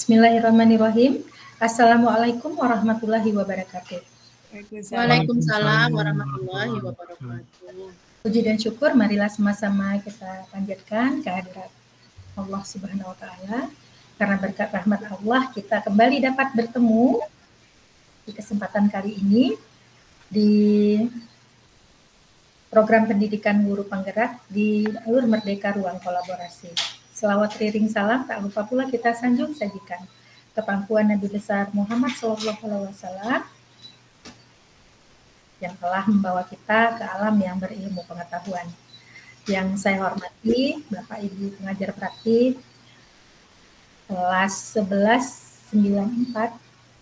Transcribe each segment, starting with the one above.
Bismillahirrahmanirrahim. Assalamualaikum warahmatullahi wabarakatuh. Waalaikumsalam warahmatullahi wabarakatuh. Puji dan syukur marilah sama-sama kita panjatkan kehadirat Allah Subhanahu wa taala. Karena berkat rahmat Allah kita kembali dapat bertemu di kesempatan kali ini di program pendidikan guru penggerak di Alur Merdeka Ruang Kolaborasi. Selawat riring salam tak lupa pula kita sanjung sajikan ke pangkuan Nabi besar Muhammad SAW yang telah membawa kita ke alam yang berilmu pengetahuan. Yang saya hormati Bapak Ibu pengajar praktik kelas 1194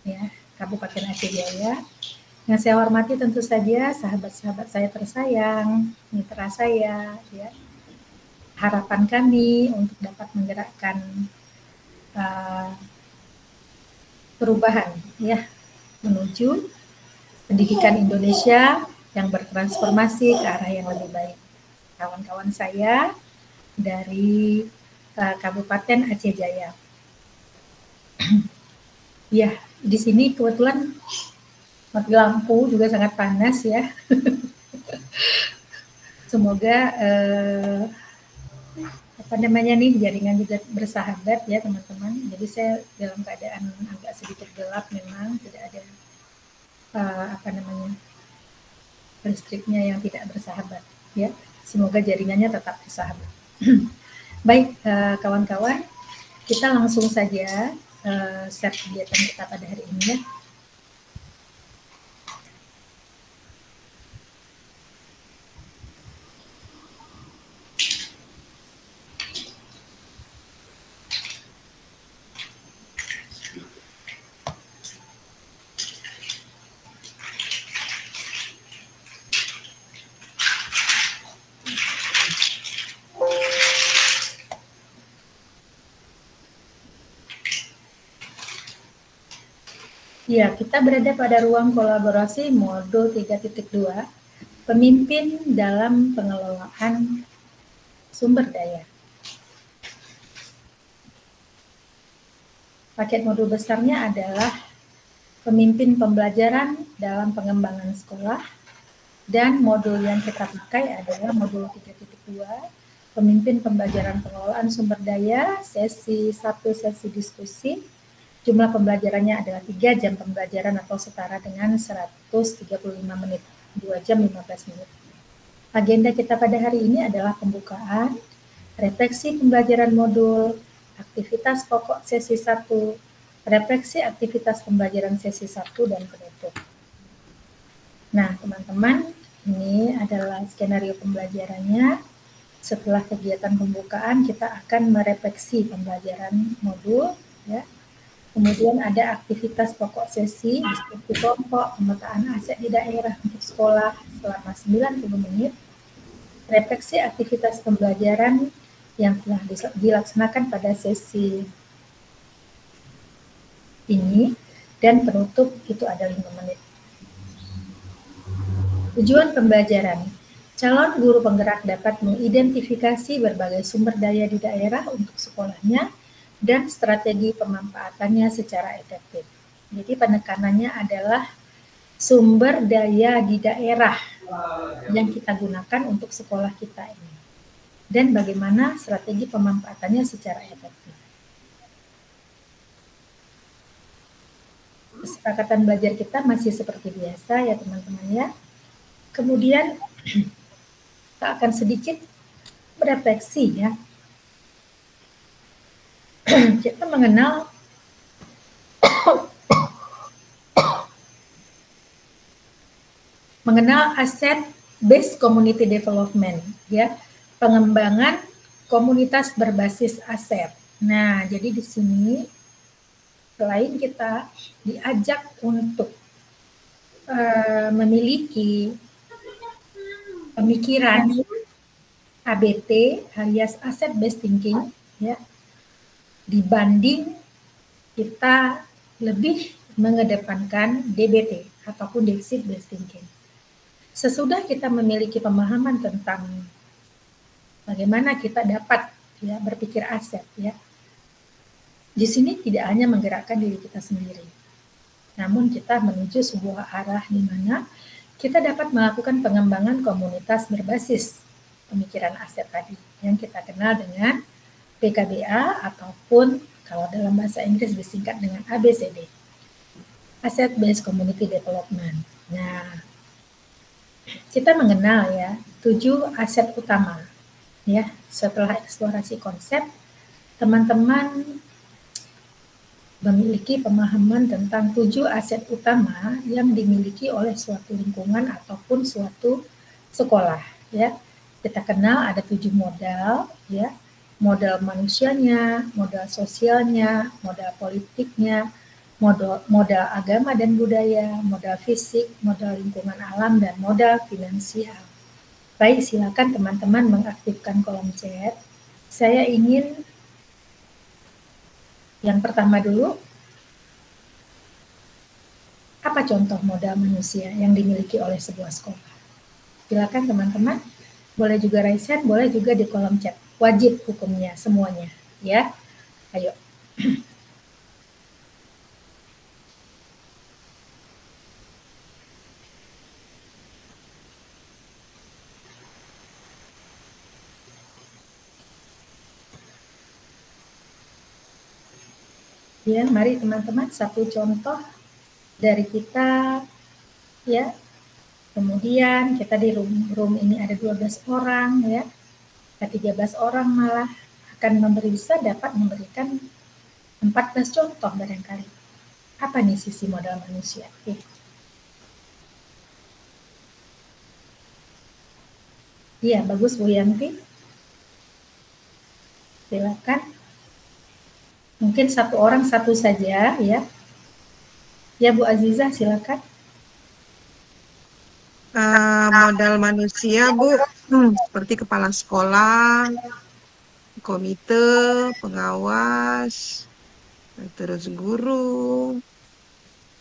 ya, Kabupaten Aceh Jaya. Yang saya hormati tentu saja sahabat-sahabat saya tersayang, mitra saya ya. Harapan kami untuk dapat menggerakkan perubahan ya menuju pendidikan Indonesia yang bertransformasi ke arah yang lebih baik. Kawan-kawan saya dari Kabupaten Aceh Jaya. Ya, di sini kebetulan mati lampu juga sangat panas ya. Semoga jaringan juga bersahabat ya teman-teman. Jadi saya dalam keadaan agak sedikit gelap memang, tidak ada listriknya yang tidak bersahabat ya. Semoga jaringannya tetap bersahabat. Baik kawan-kawan, kita langsung saja share kegiatan kita pada hari ini ya. Ya, kita berada pada ruang kolaborasi modul 3.2, pemimpin dalam pengelolaan sumber daya. Paket modul besarnya adalah pemimpin pembelajaran dalam pengembangan sekolah, dan modul yang kita pakai adalah modul 3.2, pemimpin pembelajaran pengelolaan sumber daya, sesi 1, sesi diskusi. Jumlah pembelajarannya adalah 3 jam pembelajaran atau setara dengan 135 menit, 2 jam 15 menit. Agenda kita pada hari ini adalah pembukaan, refleksi pembelajaran modul, aktivitas pokok sesi 1, refleksi aktivitas pembelajaran sesi 1, dan penutup. Nah, teman-teman, ini adalah skenario pembelajarannya. Setelah kegiatan pembukaan, kita akan merefleksi pembelajaran modul, ya. Kemudian ada aktivitas pokok sesi, diskusi kelompok, pemetaan aset di daerah untuk sekolah selama 90 menit, refleksi aktivitas pembelajaran yang telah dilaksanakan pada sesi ini, dan penutup itu ada 5 menit. Tujuan pembelajaran. Calon guru penggerak dapat mengidentifikasi berbagai sumber daya di daerah untuk sekolahnya dan strategi pemanfaatannya secara efektif. Jadi penekanannya adalah sumber daya di daerah yang kita gunakan untuk sekolah kita ini, dan bagaimana strategi pemanfaatannya secara efektif. Kesepakatan belajar kita masih seperti biasa ya teman-teman ya. Kemudian kita akan sedikit berefleksi ya. Kita mengenal aset based community development ya, pengembangan komunitas berbasis aset. Nah, jadi di sini selain kita diajak untuk memiliki pemikiran ABT alias asset based thinking ya, dibanding kita lebih mengedepankan DBT ataupun deficit based thinking. Sesudah kita memiliki pemahaman tentang bagaimana kita dapat ya berpikir aset ya, Di sini tidak hanya menggerakkan diri kita sendiri, namun kita menuju sebuah arah di mana kita dapat melakukan pengembangan komunitas berbasis pemikiran aset tadi, yang kita kenal dengan PKBA ataupun kalau dalam bahasa Inggris disingkat dengan ABCD, Asset Based Community Development. Nah, kita mengenal ya 7 aset utama. Ya, setelah eksplorasi konsep, teman-teman memiliki pemahaman tentang 7 aset utama yang dimiliki oleh suatu lingkungan ataupun suatu sekolah. Ya, kita kenal ada 7 modal, ya, modal manusianya, modal sosialnya, modal politiknya, modal agama dan budaya, modal fisik, modal lingkungan alam, dan modal finansial. Baik, silakan teman-teman mengaktifkan kolom chat. Saya ingin yang pertama dulu, apa contoh modal manusia yang dimiliki oleh sebuah sekolah? Silakan teman-teman, boleh juga raise hand, boleh juga di kolom chat. Wajib hukumnya semuanya, ya. Ayo. Ya, mari teman-teman, satu contoh dari kita, ya. Kemudian kita di room ini ada 12 orang, ya. 13 orang malah akan bisa dapat memberikan 14 contoh barangkali. Apa nih sisi modal manusia? Iya, bagus Bu Yanti. Silakan. Mungkin satu orang satu saja, ya. Ya Bu Azizah, silakan. Modal manusia Bu, seperti kepala sekolah, komite, pengawas, terus guru,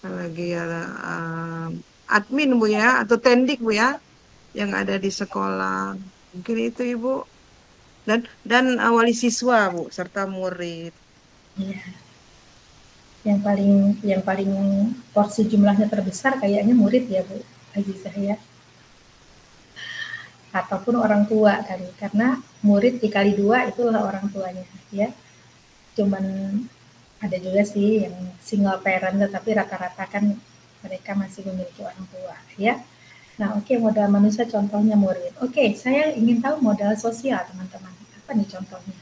lagi ada admin Bu ya, atau tendik Bu ya, yang ada di sekolah. Mungkin itu Ibu. Dan wali siswa Bu, serta murid. Iya. Yang paling porsi jumlahnya terbesar kayaknya murid ya Bu Azizah ya. Ataupun orang tua kali, karena murid dikali 2 itulah orang tuanya ya. Cuman ada juga sih yang single parent, tetapi rata-rata kan mereka masih memiliki orang tua ya. Nah, oke, modal manusia contohnya murid. Oke, saya ingin tahu modal sosial teman-teman. Apa nih contohnya?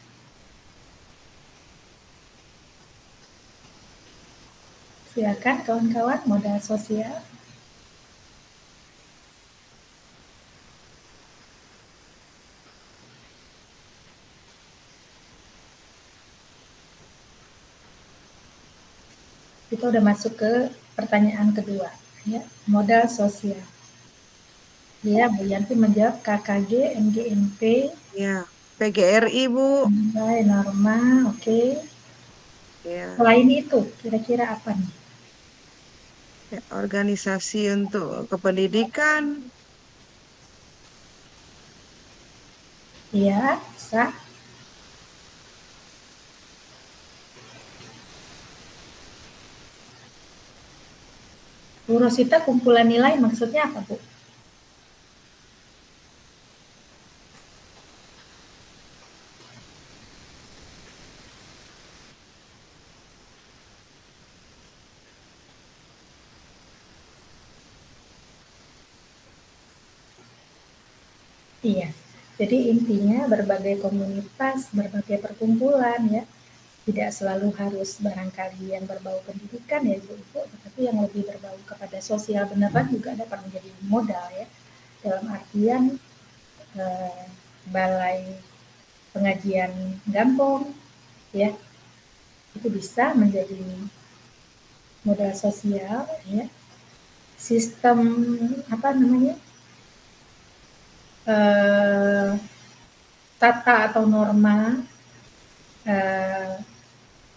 Silakan kawan-kawan, modal sosial. Kita udah masuk ke pertanyaan kedua, ya, modal sosial. Ya, Bu Yanti menjawab KKG, MGMP. Ya, PGRI Bu. Nilai norma, oke. Ya. Selain itu, kira-kira apa nih? Ya, organisasi untuk kependidikan. Iya, bisa. Bu Rosita, kumpulan nilai maksudnya apa, Bu? Iya, jadi intinya berbagai komunitas, berbagai perkumpulan ya, tidak selalu harus barangkali yang berbau pendidikan ya Ibu-Ibu, tetapi yang lebih berbau kepada sosial beneran juga dapat menjadi modal ya, dalam artian balai pengajian Gampong ya, itu bisa menjadi modal sosial ya, sistem apa namanya, tata atau norma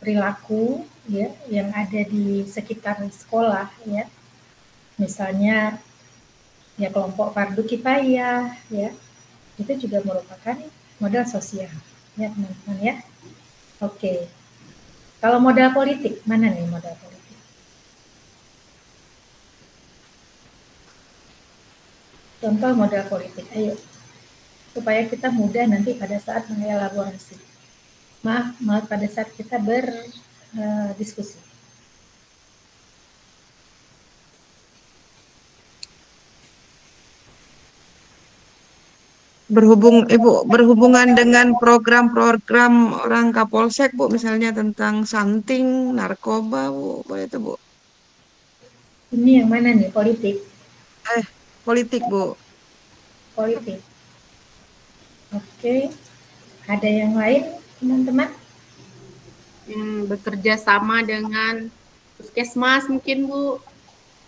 perilaku ya yang ada di sekitar sekolah ya, misalnya ya kelompok fardu kifayah ya, itu juga merupakan modal sosial ya teman-teman ya. Oke, Kalau modal politik, mana nih modal politik? Contoh modal politik, ayo. Supaya kita mudah nanti pada saat mengelaborasi. Maaf pada saat kita berdiskusi. Berhubungan dengan program-program orang Kapolsek, Bu, misalnya tentang stunting, narkoba, Bu, boleh itu, Bu? Ini yang mana nih, politik? Politik, Bu. Politik. Oke. Ada yang lain, teman-teman? Bekerja sama dengan puskesmas mungkin, Bu.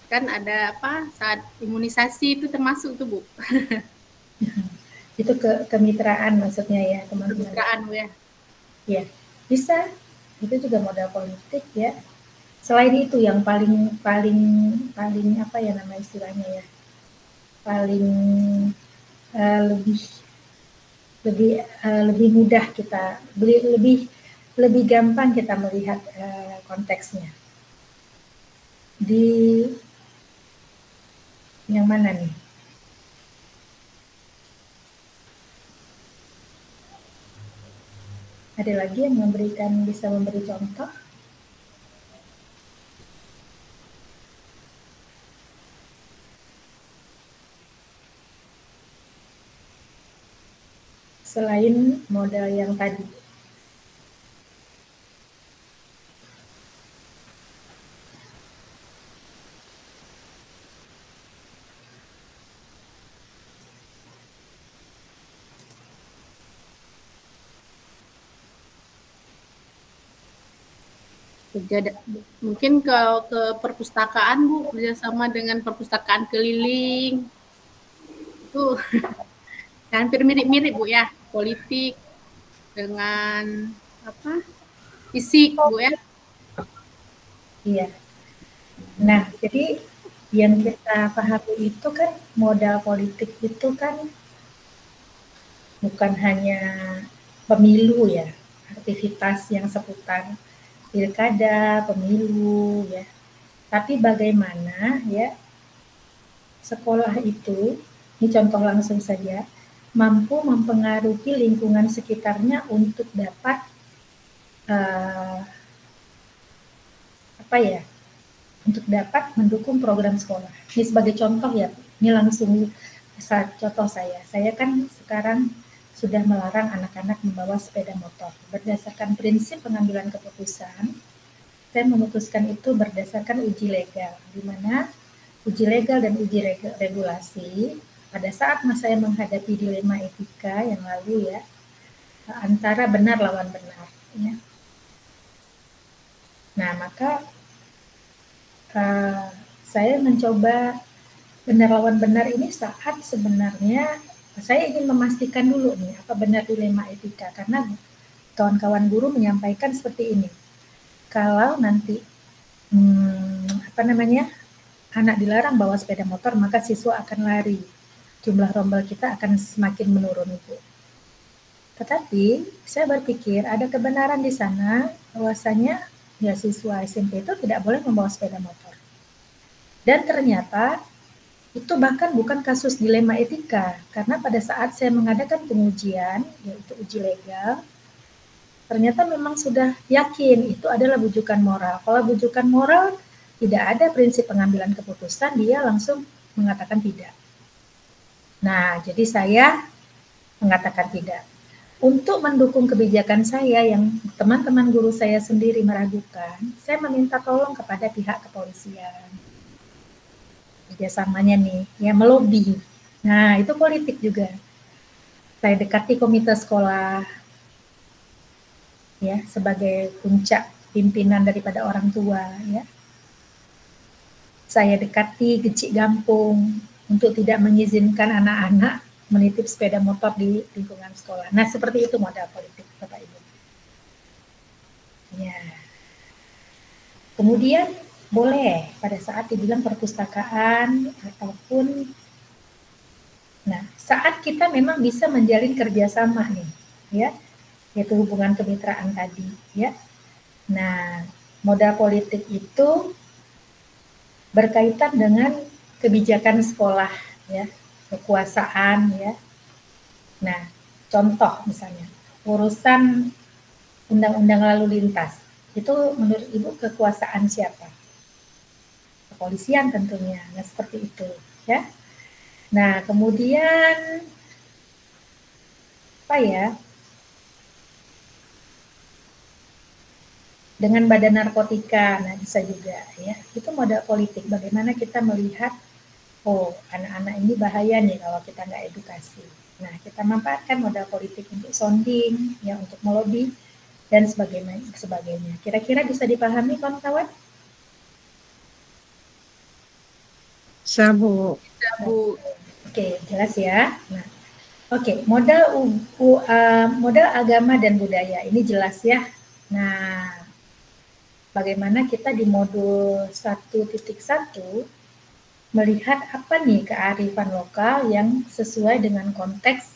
Kan ada apa, saat imunisasi itu termasuk tuh, Bu. Itu kemitraan maksudnya ya, teman-teman. Kemitraan, Bu, ya. Ya, bisa. Itu juga modal politik ya. Selain itu yang paling apa ya nama istilahnya ya, paling lebih mudah kita lebih gampang kita melihat konteksnya di yang mana nih? Ada lagi yang bisa memberi contoh? Selain modal yang tadi. Mungkin ke perpustakaan, Bu, kerjasama dengan perpustakaan keliling. Itu hampir mirip-mirip, Bu, ya. Politik dengan apa? Fisik, Bu, ya. Iya. Nah, jadi yang kita pahami itu kan modal politik itu kan bukan hanya pemilu ya, aktivitas yang seputar pilkada, pemilu ya. Tapi bagaimana ya sekolah itu, ini contoh langsung saja, mampu mempengaruhi lingkungan sekitarnya untuk dapat untuk dapat mendukung program sekolah. Ini sebagai contoh ya, ini langsung contoh saya. Saya kan sekarang sudah melarang anak-anak membawa sepeda motor. Berdasarkan prinsip pengambilan keputusan, saya memutuskan itu berdasarkan uji legal, di mana uji legal dan uji regulasi pada saat saya menghadapi dilema etika yang lalu ya, antara benar lawan benar. Ya. Nah, maka saya mencoba benar lawan benar ini saat sebenarnya saya ingin memastikan dulu nih apa benar dilema etika, karena kawan-kawan guru menyampaikan seperti ini, kalau nanti anak dilarang bawa sepeda motor maka siswa akan lari, jumlah rombel kita akan semakin menurun Bu. Tetapi saya berpikir ada kebenaran di sana bahwasanya ya siswa SMP itu tidak boleh membawa sepeda motor. Dan ternyata itu bahkan bukan kasus dilema etika, karena pada saat saya mengadakan pengujian, yaitu uji legal, ternyata memang sudah yakin itu adalah bujukan moral. Kalau bujukan moral, tidak ada prinsip pengambilan keputusan, dia langsung mengatakan tidak. Nah, jadi saya mengatakan tidak. Untuk mendukung kebijakan saya yang teman-teman guru saya sendiri meragukan, saya meminta tolong kepada pihak kepolisian. Kerjasamanya nih, ya melobi. Nah, itu politik juga. Saya dekati komite sekolah, ya sebagai puncak pimpinan daripada orang tua, ya. Saya dekati Gecik Gampung untuk tidak mengizinkan anak-anak menitip sepeda motor di lingkungan sekolah. Nah, seperti itu modal politik, Bapak Ibu. Ya. Kemudian boleh pada saat dibilang perpustakaan ataupun, nah saat kita memang bisa menjalin kerjasama nih, ya, yaitu hubungan kemitraan tadi, ya. Nah, modal politik itu berkaitan dengan kebijakan sekolah, ya, kekuasaan, ya. Nah, contoh misalnya urusan undang-undang lalu lintas, itu menurut Ibu kekuasaan siapa? Kepolisian tentunya, nah seperti itu, ya. Nah, kemudian apa ya? Dengan badan narkotika, nah bisa juga, ya. Itu modal politik. Bagaimana kita melihat, oh anak-anak ini bahaya nih kalau kita nggak edukasi. Nah, kita manfaatkan modal politik untuk sounding, ya, untuk melobi dan sebagainya. Kira-kira bisa dipahami, kawan-kawan? Bisa, Bu. Bu. Oke, jelas ya. Nah, oke, modal agama dan budaya ini jelas ya. Nah, bagaimana kita di modul 1.1 melihat apa nih kearifan lokal yang sesuai dengan konteks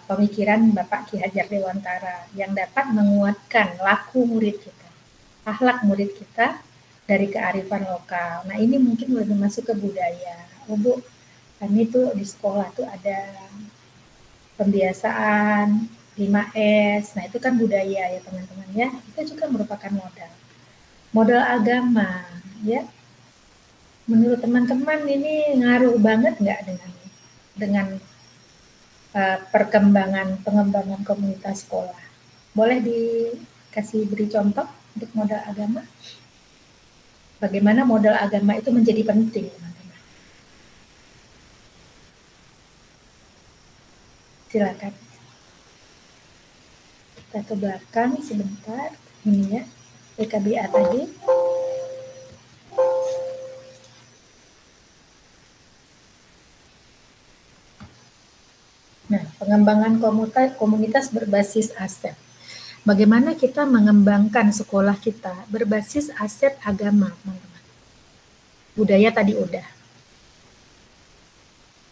pemikiran Bapak Ki Hajar Dewantara yang dapat menguatkan laku murid kita, akhlak murid kita dari kearifan lokal. Nah, ini mungkin lebih masuk ke budaya. Oh, Bu, kami tuh di sekolah tuh ada pembiasaan 5S. Nah, itu kan budaya ya, teman-teman ya. Itu juga merupakan modal. Modal agama, ya. Menurut teman-teman ini ngaruh banget nggak dengan pengembangan komunitas sekolah? Boleh dikasih beri contoh untuk modal agama? Bagaimana modal agama itu menjadi penting, teman-teman? Silakan. Kita ke belakang sebentar. Ini ya, PKBA tadi. Nah, pengembangan komunitas berbasis aset. Bagaimana kita mengembangkan sekolah kita berbasis aset agama, teman-teman. Budaya tadi udah.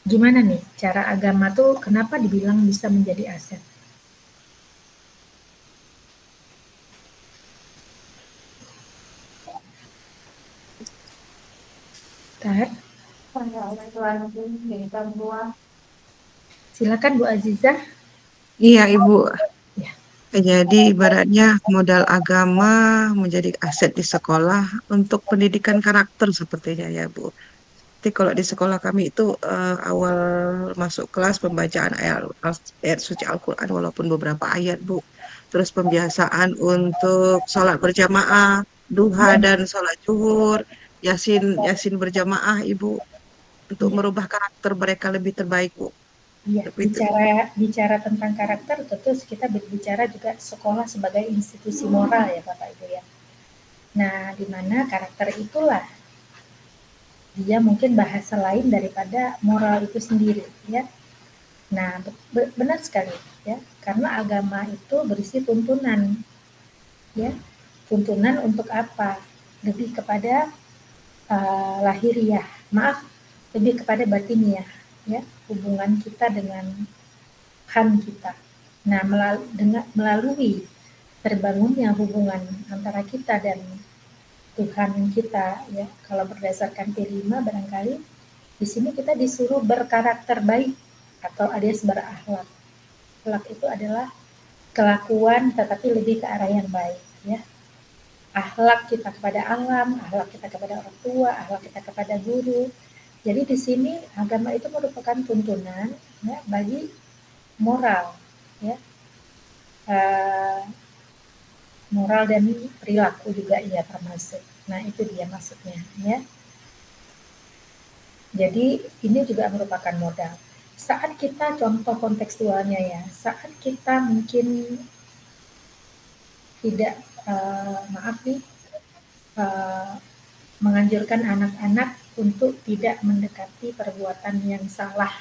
Gimana nih cara agama tuh kenapa dibilang bisa menjadi aset? Tar. Silakan Bu Azizah. Iya, Ibu. Ya. Jadi ibaratnya modal agama menjadi aset di sekolah untuk pendidikan karakter sepertinya ya, Bu. Jadi kalau di sekolah kami itu awal masuk kelas pembacaan ayat suci Al-Quran walaupun beberapa ayat, Bu. Terus pembiasaan untuk sholat berjamaah, duha dan sholat zuhur, yasin berjamaah, Ibu. Untuk Ya. merubah karakter mereka lebih terbaik, Bu. Iya, bicara tentang karakter, tentu kita berbicara juga sekolah sebagai institusi moral ya Bapak Ibu ya. Nah, di mana karakter itulah dia mungkin bahasa lain daripada moral itu sendiri ya. Nah, benar sekali ya, karena agama itu berisi tuntunan ya. Tuntunan untuk apa? Lebih kepada lahiriah, lebih kepada batiniah ya, hubungan kita dengan Tuhan kita. Nah, melalui terbangunnya hubungan antara kita dan Tuhan kita ya, kalau berdasarkan P5 barangkali di sini kita disuruh berkarakter baik atau alias berakhlak. Akhlak itu adalah kelakuan tetapi lebih ke arah yang baik ya. Akhlak kita kepada alam, akhlak kita kepada orang tua, akhlak kita kepada guru. Jadi di sini agama itu merupakan tuntunan ya bagi moral ya, moral dan perilaku juga ya termasuk. Nah, itu dia maksudnya ya. Jadi ini juga merupakan modal. Saat kita contoh kontekstualnya ya, saat kita mungkin tidak menganjurkan anak-anak untuk tidak mendekati perbuatan yang salah.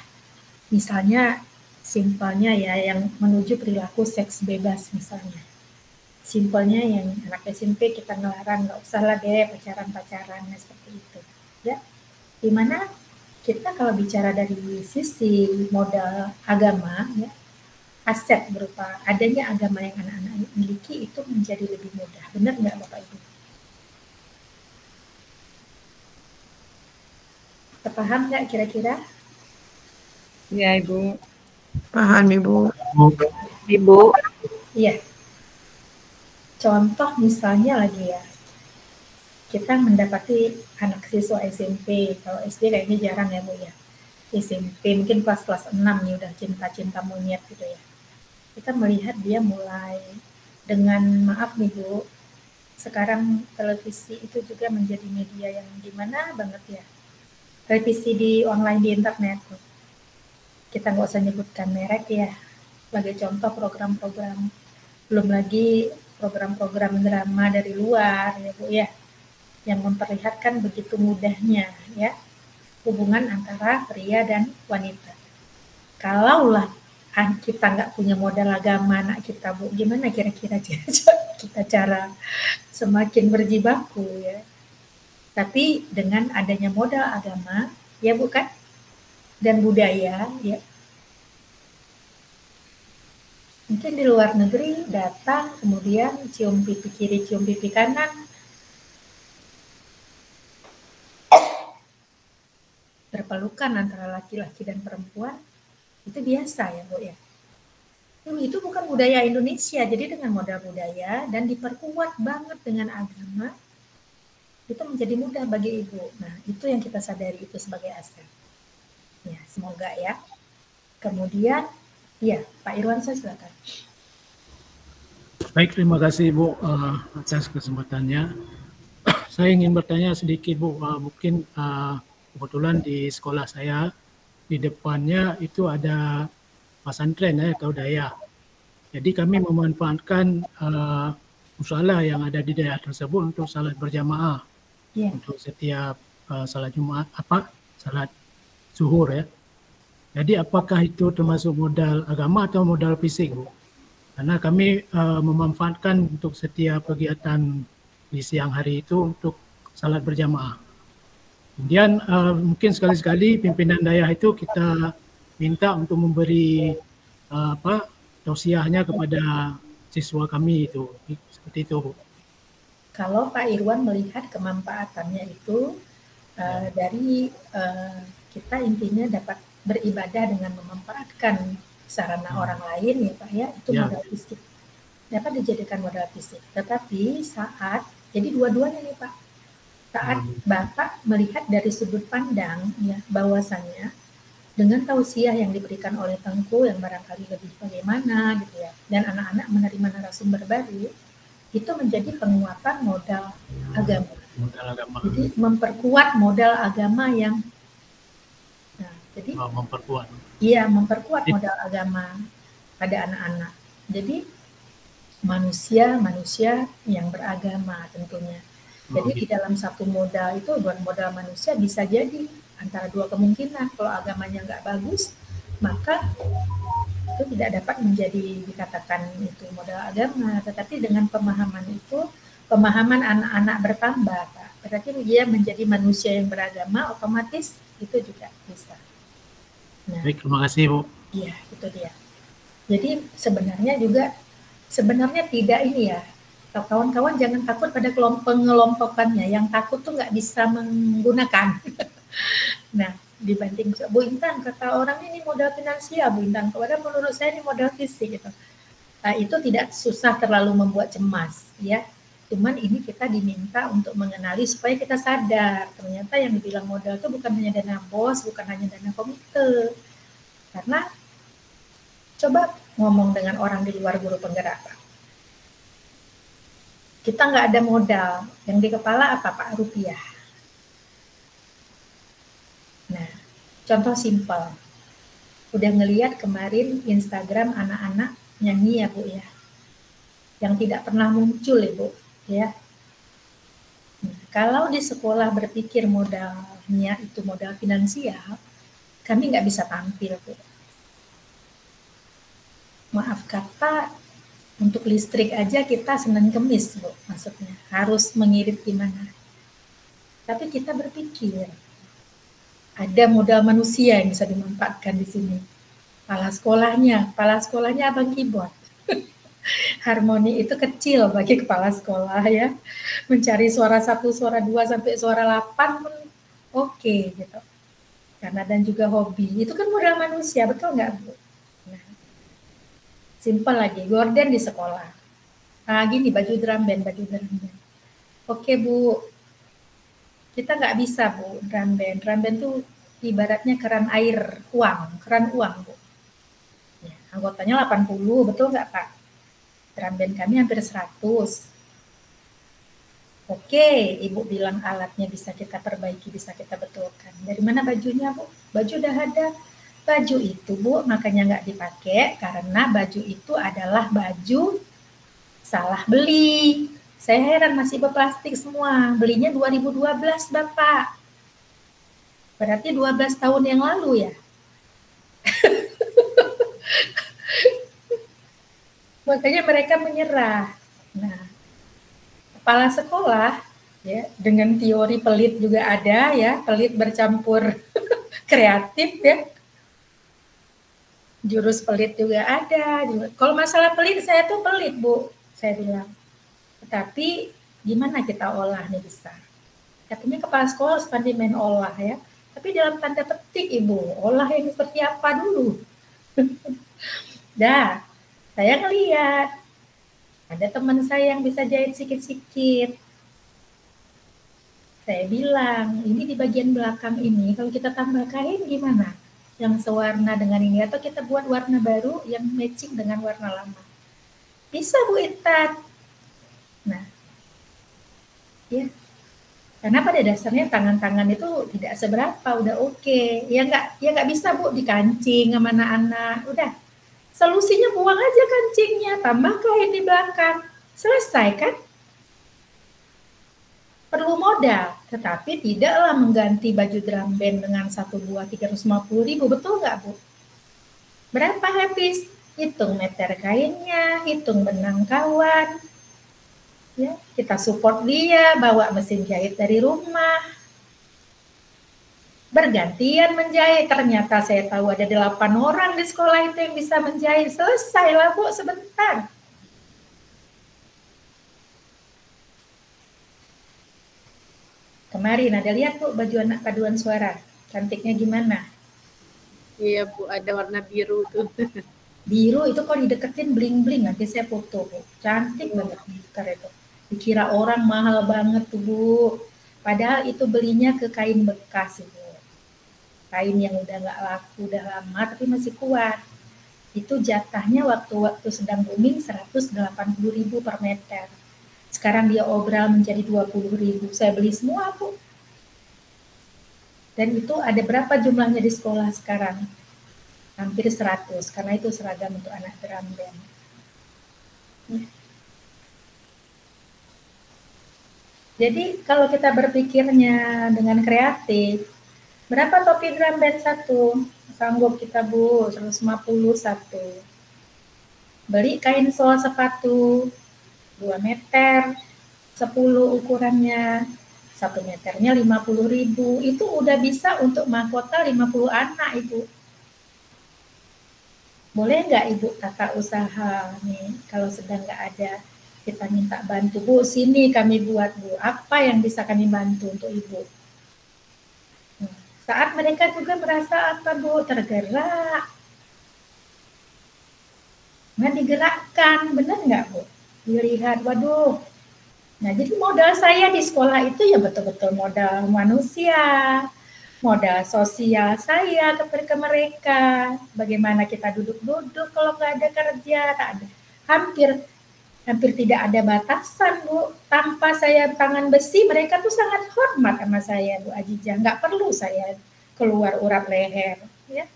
Misalnya simpelnya ya yang menuju perilaku seks bebas misalnya. Simpelnya yang anak SMP kita ngelarang nggak usah lah deh pacaran-pacaran seperti itu ya. Dimana kita kalau bicara dari sisi modal agama ya, aset berupa adanya agama yang anak-anak miliki itu menjadi lebih mudah. Benar nggak Bapak Ibu? Paham nggak kira-kira? Ya, Ibu. Paham, Ibu. Ibu. Iya. Contoh misalnya lagi ya, kita mendapati anak siswa SMP, kalau SD kayaknya jarang ya Bu ya. SMP mungkin kelas 6 nih udah cinta-cinta monyet gitu ya. Kita melihat dia mulai dengan maaf nih Bu, sekarang televisi itu juga menjadi media yang gimana banget ya. Televisi di online di internet. Kita nggak usah nyebutkan merek ya. Sebagai contoh program-program, belum lagi program-program drama dari luar ya Bu ya, yang memperlihatkan begitu mudahnya ya hubungan antara pria dan wanita. Kalaulah kita nggak punya modal agama anak kita Bu, gimana kira-kira kita cara semakin berjibaku ya. Tapi dengan adanya modal agama ya Bu kan, dan budaya ya, mungkin di luar negeri datang kemudian cium pipi kiri cium pipi kanan, berpelukan antara laki-laki dan perempuan, itu biasa ya Bu ya. Itu bukan budaya Indonesia, jadi dengan modal budaya dan diperkuat banget dengan agama, itu menjadi mudah bagi Ibu. Nah, itu yang kita sadari itu sebagai aset. Ya, semoga ya. Kemudian, ya Pak Irwan, saya silakan. Baik, terima kasih Bu atas kesempatannya. Saya ingin bertanya sedikit Bu, mungkin kebetulan di sekolah saya di depannya itu ada pesantren ya atau daya. Jadi kami memanfaatkan musala yang ada di daerah tersebut untuk salat berjamaah untuk setiap salat Jumat salat zuhur ya. Jadi apakah itu termasuk modal agama atau modal fisik Bu? Karena kami memanfaatkan untuk setiap kegiatan di siang hari itu untuk salat berjamaah. Kemudian mungkin sekali-sekali pimpinan dayah itu kita minta untuk memberi tausiahnya kepada siswa kami itu, seperti itu Bu. Kalau Pak Irwan melihat kemanfaatannya itu dari kita intinya dapat beribadah dengan memanfaatkan sarana orang lain ya Pak ya, itu modal fisik, dapat dijadikan modal fisik. Tetapi saat, jadi dua-duanya nih Pak, saat Bapak melihat dari sudut pandang ya bahwasannya dengan tausiah yang diberikan oleh Tengku yang barangkali lebih bagaimana gitu ya, dan anak-anak menerima narasumber baru, itu menjadi penguatan modal agama. Jadi memperkuat modal agama yang, nah, jadi memperkuat. Iya, memperkuat modal agama pada anak-anak. Jadi manusia yang beragama tentunya. Jadi di dalam satu modal itu, modal manusia bisa jadi antara dua kemungkinan. Kalau agamanya nggak bagus, maka itu tidak dapat menjadi dikatakan itu modal agama. Tetapi dengan pemahaman itu, pemahaman anak-anak bertambah, Pak. Berarti dia menjadi manusia yang beragama, otomatis itu juga bisa. Nah, baik, terima kasih Bu. Iya, itu dia. Jadi sebenarnya tidak ini ya, kawan-kawan jangan takut pada pengelompokannya. Yang takut tuh nggak bisa menggunakan. Nah, dibanding Bu Intan, kata orang ini modal finansial, Bu Intan, padahal menurut saya ini modal fisik gitu. Nah, itu tidak susah terlalu membuat cemas ya. Cuman ini kita diminta untuk mengenali supaya kita sadar ternyata yang dibilang modal itu bukan hanya dana bos, bukan hanya dana komite. Karena coba ngomong dengan orang di luar guru penggerak. Kita nggak ada modal, yang di kepala apa Pak? Rupiah. Nah, contoh simpel. Udah ngelihat kemarin Instagram anak-anak nyanyi ya Bu ya, yang tidak pernah muncul ya Bu ya. Nah, kalau di sekolah berpikir modalnya itu modal finansial, kami nggak bisa tampil Bu. Maaf kata, untuk listrik aja kita Senin Kemis Bu, maksudnya harus mengirit gimana. Tapi kita berpikir ada modal manusia yang bisa dimanfaatkan di sini. Kepala sekolahnya abang keyboard. Harmoni itu kecil bagi kepala sekolah ya. Mencari suara 1, suara 2 sampai suara 8 pun oke gitu. Karena dan juga hobi. Itu kan modal manusia, betul nggak Bu? Nah, simpel lagi, gorden di sekolah. Nah gini baju drum band. Oke Bu, kita nggak bisa Bu drum band. Drum band tuh ibaratnya keran air uang, keran uang Bu. Ya, anggotanya 80, betul nggak Pak? Drum band kami hampir 100. Oke, Ibu bilang alatnya bisa kita perbaiki, bisa kita betulkan. Dari mana bajunya Bu? Baju udah ada. Baju itu Bu, makanya nggak dipakai karena baju itu adalah baju salah beli. Saya heran masih berplastik semua. Belinya 2012 Bapak. Berarti 12 tahun yang lalu ya. Makanya mereka menyerah. Nah, kepala sekolah ya dengan teori pelit juga ada ya, pelit bercampur kreatif ya. Jurus pelit juga ada. Kalau masalah pelit saya tuh pelit Bu, saya bilang. Tetapi gimana kita olah nih bisa? Katanya kepala sekolah harus pandai main olah ya. Tapi dalam tanda petik Ibu, olah yang seperti apa dulu? Dah, saya ngeliat ada teman saya yang bisa jahit sikit-sikit. Saya bilang, ini di bagian belakang ini, kalau kita tambah kain gimana? Yang sewarna dengan ini, atau kita buat warna baru yang matching dengan warna lama. Bisa Bu Intan. Nah, ya, karena pada dasarnya tangan-tangan itu tidak seberapa, udah oke. Ya nggak bisa Bu dikancing sama anak-anak, udah. Solusinya buang aja kancingnya, tambah kain di belakang. Selesai kan? Perlu modal, tetapi tidaklah mengganti baju drum band dengan 1 buah 350.000, betul nggak Bu? Berapa habis? Hitung meter kainnya, hitung benang kawan. Ya, kita support dia, bawa mesin jahit dari rumah. Bergantian menjahit, ternyata saya tahu ada 8 orang di sekolah itu yang bisa menjahit. Selesailah Bu, sebentar. Kemarin ada lihat Bu baju anak paduan suara, cantiknya gimana? Iya Bu, ada warna biru tuh. Biru itu kalau dideketin bling-bling, nanti saya foto Bu. Cantik banget glitter itu. Dikira orang mahal banget tuh Bu. Padahal itu belinya ke kain bekas Bu. Kain yang udah nggak laku, udah lama tapi masih kuat. Itu jatahnya waktu sedang booming 180.000 per meter. Sekarang dia obral menjadi 20.000. Saya beli semua Bu. Dan itu ada berapa jumlahnya di sekolah sekarang? Hampir 100, karena itu seragam untuk anak drum band. Jadi kalau kita berpikirnya dengan kreatif, berapa topi drum band 1? Sanggup kita Bu, 151. Beli kain sol sepatu, 2 meter, 10 ukurannya, 1 meternya 50.000. Itu udah bisa untuk mahkota 50 anak Ibu. Boleh nggak Ibu kakak usaha nih, kalau sedang nggak ada, kita minta bantu, Bu, sini kami buat Bu, apa yang bisa kami bantu untuk Ibu? Saat mereka juga merasa apa Bu, tergerak. Nah digerakkan, benar nggak Bu? Dilihat, waduh. Nah jadi modal saya di sekolah itu ya betul-betul modal manusia. Modal sosial saya kepada mereka, bagaimana kita duduk-duduk kalau nggak ada kerja, tak ada. Hampir tidak ada batasan Bu. Tanpa saya tangan besi, mereka tuh sangat hormat sama saya Bu Ajijah. Nggak perlu saya keluar urat leher. Ya.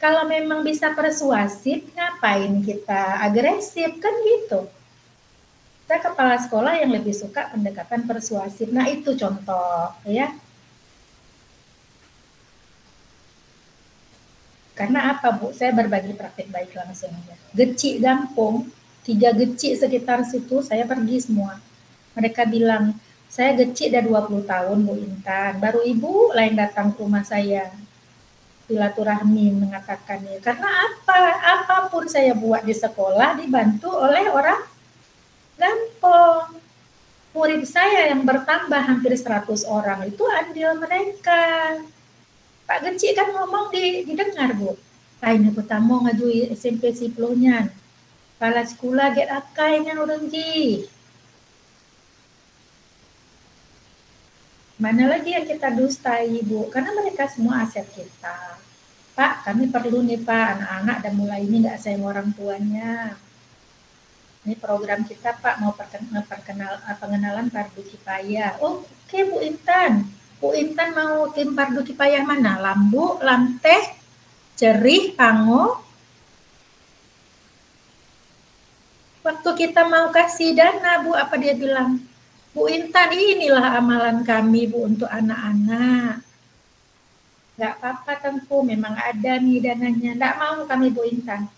Kalau memang bisa persuasif, ngapain kita agresif kan gitu. Kita kepala sekolah yang lebih suka pendekatan persuasif. Nah itu contoh ya. Karena apa Bu? Saya berbagi praktik baik langsung aja. Gecik Gampung, 3 gecik sekitar situ, saya pergi semua. Mereka bilang, saya gecik udah 20 tahun Bu Intan, baru Ibu lain datang ke rumah saya. silaturahmi mengatakannya. Karena apapun saya buat di sekolah dibantu oleh orang Gampong. Murid saya yang bertambah hampir 100 orang itu andil mereka. Pak Genci kan ngomong didengar, Bu. Kain pertama ngajui SMP Siplonya. Kala sekolah get akai ngan orang ji. Mana lagi yang kita dustai, Bu? Karena mereka semua aset kita. Pak, kami perlu nih Pak, anak-anak dan mulai ini nggak sayang orang tuanya. Ini program kita Pak mau pengenalan Fardu Kifayah. Oh, oke Bu Intan. Bu Intan mau tim Fardu Kifayah mana? Lambu, Lamteh, Cerih, Pango. Waktu kita mau kasih dana, Bu, apa dia bilang? Bu Intan, inilah amalan kami, Bu, untuk anak-anak. Nggak apa-apa, Tengku, memang ada nih dananya. Nggak mau kami, Bu Intan.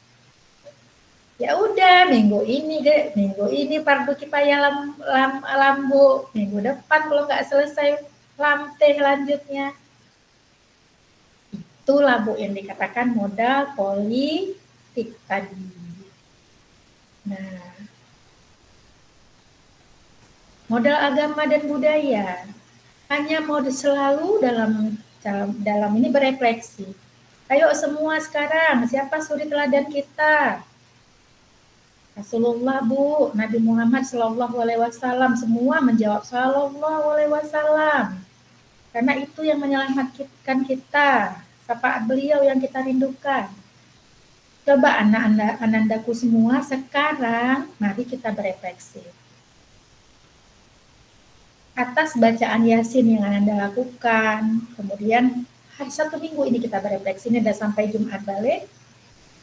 Ya udah, minggu ini Fardu Kifayah Lambu, minggu depan kalau nggak selesai Lamteh lanjutnya. Itulah Bu yang dikatakan modal politik tadi. Nah, modal agama dan budaya hanya mau selalu dalam ini berefleksi. Ayo semua sekarang, siapa suri teladan kita? Rasulullah, Bu, Nabi Muhammad Shallallahu Alaihi Wasallam, semua menjawab Shallallahu Alaihi Wasallam. Karena itu yang menyelamatkan kita, syafaat beliau yang kita rindukan. Coba anandaku semua sekarang, mari kita berefleksi. Atas bacaan Yasin yang Ananda lakukan, kemudian hari Sabtu Minggu ini kita berefleksi, ini sudah sampai Jumat balik.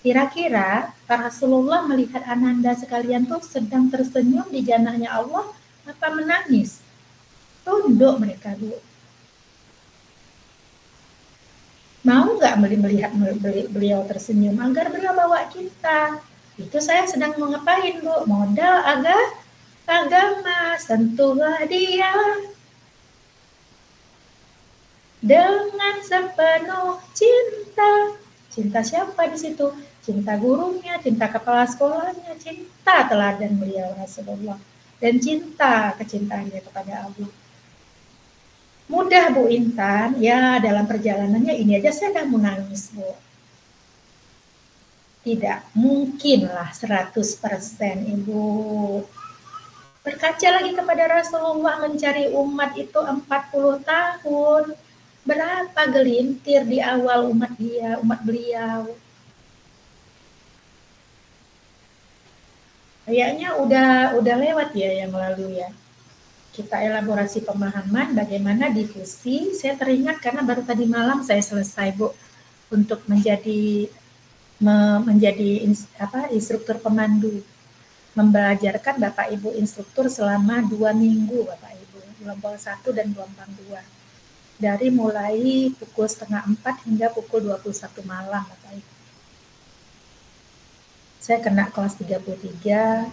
Kira-kira Rasulullah melihat Ananda sekalian tuh sedang tersenyum di jannahnya Allah, apa menangis? Tunduk mereka, Bu. Mau nggak melihat beliau tersenyum agar beliau bawa kita? Itu saya sedang mau ngapain, Bu? Modal agama, sentuhlah dia dengan sepenuh cinta. Cinta siapa di situ? Cinta gurunya, cinta kepala sekolahnya, cinta teladan beliau Rasulullah, dan cinta kecintaannya kepada Allah. Mudah Bu Intan, ya dalam perjalanannya ini aja saya udah mau nangis, Bu. Tidak mungkinlah 100% Ibu. Berkaca lagi kepada Rasulullah mencari umat itu 40 tahun. Berapa gelintir di awal umat beliau. Kayaknya udah lewat ya yang lalu ya. Kita elaborasi pemahaman bagaimana difusi. Saya teringat karena baru tadi malam saya selesai, Bu, untuk menjadi instruktur pemandu, membelajarkan Bapak Ibu instruktur selama 2 minggu, Bapak Ibu, gelombang 1 dan gelombang 2, dari mulai pukul 3:30 hingga pukul 21 malam, Bapak Ibu. Saya kena kelas 33,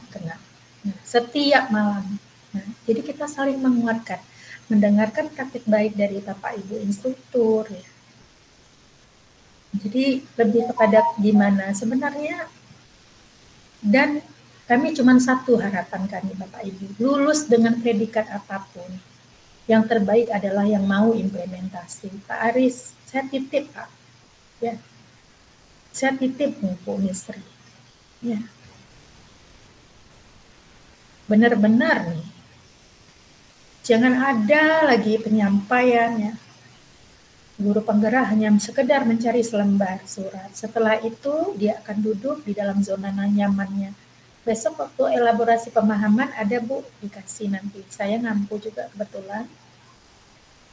setiap malam. Nah, jadi kita saling menguatkan, mendengarkan praktik baik dari Bapak Ibu instruktur ya. Jadi lebih kepada gimana sebenarnya, dan kami cuma satu harapan kami Bapak Ibu, lulus dengan predikat apapun. Yang terbaik adalah yang mau implementasi. Pak Aris, saya titip Pak. Ya. Saya titip Bu Misri. Ya. Benar-benar nih. Jangan ada lagi penyampaian ya. Guru penggerak hanya sekedar mencari selembar surat. Setelah itu dia akan duduk di dalam zona nyamannya. Besok waktu elaborasi pemahaman ada Bu, dikasih nanti. Saya ngampu juga kebetulan.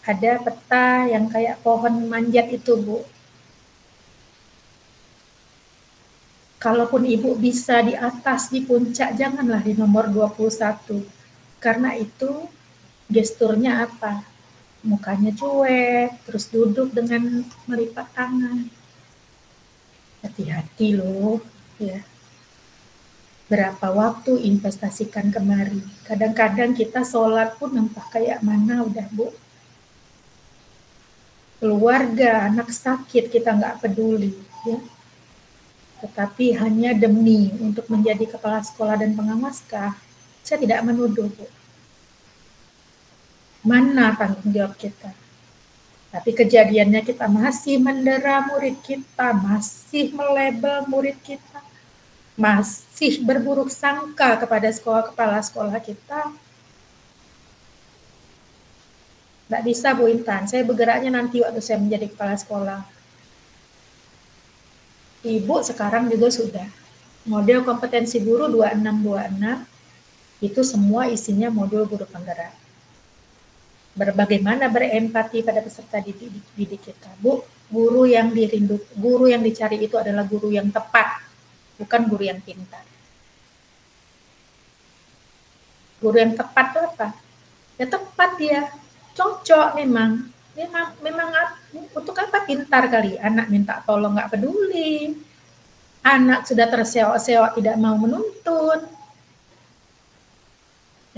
Ada peta yang kayak pohon manjat itu Bu. Kalaupun Ibu bisa di atas, di puncak, janganlah di nomor 21. Karena itu gesturnya apa? Mukanya cuek, terus duduk dengan melipat tangan. Hati-hati loh, ya. Berapa waktu investasikan kemari. Kadang-kadang kita sholat pun entah kayak mana udah Bu. keluarga, anak sakit, kita nggak peduli, ya. Tetapi hanya demi untuk menjadi kepala sekolah dan pengawaskah? Saya tidak menuduh, Bu. Mana tanggung jawab kita? Tapi kejadiannya kita masih mendera murid kita, masih melabel murid kita, masih berburuk sangka kepada kepala sekolah kita. Nggak bisa, Bu Intan. Saya bergeraknya nanti waktu saya menjadi kepala sekolah. Ibu sekarang juga sudah. Model kompetensi guru 2626 itu semua isinya modul guru penggerak. Bagaimana berempati pada peserta didik kita. Bu, guru yang dicari itu adalah guru yang tepat, bukan guru yang pintar. Guru yang tepat itu apa? Ya tepat dia, cocok memang untuk apa pintar kali? Anak minta tolong nggak peduli, anak sudah terseok-seok tidak mau menuntun,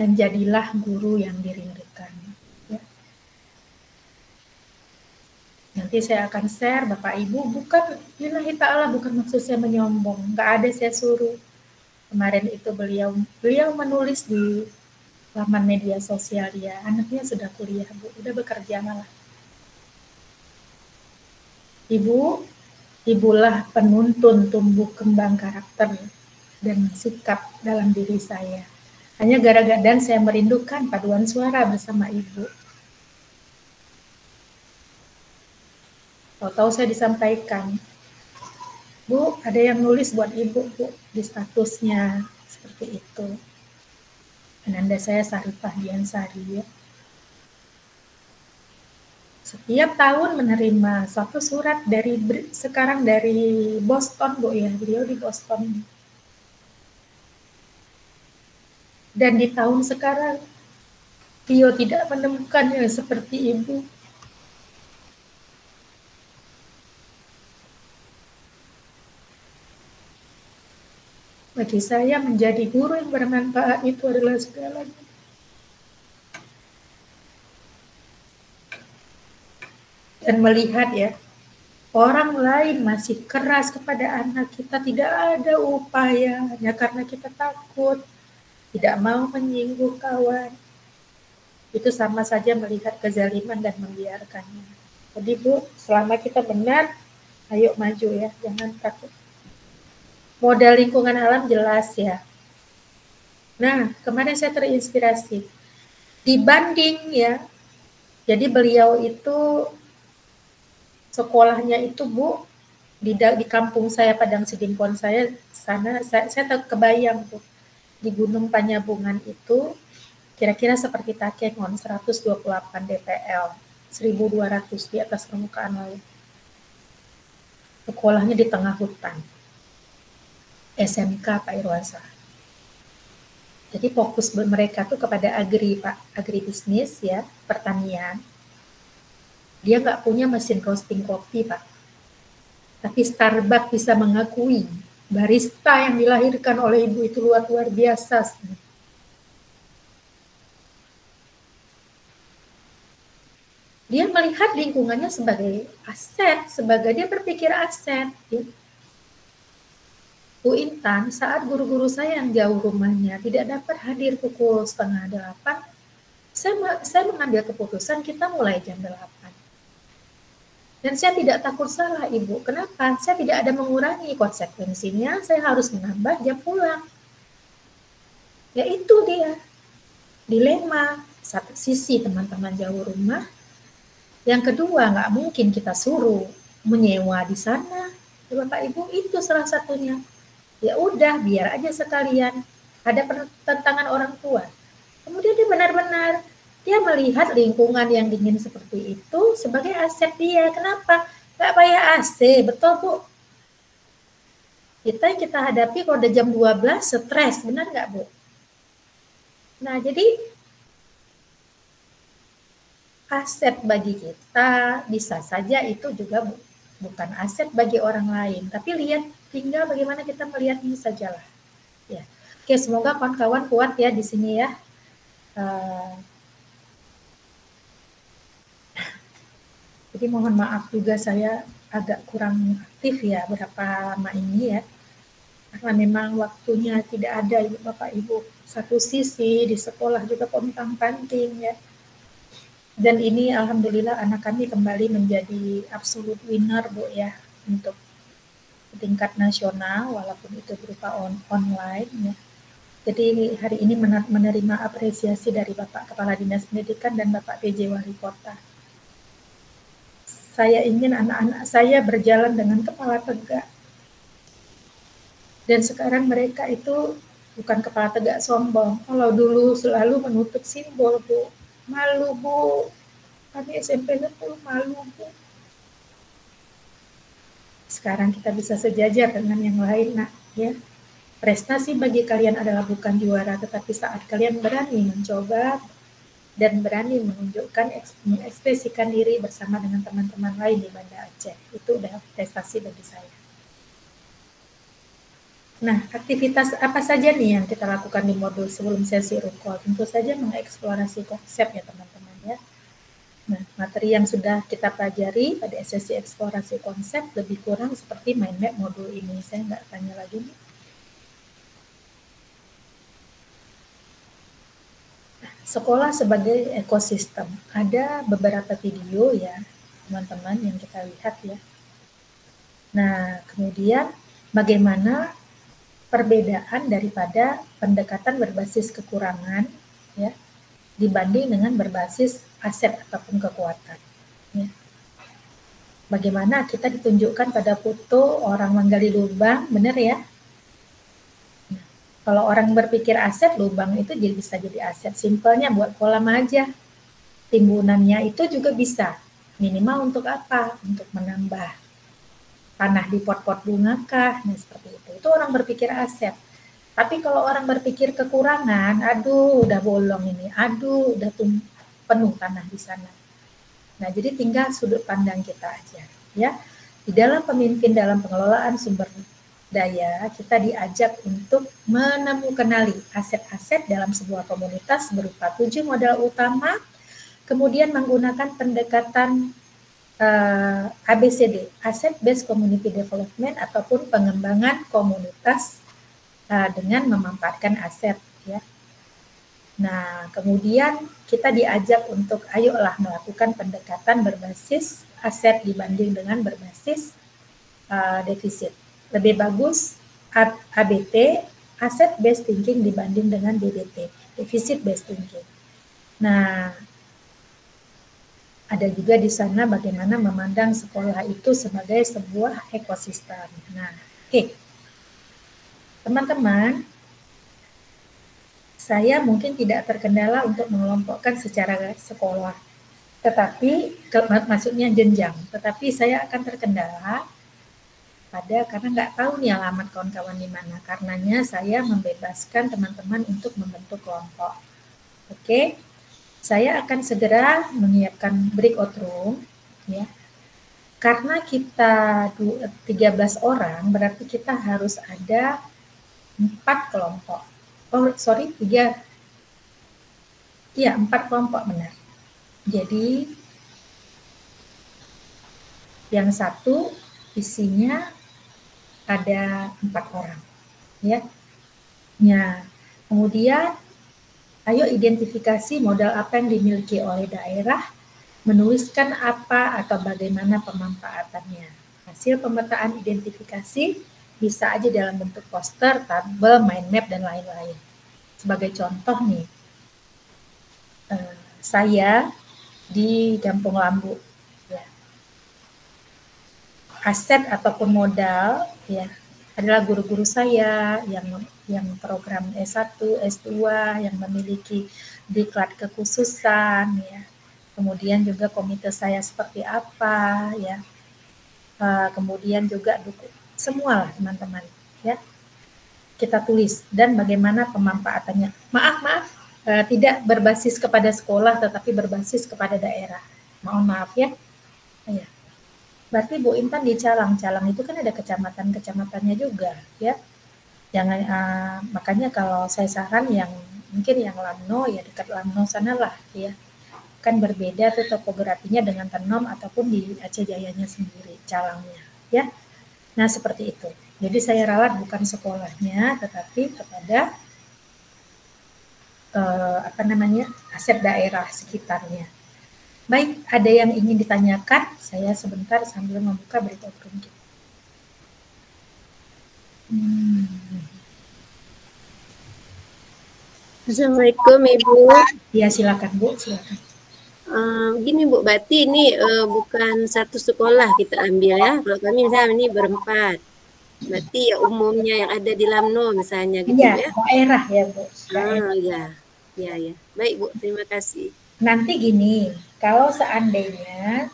dan jadilah guru yang dirindukan. Nanti saya akan share, Bapak Ibu, bukan lillahi ta'ala, bukan maksud saya menyombong, nggak ada saya suruh. Kemarin itu beliau menulis di laman media sosial dia, anaknya sudah kuliah, Bu, udah bekerja malah. Ibulah penuntun tumbuh kembang karakter dan sikap dalam diri saya. Hanya gara-gara dan saya merindukan paduan suara bersama Ibu. Tahu-tahu saya disampaikan, Bu, ada yang nulis buat Ibu, Bu, di statusnya, seperti itu. Ananda saya Sarifah Diansari, ya. Setiap tahun menerima satu surat dari Boston, Bu, ya, beliau di Boston. Dan di tahun sekarang, beliau tidak menemukan yang seperti Ibu. Bagi saya menjadi guru yang bermanfaat itu adalah segalanya. Dan melihat ya, orang lain masih keras kepada anak kita, tidak ada upaya hanya karena kita takut, tidak mau menyinggung kawan. Itu sama saja melihat kezaliman dan membiarkannya. Jadi Bu, selama kita benar, ayo maju ya, jangan takut. Modal lingkungan alam jelas ya. Nah, kemarin saya terinspirasi. Dibanding ya, jadi beliau itu sekolahnya itu Bu, di kampung saya, Padang Sidimpon saya, sana saya kebayang tuh, di Gunung Panyabungan itu, kira-kira seperti Takengon, 128 dpl, 1.200 di atas permukaan laut. Sekolahnya di tengah hutan. SMK Pak Irwansyah. Jadi fokus mereka tuh kepada agribisnis ya, pertanian. Dia nggak punya mesin roasting kopi, Pak. Tapi Starbucks bisa mengakui barista yang dilahirkan oleh ibu itu luar biasa. Dia melihat lingkungannya sebagai aset, dia berpikir aset. Ya. Bu Intan, saat guru-guru saya yang jauh rumahnya tidak dapat hadir pukul 7:30, saya mengambil keputusan kita mulai jam 8. Dan saya tidak takut salah, Ibu. Kenapa? Saya tidak ada mengurangi konsekuensinya, saya harus menambah jam pulang. Ya itu dia. Dilema. Satu sisi teman-teman jauh rumah, yang kedua nggak mungkin kita suruh menyewa di sana. Ya, Bapak Ibu, itu salah satunya. Ya udah, biar aja sekalian. Ada pertentangan orang tua. Kemudian dia benar-benar dia melihat lingkungan yang dingin seperti itu sebagai aset dia. Kenapa? Nggak bayar AC, betul Bu? Kita hadapi kalau udah jam 12 stres, benar nggak Bu? Nah jadi aset bagi kita bisa saja itu juga bukan aset bagi orang lain. Tapi tinggal bagaimana kita melihat ini sajalah. Ya. Oke, semoga kawan-kawan kuat ya di sini ya. Jadi mohon maaf juga saya agak kurang aktif ya berapa lama ini ya. Karena memang waktunya tidak ada Bapak Ibu. Satu sisi di sekolah juga pontang-panting ya. Dan ini alhamdulillah anak kami kembali menjadi absolute winner Bu ya untuk tingkat nasional walaupun itu berupa online ya. Jadi hari ini menerima apresiasi dari Bapak Kepala Dinas Pendidikan dan Bapak PJ Wali Kota. Saya ingin anak-anak saya berjalan dengan kepala tegak. Dan sekarang mereka itu bukan kepala tegak sombong. Kalau dulu selalu menutup simbol, Bu. Malu, Bu. Kami SMP 10 malu, Bu. Sekarang kita bisa sejajar dengan yang lain, nak, ya. Prestasi bagi kalian adalah bukan juara, tetapi saat kalian berani mencoba dan berani menunjukkan, mengekspresikan diri bersama dengan teman-teman lain di Banda Aceh. Itu udah prestasi bagi saya. Nah, aktivitas apa saja nih yang kita lakukan di modul sebelum sesi rukol? Tentu saja mengeksplorasi konsep ya teman-teman ya. Nah, materi yang sudah kita pelajari pada sesi eksplorasi konsep lebih kurang seperti mind map modul ini. Saya nggak tanya lagi nih. Sekolah sebagai ekosistem. Ada beberapa video ya, teman-teman, yang kita lihat ya. Nah, kemudian bagaimana perbedaan daripada pendekatan berbasis kekurangan ya, dibanding dengan berbasis aset ataupun kekuatan. Ya. Bagaimana kita ditunjukkan pada foto orang menggali lubang, benar ya? Kalau orang berpikir aset, lubang itu bisa jadi aset. Simpelnya buat kolam aja. Timbunannya itu juga bisa. Minimal untuk apa? Untuk menambah tanah di pot-pot bunga kah? Nah, seperti itu. Itu orang berpikir aset. Tapi kalau orang berpikir kekurangan, aduh udah bolong ini, aduh udah penuh tanah di sana. Nah, jadi tinggal sudut pandang kita aja. Ya, di dalam pemimpin dalam pengelolaan sumber daya, kita diajak untuk kenali aset-aset dalam sebuah komunitas berupa 7 modal utama, kemudian menggunakan pendekatan ABCD, Asset Based Community Development, ataupun pengembangan komunitas dengan memanfaatkan aset. Ya. Nah, kemudian kita diajak untuk ayolah melakukan pendekatan berbasis aset dibanding dengan berbasis defisit. Lebih bagus ABT, Asset Based Thinking, dibanding dengan DBT, Deficit Based Thinking. Nah, ada juga di sana bagaimana memandang sekolah itu sebagai sebuah ekosistem. Nah, oke. Teman-teman, saya mungkin tidak terkendala untuk mengelompokkan secara sekolah, tetapi maksudnya jenjang. Tetapi saya akan terkendala karena nggak tahu nih alamat kawan-kawan di mana. Karenanya saya membebaskan teman-teman untuk membentuk kelompok. Oke, saya akan segera menyiapkan breakout room, ya. Karena kita 13 orang, berarti kita harus ada 4 kelompok. Oh, sorry, 3. Iya, 4 kelompok benar. Jadi yang satu isinya ada 4 orang, ya. Nah, kemudian ayo identifikasi modal apa yang dimiliki oleh daerah, menuliskan apa atau bagaimana pemanfaatannya. Hasil pemetaan identifikasi bisa aja dalam bentuk poster, tabel, mind map, dan lain-lain. Sebagai contoh nih, saya di Kampung Lambu, ya. Aset ataupun modal ya adalah guru-guru saya yang program S1, S2 yang memiliki diklat kekhususan ya. Kemudian juga komite saya seperti apa ya. Kemudian juga semua lah teman-teman ya. Kita tulis dan bagaimana pemanfaatannya. Maaf, tidak berbasis kepada sekolah tetapi berbasis kepada daerah. Mohon maaf ya. Ya. Berarti Bu Intan di Calang itu kan ada kecamatan-kecamatannya juga, ya. Jangan makanya kalau saya saran yang mungkin yang Lamno ya dekat Lamno sanalah, ya. kan berbeda tuh topografinya dengan Tenom ataupun di Aceh Jayanya sendiri, Calangnya, ya. Nah, seperti itu. Jadi saya rawat bukan sekolahnya, tetapi kepada aset daerah sekitarnya. Baik, ada yang ingin ditanyakan? Saya sebentar sambil membuka berita kita. Assalamualaikum Ibu. Ya, silakan Bu, silakan. Begini Bu, berarti ini bukan satu sekolah kita ambil ya. Kalau kami misalnya ini berempat. Berarti ya umumnya yang ada di Lamno misalnya gitu Iya, ya. daerah ya Bu. Ya. Ya. Baik Bu, terima kasih. Nanti gini, kalau seandainya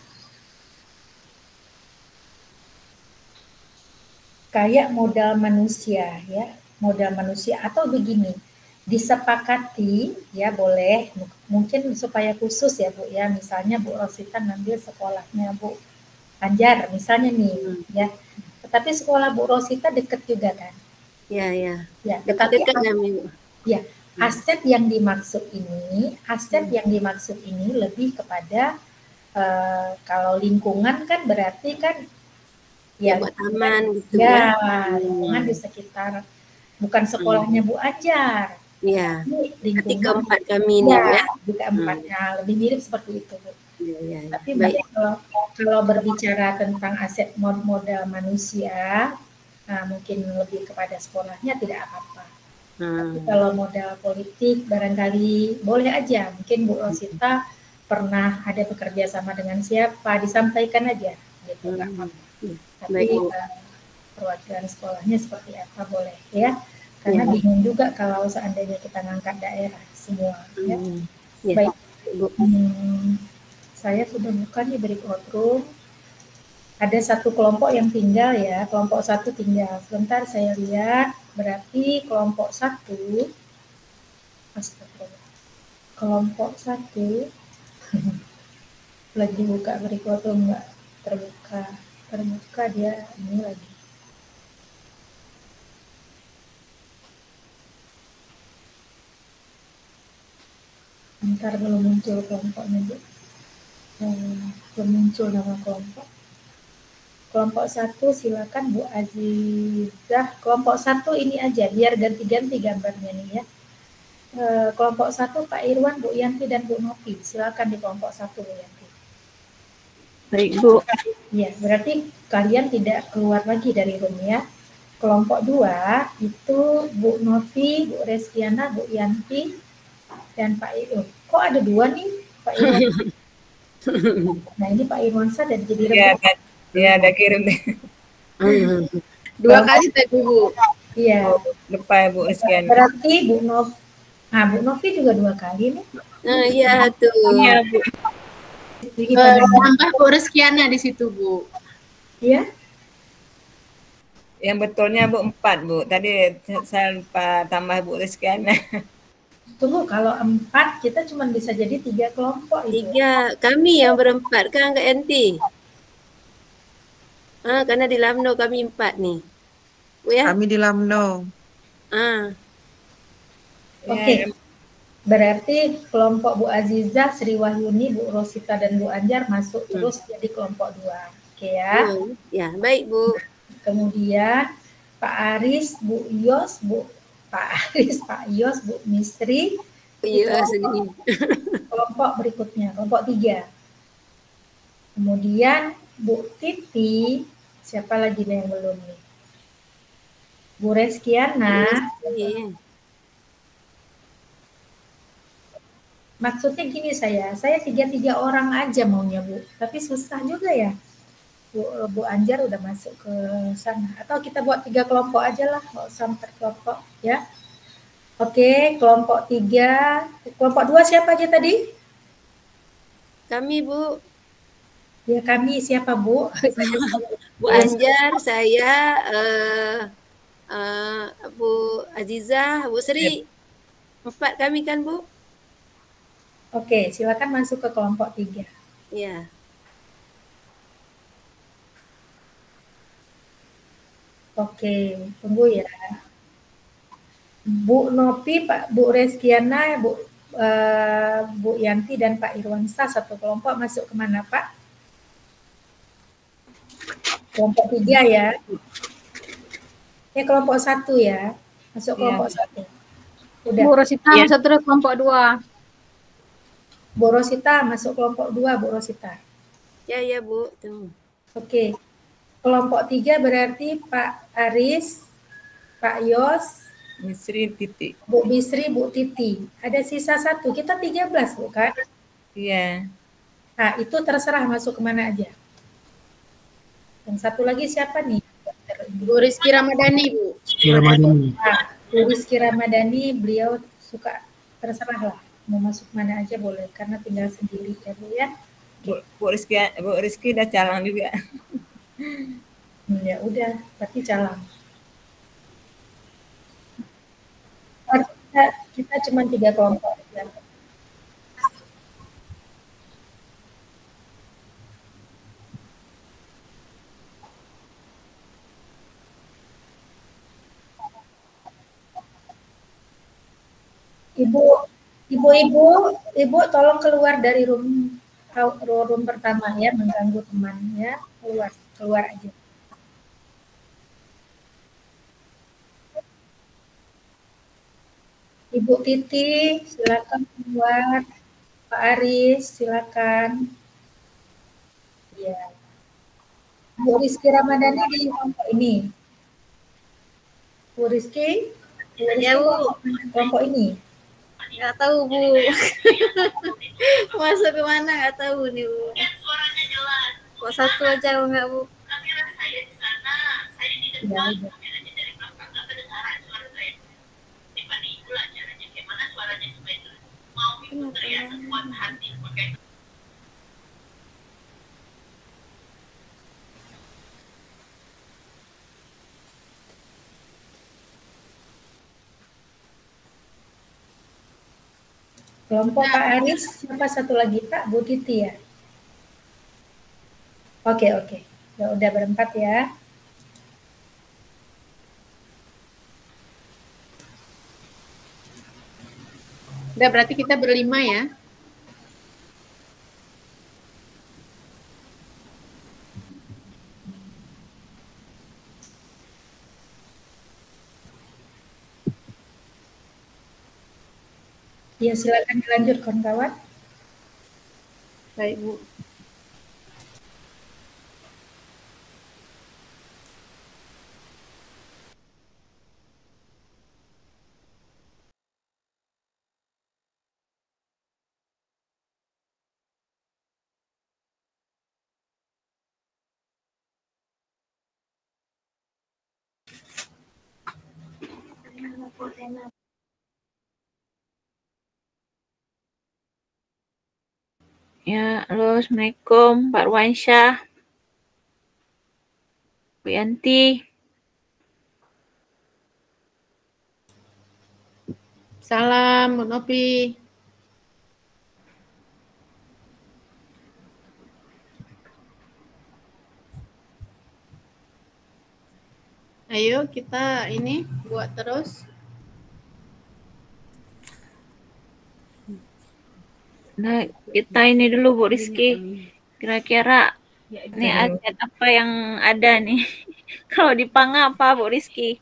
kayak modal manusia ya, modal manusia atau begini, disepakati ya boleh, mungkin supaya khusus ya Bu ya, misalnya Bu Rosita ngambil sekolahnya Bu Anjar misalnya nih ya, tetapi sekolah Bu Rosita deket juga kan? Ya, tetapi Dekat kami Bu. Ya, aset yang dimaksud ini lebih kepada kalau lingkungan kan berarti kan ya buat taman gitu ya. Lingkungan di sekitar, bukan sekolahnya Bu Anjar. Iya. Lingkungan keempat kami ini ya. Keempatnya lebih mirip seperti itu Bu. Ya. Tapi kalau berbicara tentang aset modal manusia, mungkin lebih kepada sekolahnya tidak apa-apa. Tapi kalau modal politik barangkali boleh aja. Mungkin Bu Rosita pernah ada bekerja sama dengan siapa, disampaikan aja gitu, nggak apa-apa. Tapi perwakilan sekolahnya seperti apa boleh ya, karena bingung juga kalau seandainya kita ngangkat daerah semua ya. Baik, saya sudah buka nih berikut room. Ada satu kelompok yang tinggal ya, kelompok 1 tinggal. Sebentar saya lihat, berarti kelompok 1, kelompok 1 lagi buka berikut room nggak terbuka dia ini lagi. Bentar, belum muncul kelompoknya Bu. Belum muncul nama kelompok. Kelompok 1 silakan Bu Azizah. Kelompok 1 ini aja biar ganti-ganti gambarnya nih ya. Kelompok 1 Pak Irwan, Bu Yanti dan Bu Nopi. Silakan di kelompok 1 Bu Yanti. Baik Bu. Ya, berarti kalian tidak keluar lagi dari room ya. Kelompok 2 itu Bu Nopi, Bu Reskiana, Bu Yanti dan Pak Irwan. Kok ada 2 nih Pak Irwan? Nah, ini Pak Irwan dan jadi rebutan. Ya, ada kirim deh. 2 kali tadi Bu. Iya. Lupa Bu sekian. Berarti Bu Novi juga 2 kali nih. Iya tuh. Iya Bu. Tambah Bu Reskiana di situ Bu. Iya. Yang betulnya Bu 4 Bu. Tadi saya lupa tambah Bu Reskiana. Tunggu, kalau 4 kita cuma bisa jadi 3 kelompok itu. 3, kami yang berempat kan Kak Yanti. Karena di Lamno kami 4 nih. Bu ya? Kami di Lamno. Oke. Berarti kelompok Bu Azizah, Sri Wahyuni, Bu Rosita dan Bu Anjar masuk terus jadi kelompok 2. Oke ya. Ya, baik Bu. Kemudian Pak Aris, Bu Yos, Pak Yos, Bu Mistri. Iya, sedih. Kelompok berikutnya, kelompok 3. Kemudian Bu Titi, siapa lagi yang belum nih? Bu Reskiana. Maksudnya gini saya 3 orang aja maunya Bu, tapi susah juga ya. Bu Anjar udah masuk ke sana. Atau kita buat 3 kelompok aja lah, nggak usah 4 kelompok ya. Oke, kelompok 3. Kelompok 2 siapa aja tadi? Kami Bu. Ya kami siapa Bu? Bu Anjar, saya, Bu Azizah, Bu Sri. 4 kami kan Bu? Oke, silakan masuk ke kelompok 3. Iya. Oke, tunggu ya. Bu Nopi, Bu Reskiana, Bu Bu Yanti dan Pak Irwansyah satu kelompok masuk kemana Pak? Kelompok 3 ya. Kelompok 1 ya. Masuk kelompok 1. Udah. Bu Rosita masuk terus kelompok 2. Bu Rosita masuk kelompok 2, Bu Rosita. Ya Bu. Tuh. Oke. Kelompok 3 berarti Pak Aris, Pak Yos, Bisri, Titi. Bu Bisri, Bu Titi. Ada sisa 1. Kita 13 bukan? Iya. Nah, itu terserah masuk kemana aja. Yang satu lagi siapa nih? Bu Rizky Ramadhani, Bu. Rizky Ramadhani. Nah, Bu Rizky Ramadhani, beliau suka terserah lah. Mau masuk mana aja boleh, karena tinggal sendiri ya Bu ya. Bu Rizky udah calang juga. Ya udah, berarti calang. Kita cuma 3 kelompok. Ya. Ibu tolong keluar dari room pertama ya, mengganggu teman ya, keluar aja. Ibu Titi silakan keluar, Pak Aris silakan. Ya. Bu Rizky Ramadhani di kelompok ini. Bu Rizky Ya Bu. Kelompok ini. Nggak tahu Bu. Masuk ke mana nggak tahu nih Bu. Kok 1 aja nggak Bu? Ya, udah. Kelompok Pak Aris, siapa satu lagi Pak? Bu Titi ya? Oke. Ya udah berempat ya. Udah berarti kita berlima ya. Ya silakan dilanjut kawan-kawan. Baik Bu. Ya, halo, Assalamualaikum, Pak Irwansyah, Bu Yanti. Salam, Bu Nopi. Ayo kita ini buat terus. Nah, kita ini dulu Bu Rizky. Kira-kira ini aset apa yang ada nih? Kalau di Panga apa Bu Rizky?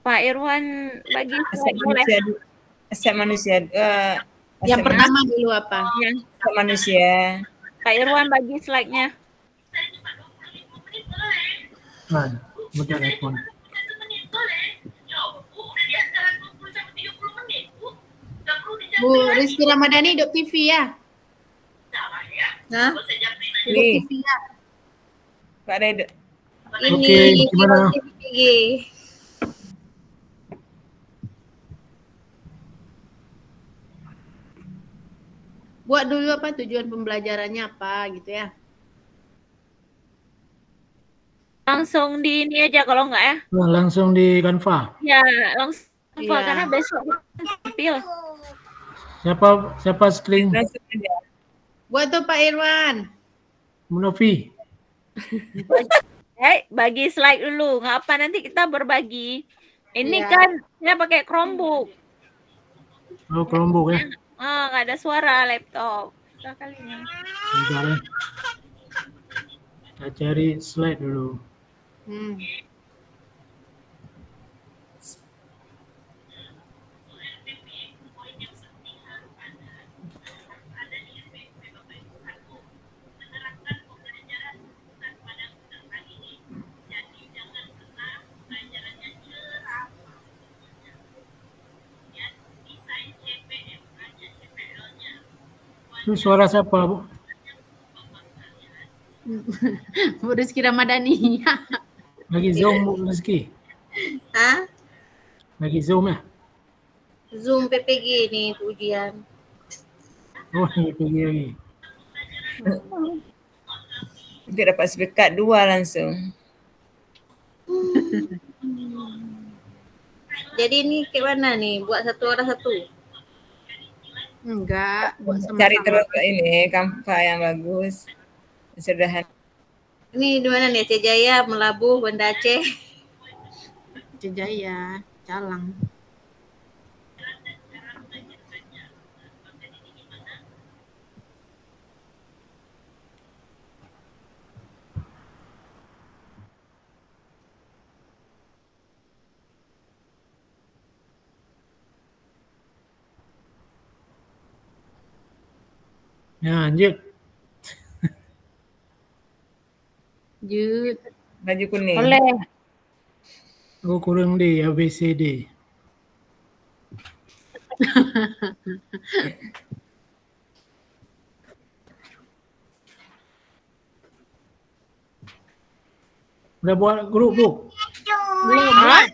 Pak Irwan bagi Aset manusia. Yang pertama dulu apa? Aset manusia. Pak Irwan bagi slide-nya. Nah, bentar telepon. Bu Rizky Ramadhani Dok TV ya? Nah, Nih, TV ya? Pak Redo. ini gimana? Buat dulu apa tujuan pembelajarannya apa gitu ya? Langsung di ini aja kalau enggak ya? Nah, langsung di Canva. Ya, langsung Iya. karena besok tampil. Siapa screen? Langsung aja. Buat tuh Pak Irwan. Munofi. Bagi slide dulu, nggak apa nanti kita berbagi. Ini Iya. kan saya pakai Chromebook. Oh, Chromebook ya. Oh, nggak ada suara laptop. Susah kali ini. Bentar ya. Kita cari slide dulu. Itu suara siapa, Bu? Bu Rizky Ramadhani. Lagi Zoom, Bu Rizky? Ah, Lagi Zoom ya? Zoom PPG nih ujian. Oh, lagi pergi lagi. Dia dapat sepekat 2 langsung. Jadi ini kayak mana nih? Buat satu orang satu. Enggak, buat Cari sama-sama. terus ini kampa yang bagus. Sederhana. Ini di mana nih? Aceh Jaya, Melabuh, Banda Aceh. Jaya, Calang. Ya, lanjut. Jut. Baju kuning. Boleh. Oh, kurang D, ABCD. Udah buat grup, Bu? Belum. Hah?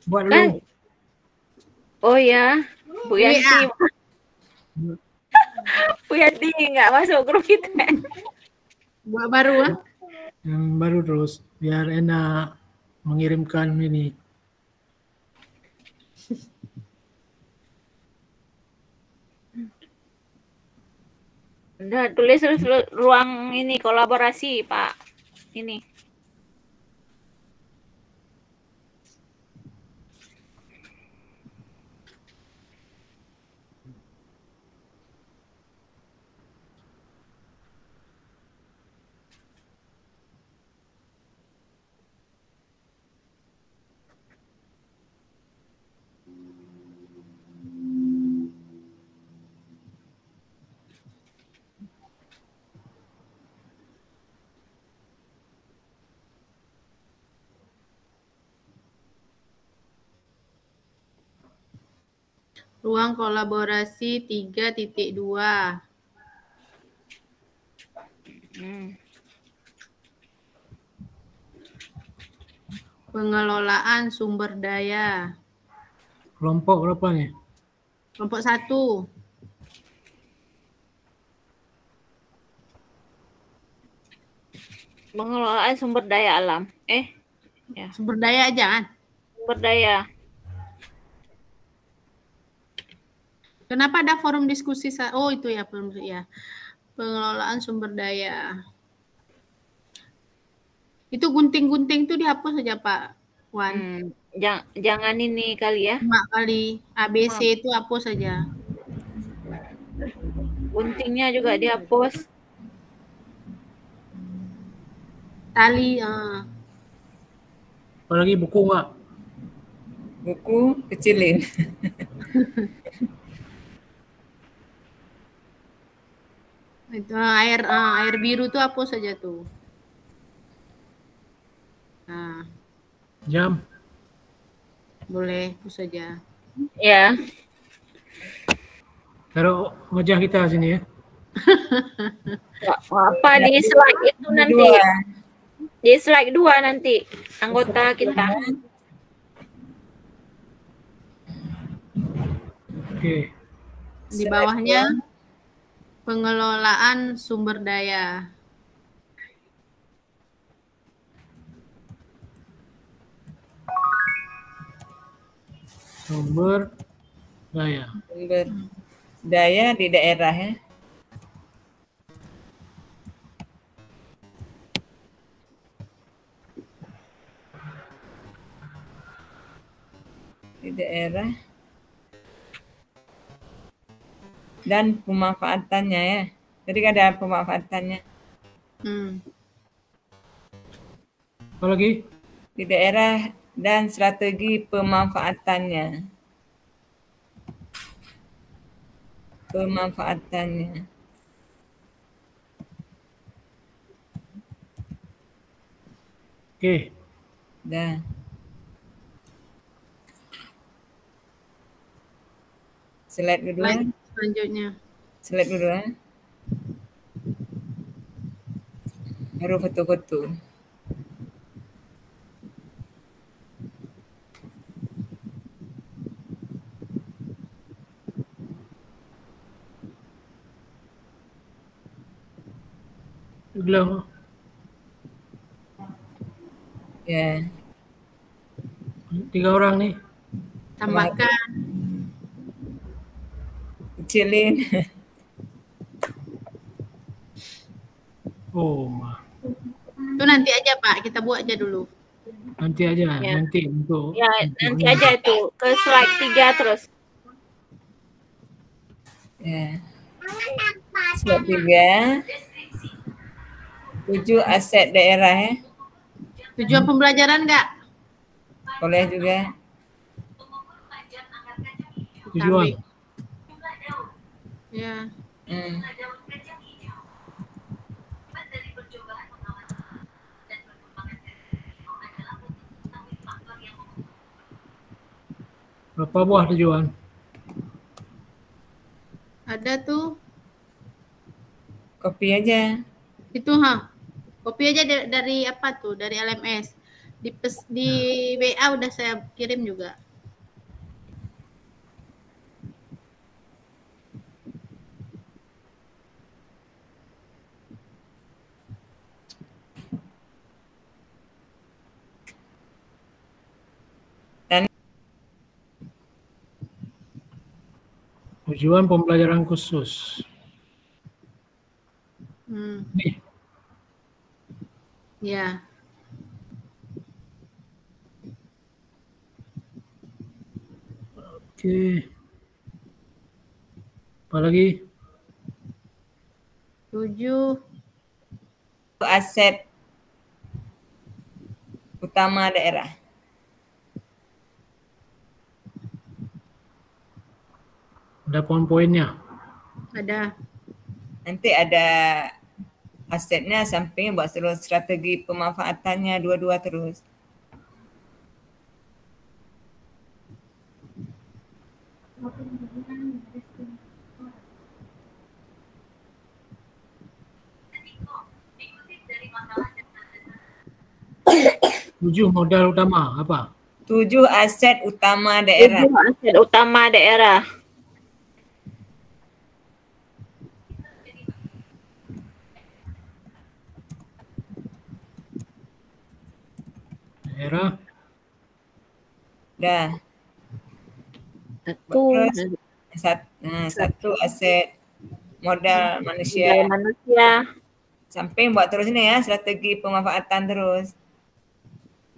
Buat Kan? dulu. Oh ya, Bu Yanti. Bu Yanti nggak masuk grup kita. Buat baru ah. Yang baru terus, biar enak mengirimkan ini. Udah tulis terus ruang ini kolaborasi, Pak. Ini. Ruang kolaborasi 3.2. Pengelolaan sumber daya. Kelompok berapa nih? Kelompok 1. Pengelolaan sumber daya alam. Ya. Sumber daya aja kan? Sumber daya. Kenapa ada forum diskusi? Oh itu ya forum ya. Pengelolaan sumber daya. Itu gunting-gunting itu dihapus saja Pak Wan. Jangan ini kali ya. Cuma kali ABC itu hapus saja. Guntingnya juga dihapus. Tali. Apalagi buku nggak? Buku kecilin. Itu air biru tuh hapus saja tuh. Nah, Jam. boleh hapus saja. Ya. Taruh wajah kita sini ya. Apa di slide itu nanti? Di slide 2 nanti anggota kita. Oke. Di bawahnya pengelolaan sumber daya. Sumber daya. Sumber daya di daerah ya. Di daerah dan pemanfaatannya ya. Jadi kan ada pemanfaatannya Apa lagi? di daerah dan strategi pemanfaatannya. Pemanfaatannya. Oke. Dah. Slide kedua. Selanjutnya. Slide kedua. Baru foto-foto. Belum. Ya. 3 orang nih. Tambahkan. Kecilin. Oh, Itu nanti aja Pak, kita buat aja dulu. nanti aja, Ya. nanti untuk. Ya, nanti aja itu ke slide 3 terus. Ya. Slide 3. 7 aset daerah ya. Tujuan pembelajaran enggak? Boleh juga. Tujuan. Ya. Berapa buah tujuan? Ada tuh. Copy aja. Itu Copy aja dari apa tuh? Dari LMS. Di WA udah saya kirim juga. Tujuan pembelajaran khusus. Nih. Ya. Oke. Apa lagi? 7. Aset utama daerah. Ada poin-poinnya. Ada. Nanti ada asetnya samping buat terus strategi pemanfaatannya dua-dua terus. Tujuh modal utama apa? 7 aset utama daerah. 7 aset utama daerah. Daerah. Dah. Satu aset modal manusia. Modal manusia. Samping buat terus ini ya, strategi pemanfaatan terus.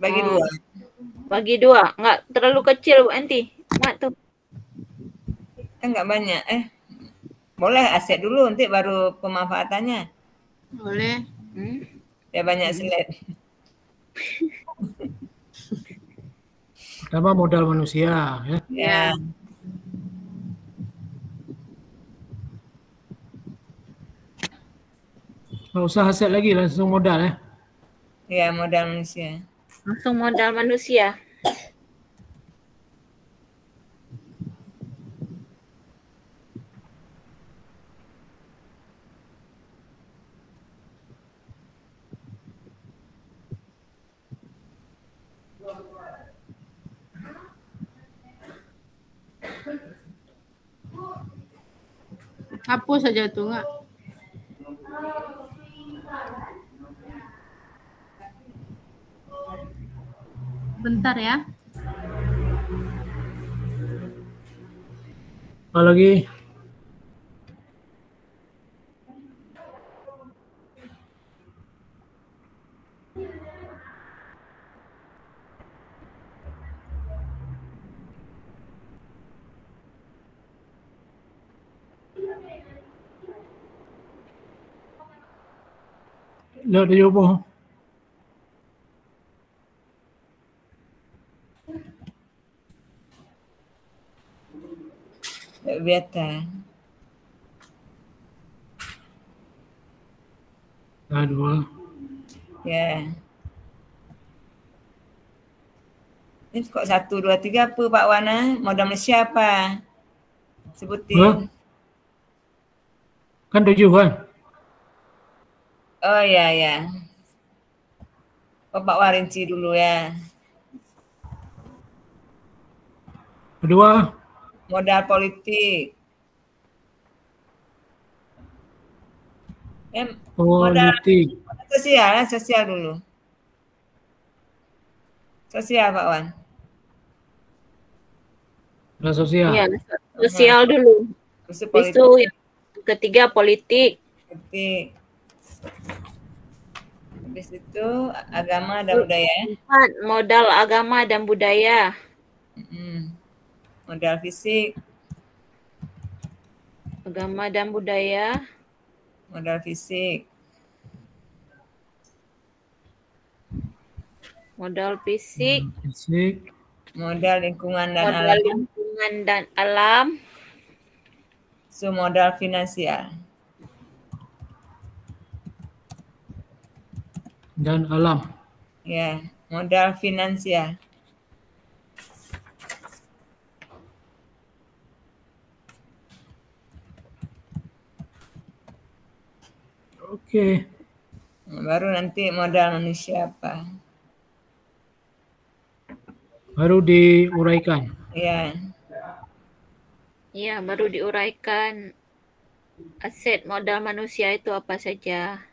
Bagi 2. Bagi 2, nggak terlalu kecil Bu Anti. Mak tuh. Kan nggak banyak. Boleh aset dulu nanti baru pemanfaatannya. Boleh. Ya banyak slide. Pertama modal manusia ya. Ya. Nggak usah aset lagi, langsung modal ya. Ya, modal manusia. Langsung modal manusia. Hapus saja tuh enggak. Bentar ya. Apa lagi? Lihat dia apa? Biasa. Dua. Ya. Ini kok 1, 2, 3 apa Pak Wana? Modal Malaysia apa? Sebutin. Kan 7 kan? Oh ya ya. Oh, Pak Warinci dulu ya. Kedua. Modal politik. Modal Politik. sosial, sosial dulu. Sosial Pak Wan. Modal sosial. Ya, sosial dulu. Politik. Itu yang ketiga politik. Politik. Habis itu agama dan budaya. 4, modal agama dan budaya. Modal fisik. Agama dan budaya. Modal fisik. Modal fisik. Fisik. Modal lingkungan dan Modal alam. lingkungan dan alam. So, modal finansial. Dan alam. Ya, modal finansial. Oke. Baru nanti modal manusia apa? Baru diuraikan. Ya. Ya, baru diuraikan aset modal manusia itu apa saja.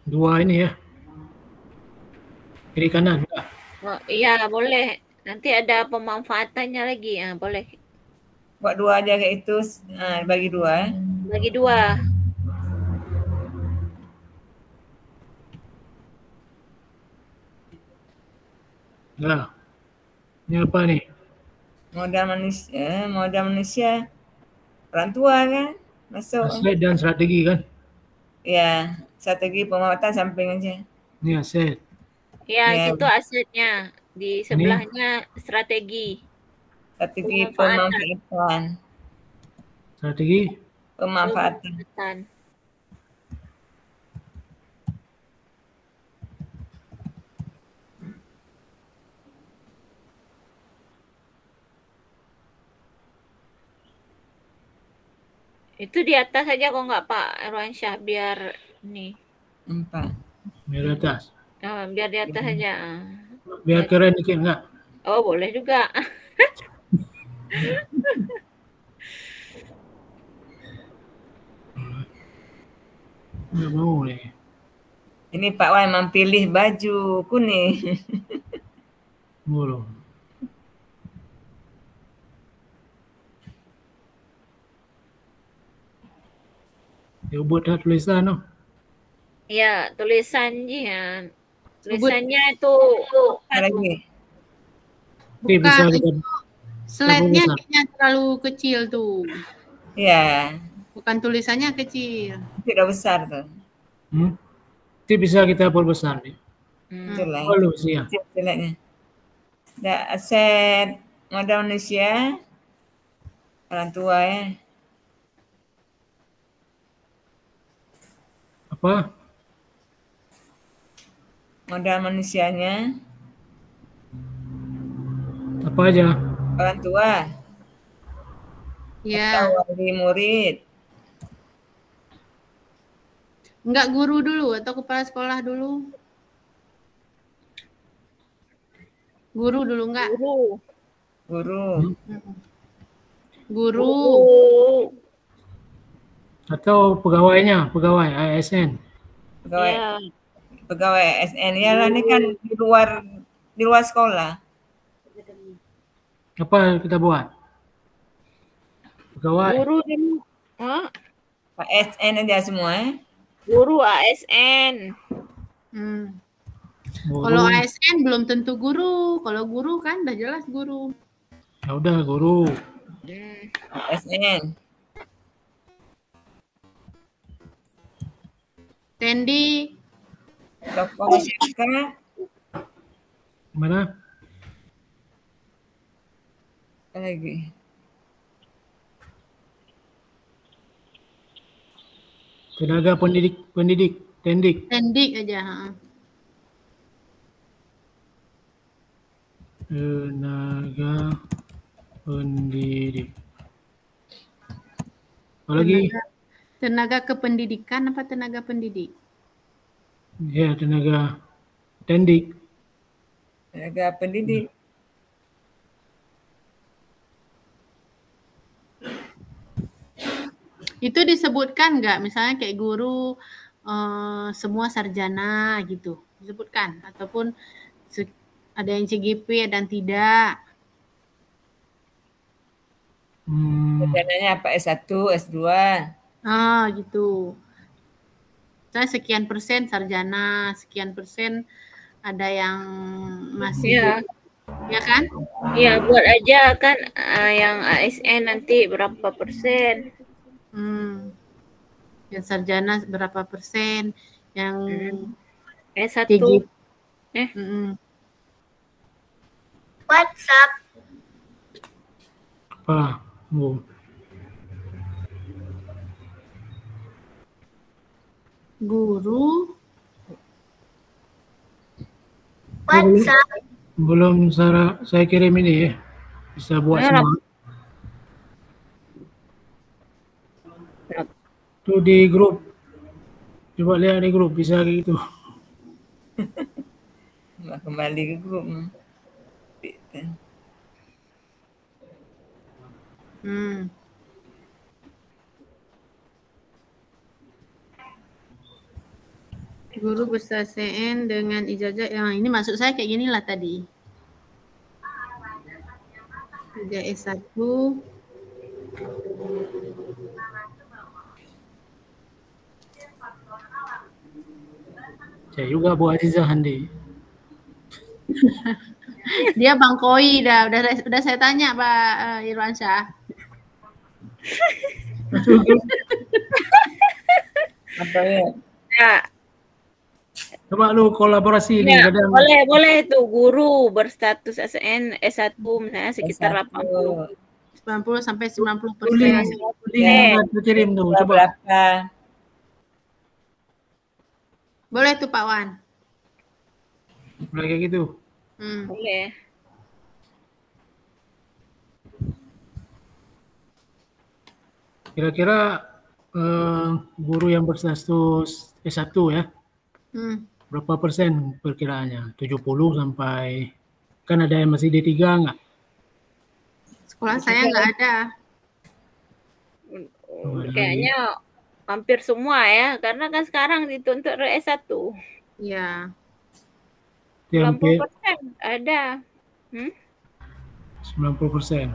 2 ini ya. Kiri kanan. Oh, iya, boleh. Nanti ada pemanfaatannya lagi. Ya, boleh. Buat 2 aja kayak itu, bagi 2. Bagi 2. Nah, ini apa nih? Modal manusia. Orang tua kan masuk. Aset dan strategi kan? Ya, strategi pemanfaatan samping aja. Ini aset. Ya, itu asetnya. Di sebelahnya strategi. Strategi pemanfaatan. Strategi pemanfaatan. Itu di atas saja kok nggak Pak Irwansyah, biar nih. 4. Biar di atas. Oh, biar di atas saja. Biar keren dikit enggak? Oh, boleh juga. Nggak mau nih. Ini Pak Wan memang pilih baju kuning. Mulu. Ya buat tulisan no. Ya, tulisannya. Tulisannya itu lagi. Bukan, itu slide-nya kayaknya terlalu kecil tuh. Iya. Bukan tulisannya kecil. Tidak besar tuh. Itu bisa kita perbesar nih. Itulah. Perlu sih ya. Slide-nya. Ada aset modal manusia. Orang tua ya. Apa? Modal manusianya. Apa aja? Orang tua. Ya. Atau wali murid. Enggak guru dulu atau kepala sekolah dulu? Guru dulu enggak? Guru. Guru. Atau pegawainya, pegawai ASN. Pegawai ASN ya lah, ini kan di luar sekolah. Apa kita buat? Pegawai. Guru dulu. ASN aja semua ya. Guru ASN. Kalau ASN belum tentu guru. Kalau guru kan udah jelas guru. Ya udah guru. ASN. Tendi, Tokoh masyarakat. Mana? Apa lagi? Tenaga pendidik, tendik. tendik aja. Ha. Tenaga pendidik. Apa lagi? Tenaga kependidikan apa tenaga pendidik? Ya, tenaga tendik. Tenaga pendidik. Itu disebutkan nggak? Misalnya kayak guru semua sarjana gitu, disebutkan? Ataupun ada yang CGP, ada yang tidak? Sarjananya apa? S1, S2. Ah, gitu. Saya sekian persen sarjana, sekian persen ada yang masih, Iya. ya kan? Iya, buat aja kan yang ASN nanti berapa persen. Yang sarjana berapa persen, yang S1. CGP. WhatsApp. Apa, Bu? Guru. WhatsApp. Belum saya kirim ini ya. Bisa buat semua. Itu di grup. Coba lihat di grup, bisa kayak gitu. Kembali ke grup. Guru besar CN dengan ijazah, yang ini maksud saya kayak gini lah tadi. Ijazah S1. Saya juga Bu Azizah Handi. Dia Bang Koi udah saya tanya Pak Irwansyah. Apa ya? Ya. Coba lu kolaborasi nih. Ya, boleh tuh guru berstatus ASN S1 misalnya sekitar 80 sampai 90%. Kirim tuh, coba. Boleh tuh Pak Wan. Boleh kayak gitu. Boleh. Kira-kira guru yang berstatus S1 ya, berapa persen perkiraannya? 70 sampai, kan ada yang masih D3 nggak? Sekolah saya nggak ada. Kayaknya hampir semua ya, karena kan sekarang dituntut S1. Iya. 90% ada. 90%.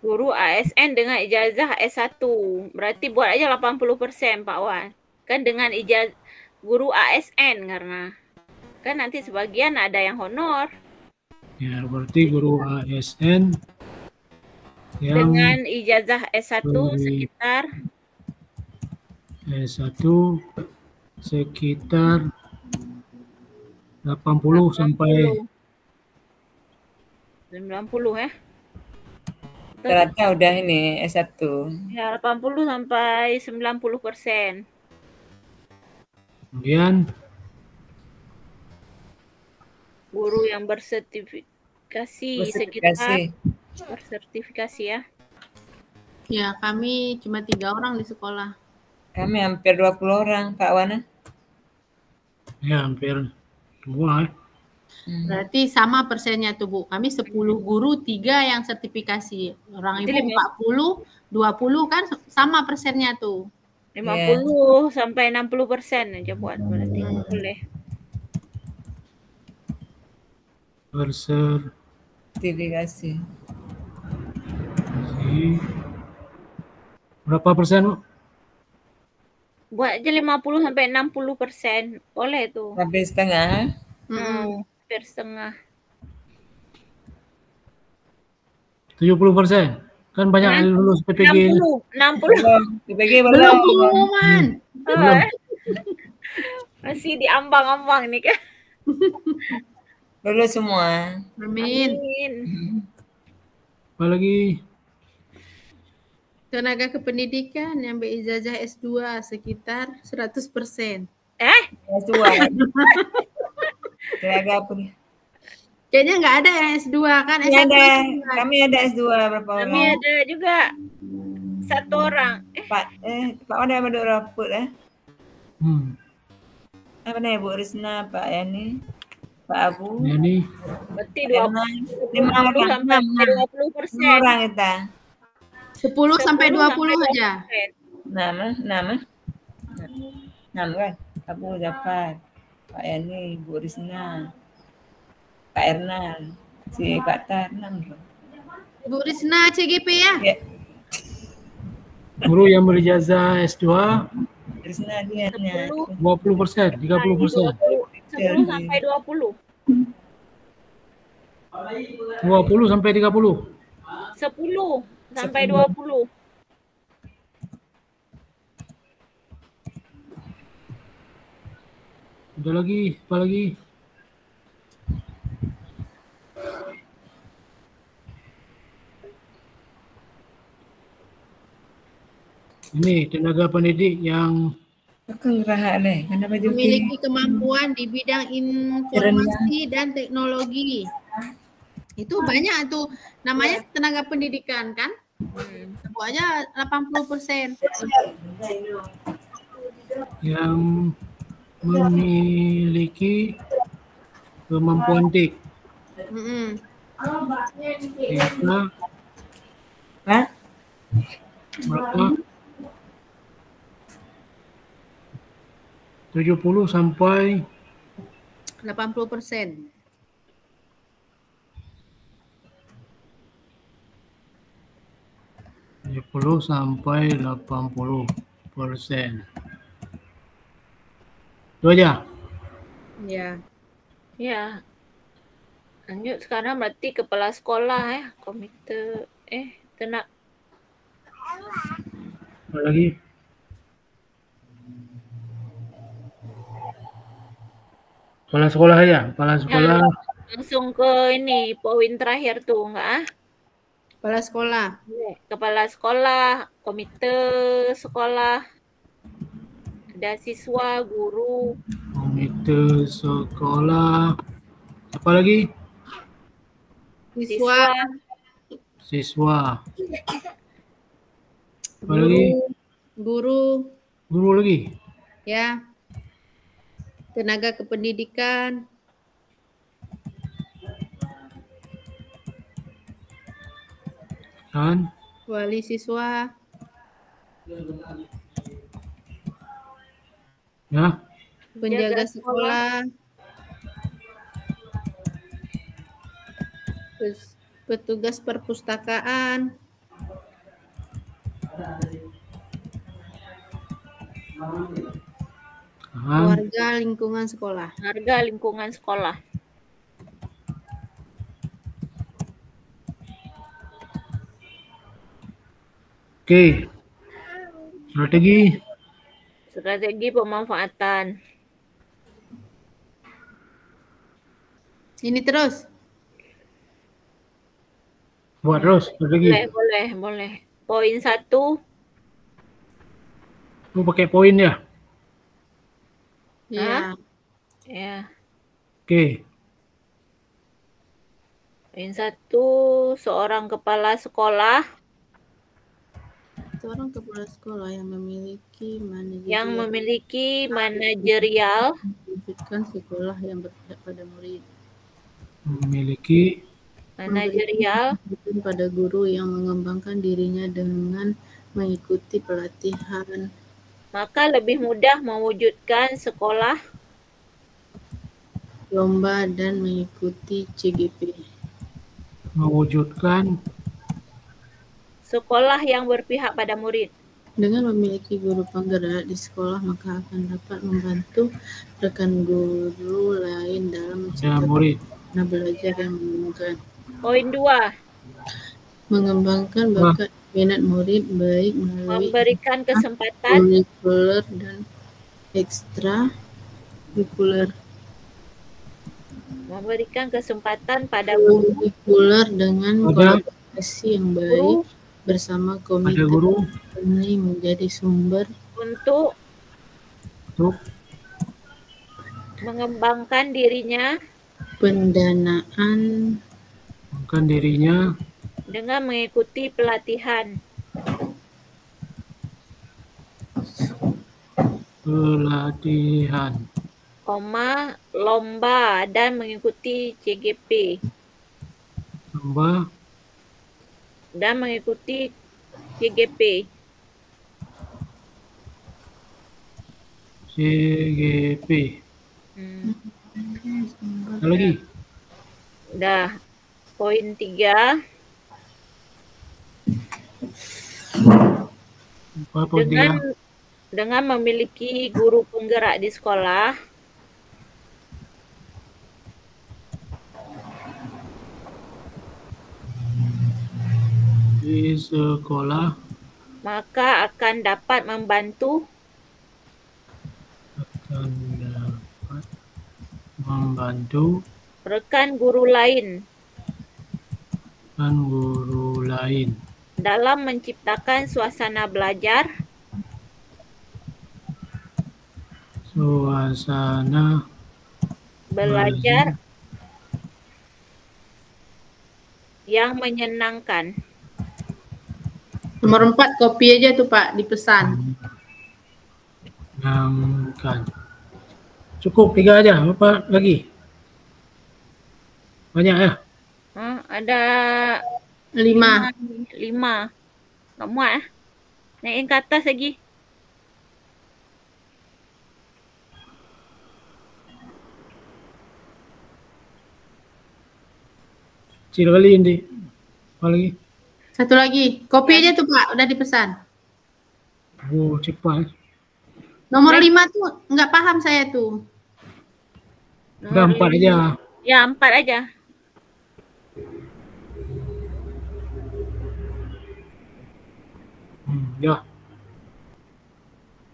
Guru ASN dengan ijazah S1. Berarti buat aja 80% Pak Wan. Kan dengan ijazah guru ASN karena kan nanti sebagian ada yang honor. Ya, berarti guru ASN yang dengan ijazah S1 sekitar S1 sekitar 80 sampai 90 ya. Rata-rata udah ini S1. Ya 80 sampai 90%. Kemudian guru yang bersertifikasi sekitar bersertifikasi ya. Ya, kami cuma 3 orang di sekolah. Kami hampir 20 orang, Pak Wana. Ya, hampir semua. Berarti sama persennya tuh Bu. Kami 10 guru, 3 yang sertifikasi. Orang Ibu 40, 20 kan sama persennya tuh. 50 sampai 60% aja buat berarti boleh. Sertifikasi. Berapa persen, Bu? Buat aja 50 sampai 60%. Boleh tuh. Hampir setengah. Hampir setengah. 70%. Kan banyak yang lulus PPG. 60. PPG Belum belum. pengumuman. Belum. Masih diambang-ambang nih kan. Lulus semua. Amin. Amin. Apa lagi? Tenaga kependidikan yang berijazah S2 sekitar 100%. S2. Tenaga apa nih? Kayaknya nggak ada yang S2 kan? Kami S1 ada, semua. kami ada S2 berapa Kami orang? ada juga 1 orang. Pak Wan ada berapa dah? Apa nih Bu Risna, Pak Yani, Pak Abu? Yani. Berarti 5 orang, sampai 20%. orang kita. 10 sampai 20 aja. Nama kan? Abu Zafar, Pak Yani, Bu Risna, Pak Ernal, si Kak Tar, 6. Bu Risna CGP ya? Ya, Guru yang berijazah S2 Risna dia 20%, 30%. 10 sampai 20. 20 sampai 30. 10 sampai 20. Ada lagi, apa lagi? Ini tenaga pendidik yang Akan gerah leh, kenapa juga? Memiliki kemampuan di bidang informasi dan teknologi. Itu banyak tuh, namanya tenaga pendidikan kan? Sebut aja 80%. yang memiliki kemampuan TIK. Kita Hah? berapa? 70 sampai 80%. 70 sampai 80%. Itu aja. Ya. Ya. Lanjut sekarang berarti kepala sekolah ya, komite Apa lagi? Kepala sekolah aja, kepala sekolah. langsung ke ini poin terakhir tuh enggak? Kepala sekolah. Kepala sekolah, komite sekolah, ada siswa, guru, Komite sekolah. Apa lagi? Siswa. Apa lagi? Guru. Guru lagi. Ya. Tenaga kependidikan. Dan Wali siswa. ya, Penjaga sekolah. Petugas perpustakaan. Warga lingkungan sekolah. Warga lingkungan sekolah. Oke. Strategi pemanfaatan. Ini terus. Buat terus strategi. Boleh. Poin 1. Lu pakai poin ya? Ya. Ya. Oke. Poin 1, seorang kepala sekolah yang memiliki manajerial mewujudkan sekolah yang berpihak pada murid. Memiliki manajerial pada guru yang mengembangkan dirinya dengan mengikuti pelatihan. Maka lebih mudah mewujudkan sekolah lomba dan mengikuti CGP. Mewujudkan sekolah yang berpihak pada murid. Dengan memiliki guru penggerak di sekolah, maka akan dapat membantu rekan guru lain dalam murid belajar yang menyenangkan. Poin 2. Mengembangkan bakat minat murid baik melalui Memberikan kesempatan kurikuler dan ekstra kurikuler. Memberikan kesempatan pada guru Kurikuler dengan Pada- kolaborasi yang baik bersama Ada komite guru ini menjadi sumber untuk untuk mengembangkan dirinya pendanaan mengembangkan dirinya dengan mengikuti pelatihan, lomba dan mengikuti CGP lomba dan mengikuti CGP. CGP. Ada lagi? Dah. Poin 3. Apa poin tiga? Dengan memiliki guru penggerak di sekolah, Di sekolah maka akan dapat membantu rekan guru lain dalam menciptakan suasana belajar yang menyenangkan. nomor 4 kopi aja tuh Pak dipesan. Menyenangkan. Cukup 3 aja, apa lagi? Banyak ya? Ada 5. 5. Tak muat naikin ke atas lagi. Kecil kali ini. Apa lagi? Satu lagi. Kopi aja tuh Pak, udah dipesan. Oh, cepat. Nomor 5 tuh nggak paham saya tuh. Udah 4 aja. Ya, 4 aja. Ya.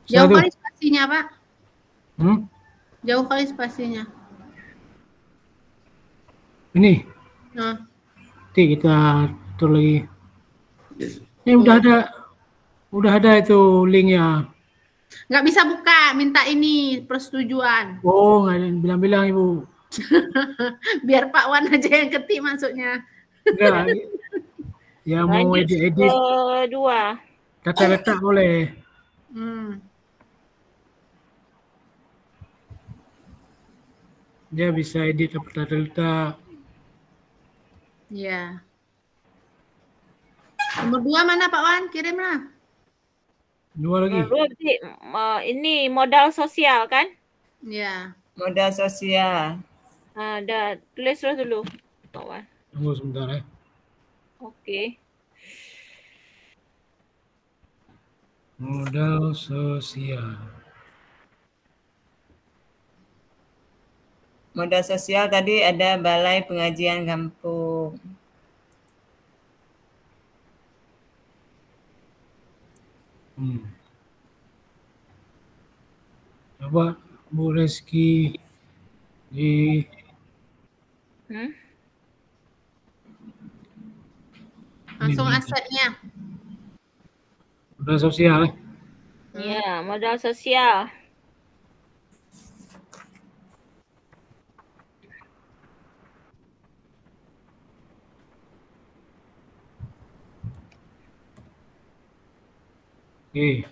Jauh Satu. kali spasinya Pak. Jauh kali spasinya. Ini. Nah. Nanti kita atur lagi. Ini udah ada itu linknya. Nggak bisa buka, minta ini persetujuan. Oh, nggak ada yang bilang-bilang Ibu. Biar Pak Wan aja yang ketik maksudnya. Enggak. Ya mau edit-edit. Kedua. Letak boleh. Dia bisa edit letak. Iya. Nomor 2 mana Pak Wan? Kirimlah. 2 lagi. Ini modal sosial kan? Iya. Modal sosial. Dah tulis terus dulu. Pak Wan. Tunggu sebentar ya. Okey. Modal sosial. Modal sosial tadi ada Balai Pengajian Kampung. Coba Bu Reski di Langsung asetnya. modal sosial. Ya, modal sosial. Oke.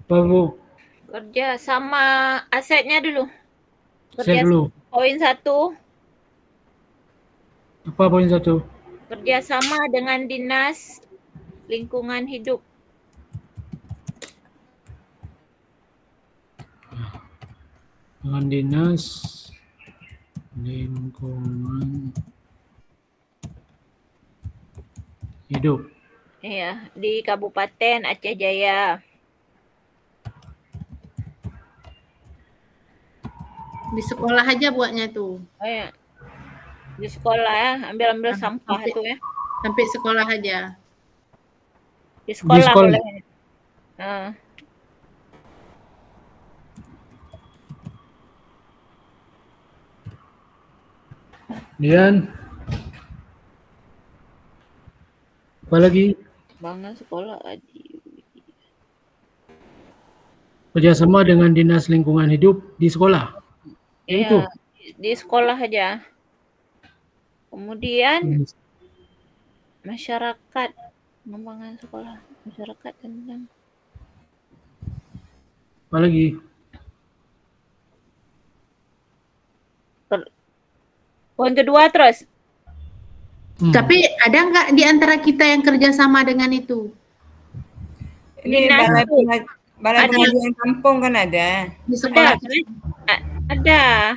Apa Bu? Kerja sama asetnya dulu. Aset dulu. Poin 1. Apa poin 1? Kerjasama dengan Dinas Lingkungan Hidup. Dengan Dinas Lingkungan Hidup. Ya, di Kabupaten Aceh Jaya. Di sekolah aja buatnya tuh. Oh ya. Di sekolah ya, ambil sampah itu ya. Sampai sekolah aja. Di sekolah sekolah. boleh. Kemudian apa lagi? Bangun sekolah Kerjasama dengan Dinas Lingkungan Hidup di sekolah. Itu. Iya, di sekolah aja. Kemudian masyarakat, pengembangan sekolah masyarakat tentang Apa lagi? poin kedua terus. Tapi ada nggak di antara kita yang kerjasama dengan itu? Ini balai pengajian kampung kan ada. Di sekolah. Ada.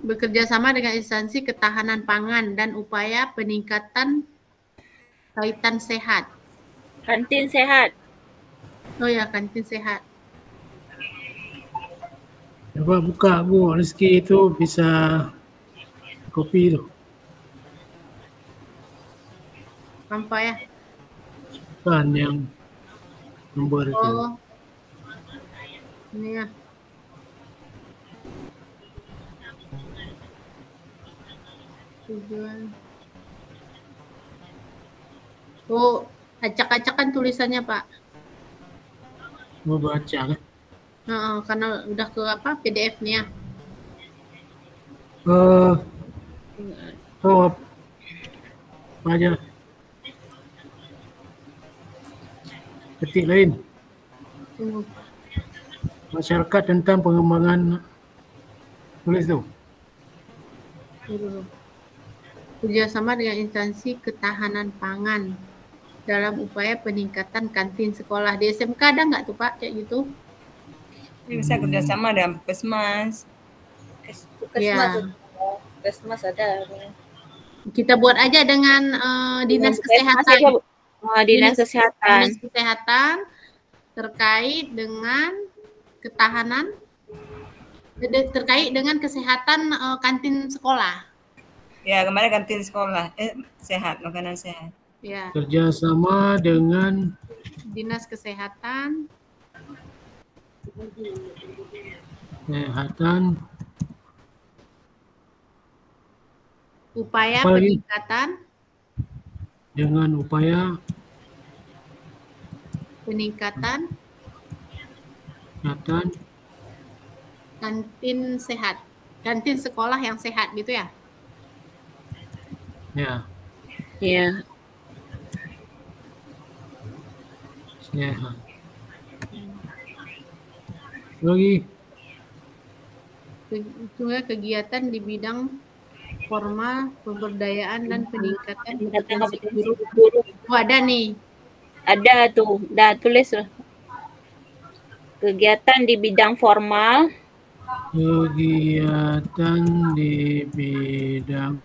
Bekerja sama dengan instansi ketahanan pangan dan upaya peningkatan kaitan sehat. Kantin sehat. Oh ya, kantin sehat. Coba buka Bu, Rizky itu bisa kopi itu. Apa ya? Kan yang nomor itu. Oh. Ini ya. Tujuan. Oh, acak-acakan tulisannya, Pak. Mau baca kan? Karena udah ke apa PDF nih ya. Apa aja? Ketik lain. Masyarakat tentang pengembangan tulis tu. Kerjasama dengan instansi ketahanan pangan dalam upaya peningkatan kantin sekolah. Di SMK ada nggak tuh Pak kayak gitu? Ini bisa kerjasama dengan Puskesmas. Puskesmas ada. Kita buat aja dengan dinas kesehatan. Dinas kesehatan. Dinas kesehatan terkait dengan ketahanan, terkait dengan kesehatan kantin sekolah. Ya, kemarin kantin sekolah sehat, makanan sehat. Ya. Kerjasama dengan Dinas Kesehatan. Upaya peningkatan. Dengan upaya peningkatan kantin sehat, kantin sekolah yang sehat gitu ya? Ya. Iya. Sehat. Lagi. Kegiatan di bidang formal, pemberdayaan dan peningkatan kompetensi guru. Oh, ada nih. Ada tuh, udah tulis loh. Kegiatan di bidang formal. Kegiatan di bidang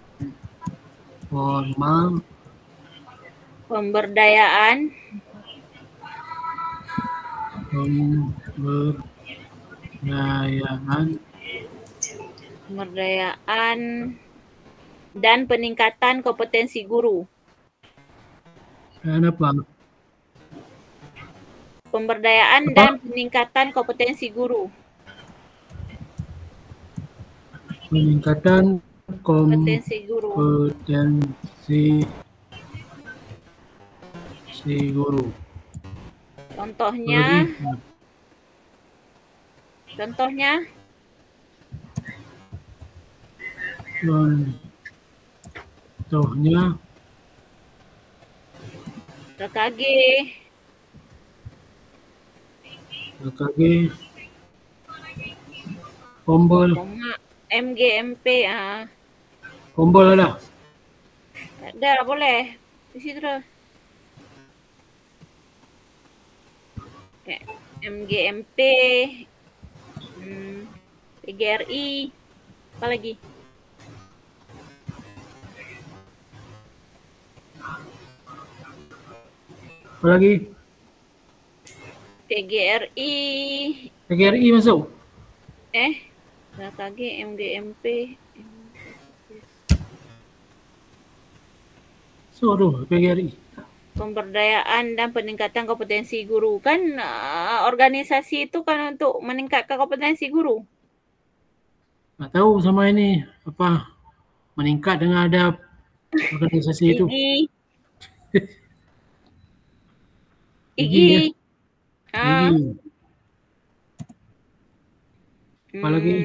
formal. Pemberdayaan. Pemberdayaan dan peningkatan kompetensi guru. Kenapa? Pemberdayaan dan peningkatan kompetensi guru. Peningkatan kompetensi guru. Contohnya. RKG. Kombol. MGMP. Kombol ada? Ada, boleh. Di situ terus. MGMP. PGRI. Apa lagi? Apa lagi? PGRI masuk? RKG, MGMP. Suruh PGRI. Pemberdayaan dan peningkatan kompetensi guru. Kan organisasi itu kan untuk meningkatkan kompetensi guru. Nggak tahu sama ini apa meningkat dengan ada organisasi itu. Igi. Igi. Apa lagi?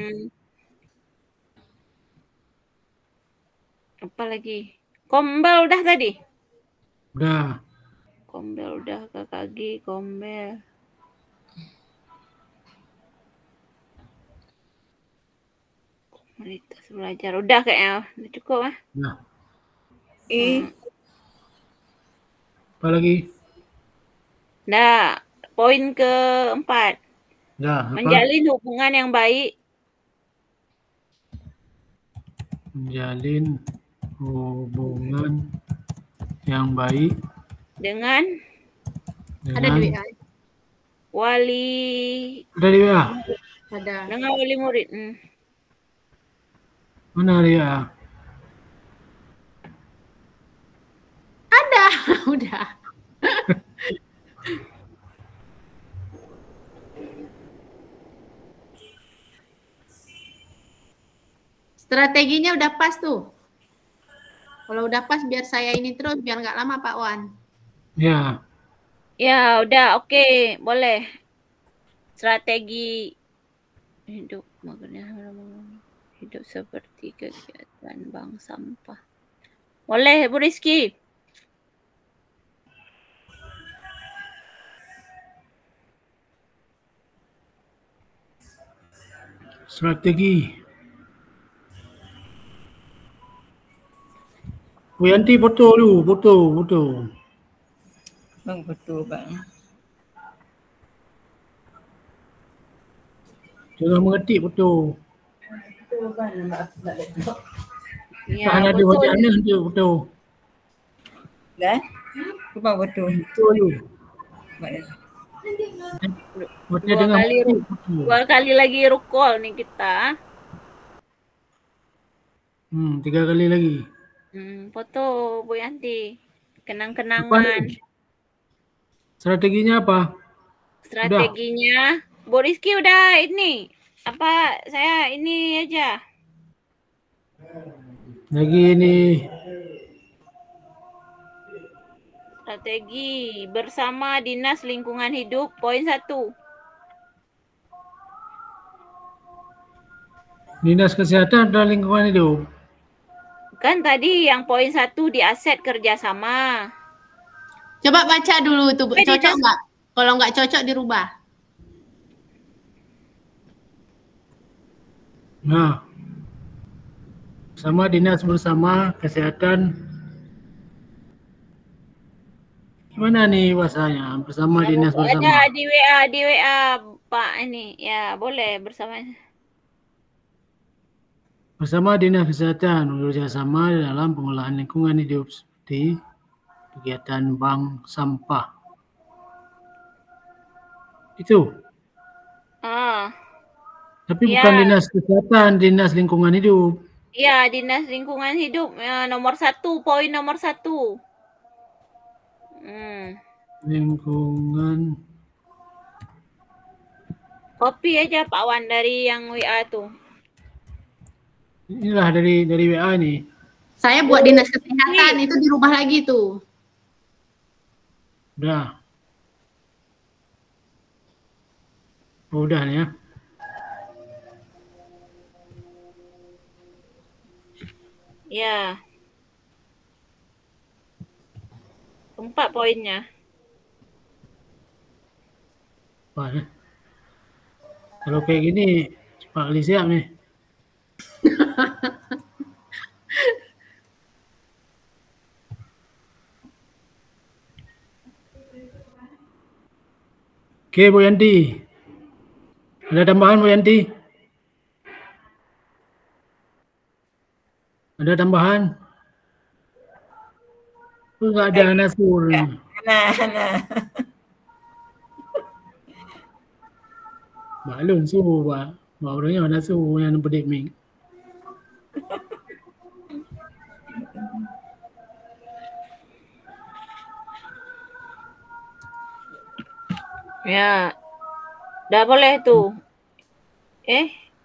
Apa lagi? Kombel udah tadi? Udah. Kombel udah, KKG, kombel. Komunitas belajar udah kayaknya, udah cukup ah. Nah. Apa lagi? Nah, poin keempat. Nah, menjalin hubungan yang baik. Menjalin hubungan yang baik dengan ada di WA. Wali. Ada di WA? Ada. Dengan wali murid. Mana dia? Ada, udah. Strateginya udah pas tuh. Kalau udah pas biar saya ini terus, biar nggak lama Pak Wan. Ya. Ya udah, oke, boleh. Strategi hidup, makanya hidup seperti kegiatan bank sampah. Boleh, Bu Rizky. Strategi. Bu Yanti foto dulu, foto. Bang, foto bang. Jangan mengetik foto. Ya, Tahan ada wajahnya nanti foto. Dah? Bang, foto. Foto dulu. Dua kali lagi recall nih kita. 3 kali lagi. Foto Bu Yanti. Kenang-kenangan. Strateginya apa? Strateginya Bu Rizky udah ini. Apa saya ini aja. Lagi ini. Strategi bersama Dinas Lingkungan Hidup poin 1. Dinas Kesehatan dan Lingkungan Hidup. Kan tadi yang poin 1 di aset kerjasama. Coba baca dulu itu, cocok nggak? Kalau nggak cocok dirubah. Nah, sama dinas bersama kesehatan. Gimana nih bahasanya? Bersama dinas bersama. Ada di WA Pak ini. Ya, boleh bersama. Bersama Dinas Kesehatan bekerja sama dalam pengolahan lingkungan hidup seperti kegiatan bank sampah. Itu. Tapi bukan Dinas Kesehatan, Dinas Lingkungan Hidup. Iya, Dinas Lingkungan Hidup nomor 1, poin nomor 1. Lingkungan. Copy aja Pak Wan dari yang WA tuh. Inilah dari WA nih. Saya buat Dinas Kesehatan itu dirubah lagi tuh. Udah. Oh, udah nih ya. Ya. 4 poinnya. Wah, kalau kayak gini Pak Ali siap nih. Oke, Bu Yanti. Ada tambahan, Bu Yanti? Ada tambahan? Enggak ada nasur. Nah. Balun suhu, Pak. Barunya mana suhu yang pedih ming. Ya, dah boleh tuh.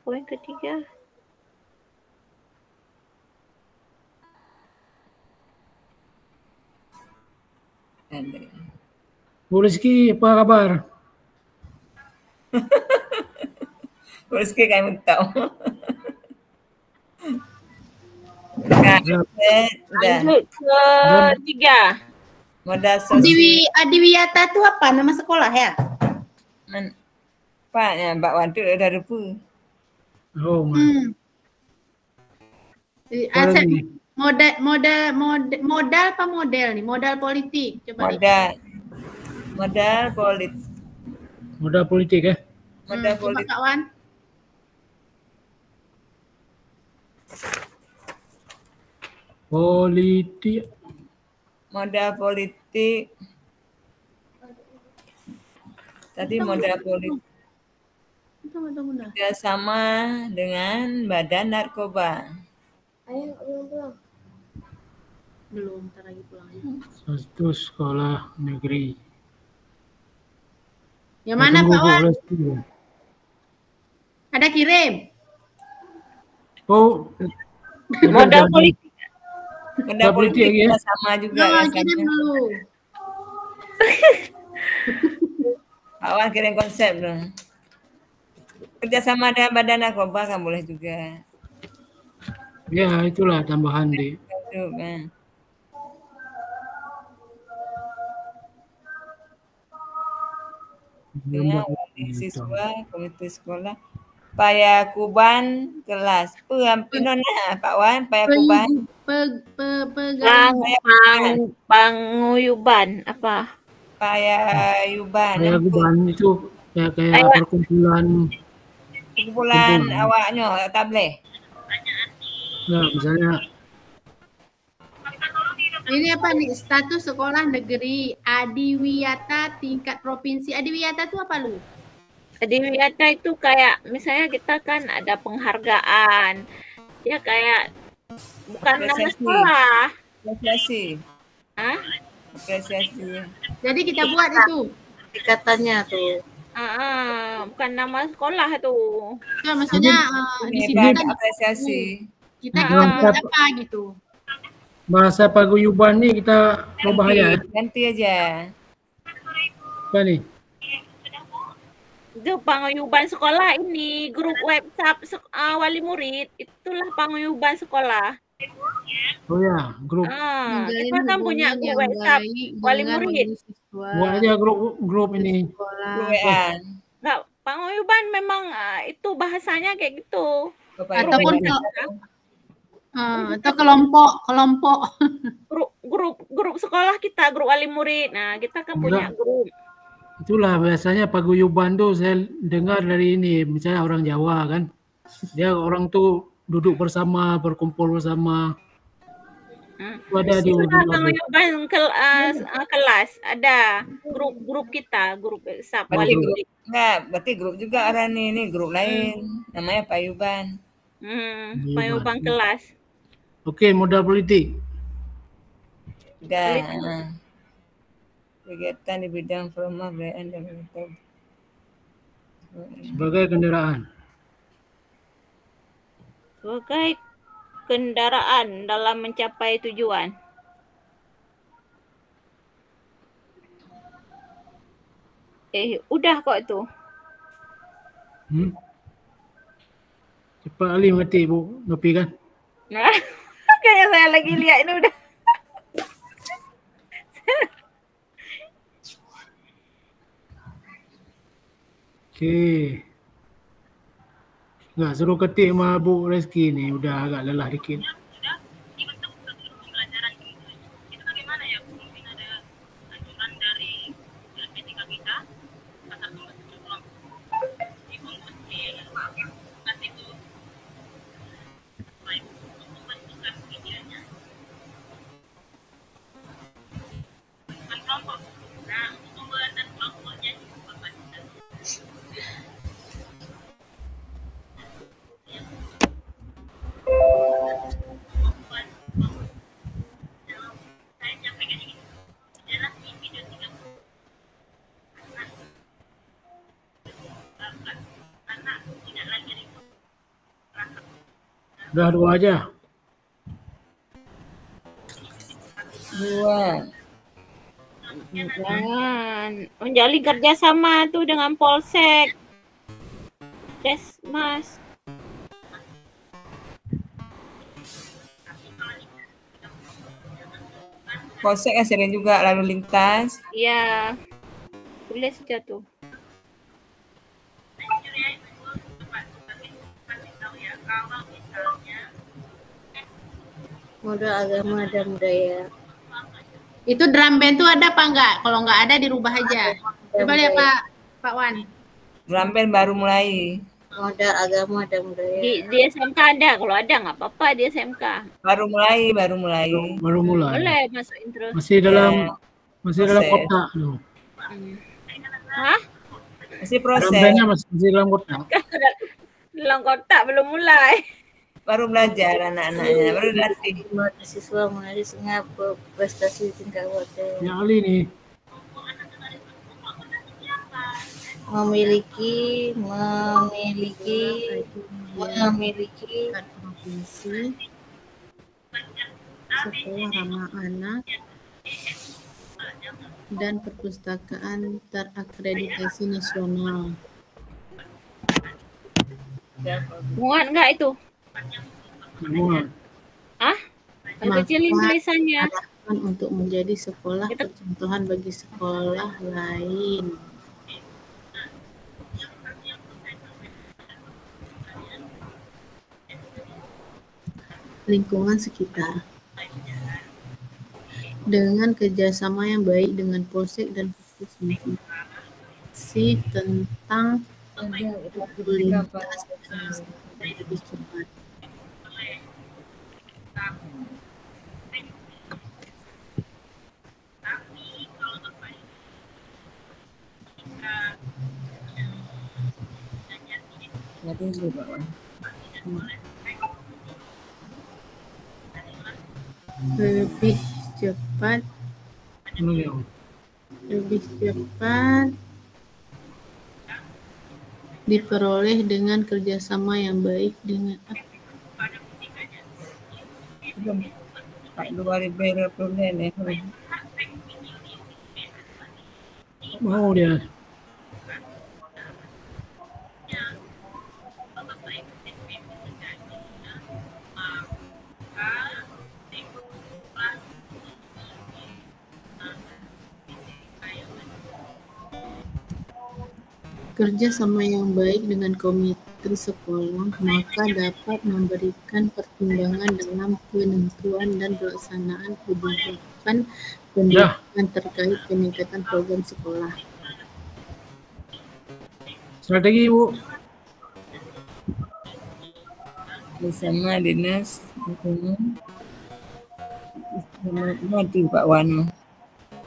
Poin ketiga. Bu Rizky, apa kabar? Rizky kami tahu. Nah, udah. Lanjut ke tiga. Modal sosial. Adiwiyata itu apa? Nama sekolah ya? Pak ya, Mbak Wadu dah lupa. Oh, Aset modal apa model nih? Modal politik. Coba Modal politik. modal politik ya? Modal coba politik. kawan. Politik. Modal politik. Tadi modal politik. Kerjasama dengan Badan Narkoba. Ayo pulang. Belum, ntar lagi pulang. Satu sekolah negeri. Yang mana Pak Wan? Bu. Ada kirim? Oh, Modal politik. Modal politik ya? sama juga. Kirim dulu. Pak Wan kirim konsep dong. Kerjasama dengan Badan Narkoba kan boleh juga. Ya, itulah tambahan di. Itu kan. Dengan siswa komite sekolah payakuban kelas pengampinan Pak Wan payakuban Panguyuban apa? Payayuban itu kayak perkumpulan awaknya tak boleh. Nah, misalnya ini apa nih? Status sekolah negeri Adiwiyata tingkat provinsi. Adiwiyata itu apa lu? Adiwiyata itu kayak misalnya kita kan ada penghargaan. Ya kayak bukan nama sekolah. Apresiasi. Hah? Apresiasi. Jadi kita buat itu. Ikatannya tuh. Bukan nama sekolah tuh. Nah, maksudnya di sini kan apresiasi. Kita apa gitu. Bahasa paguyuban nih kita ubah ya. Ganti aja. Apa nih? Itu paguyuban sekolah ini, grup WhatsApp wali murid, itulah paguyuban sekolah. Oh ya, grup. Kita kan punya grup WhatsApp wali murid. Buat aja grup ini. Enggak, paguyuban memang itu bahasanya kayak gitu. Ataupun atau kelompok grup sekolah kita, grup wali murid. Nah, kita kan punya grup. Itulah biasanya paguyuban tuh saya dengar dari ini, misalnya orang Jawa kan. Dia orang tuh duduk bersama, berkumpul bersama. Ada di paguyuban kelas, ada grup kita, grup WhatsApp wali murid. Enggak, berarti grup juga orang ini grup lain. Namanya payuban. Payuban kelas. Oke, modal politik. Udah. Kegiatan di bidang formal dan sebagai kendaraan. Sebagai kendaraan dalam mencapai tujuan. Udah kok itu. Cepat kali mati Bu, ngopi kan? Nah, kayaknya saya lagi lihat ini udah. Okey. Nggak suruh ketik sama Bu Rizky ni, udah agak lelah dikit. Udah 2 aja. 2. Dan menjalin kerjasama tuh dengan Polsek, Desmas. Polsek kan sering juga lalu lintas. Iya, boleh saja tuh. Modal agama dan budaya. Itu drum band tuh ada apa enggak? Kalau enggak ada dirubah aja. Coba lihat Pak Wan. Drum band baru mulai. Modal agama dan budaya. Di SMK ada, kalau ada nggak apa-apa di SMK. Baru mulai. Baru mulai. Boleh masukin terus. Masih dalam Proses. kotak loh. Hah? Masih proses. Drum-bandnya masih dalam kotak. Dalam kotak belum mulai. Baru belajar anak-anaknya, baru latih. Mahasiswa mengenali prestasi tingkat kabupaten. Yang Ali nih. memiliki provinsi, sekolah ramah anak, dan perpustakaan terakreditasi nasional. Muat nggak itu? Muat. Ah? Kecilin tulisannya. Harapan untuk menjadi sekolah percontohan bagi sekolah lain. Lingkungan sekitar. Dengan kerjasama yang baik dengan Polsek dan Puskesmas tentang lalu lintas lebih cepat. Lebih cepat diperoleh dengan kerjasama yang baik dengan Mau dia. kerja sama yang baik dengan komite sekolah, maka dapat memberikan pertimbangan dalam penentuan dan pelaksanaan kebijakan pendidikan terkait peningkatan program sekolah. Strategi, Bu. Bersama dinas lingkungan. Mati Pak Wan.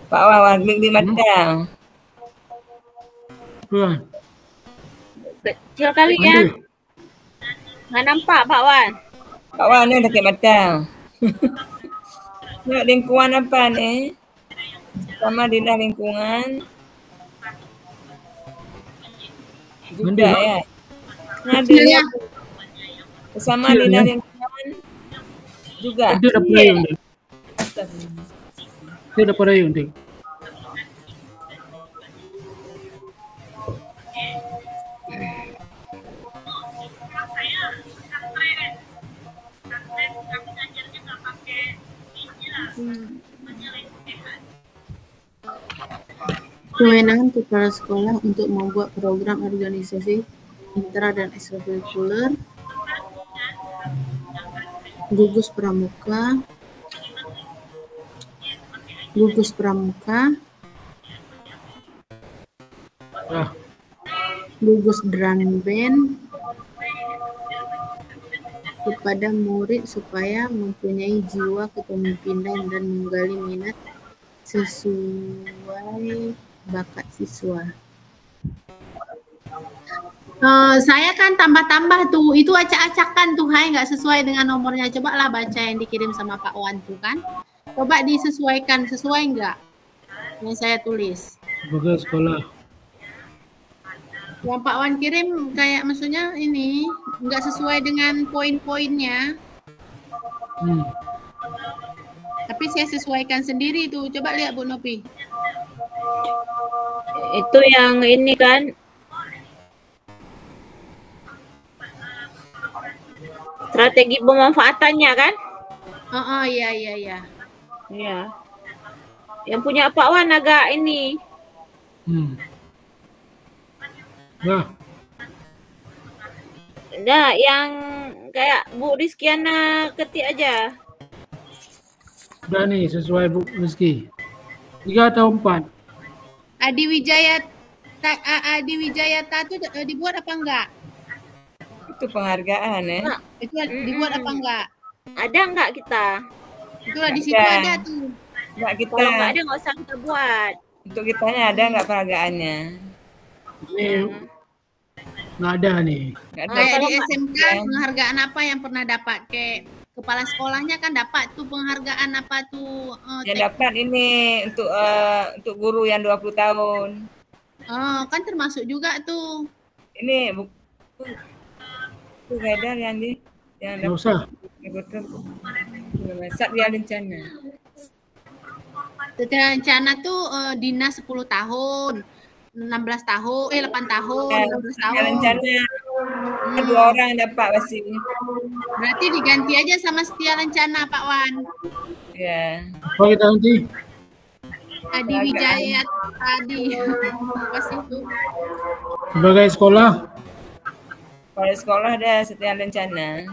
Pak Wan klik di mata. Tuan. Kecil kali ya. Nggak nampak Pak Wan. Pak Wan ni pakai mata. Nak lingkungan apa ni? Sama dinas lingkungan. Juga ya. Ada ya. Bersama dinas lingkungan juga. Itu dah payung dia. Itu dah payung dia. Kewenangan kepala sekolah untuk membuat program organisasi intra dan ekstrakurikuler, gugus pramuka, gugus drum band kepada murid supaya mempunyai jiwa kepemimpinan dan menggali minat sesuai bakat siswa. Saya kan tambah-tambah tuh, itu acak-acakan tuh, hai nggak sesuai dengan nomornya. Coba lah baca yang dikirim sama Pak Wan tuh kan. Coba disesuaikan, sesuai nggak yang saya tulis? Sebagai sekolah. Yang Pak Wan kirim kayak maksudnya ini nggak sesuai dengan poin-poinnya. Tapi saya sesuaikan sendiri tuh. Coba lihat Bu Nopi. Itu yang ini kan strategi pemanfaatannya kan? Oh, iya. Iya. Yang punya Pak Wan agak ini. Nah, yang kayak Bu Rizkiana ketik aja. Udah nih sesuai Bu Rizky. 3 atau 4? Adi Wijayata itu dibuat apa enggak? Itu penghargaan ya. Nah, Itu dibuat apa enggak? ada enggak kita? Itulah di situ ada tuh. Enggak kita. Kalau enggak ada enggak usah kita buat. Untuk kitanya ada enggak penghargaannya? Ini nggak ada nih. Enggak ada. Kayak di Kalau SMK penghargaan apa yang pernah dapat? Kayak kepala sekolahnya kan dapat tuh penghargaan apa tuh? Yang dapat ini untuk guru yang 20 tahun. Oh, kan termasuk juga tuh. Ini buku Haidar yang Nggak usah. Satria Lencana. Satria Lencana tuh dinas 10 tahun, 16 tahun, 8 tahun, 16 tahun. Lencana 2 orang dapat pasti. Berarti diganti aja sama Setia Lencana Pak Wan. Ya. Apa kita nanti? Adi Wijaya tadi. Apa sih itu? Sebagai sekolah? Kalau sekolah ada Setia Lencana.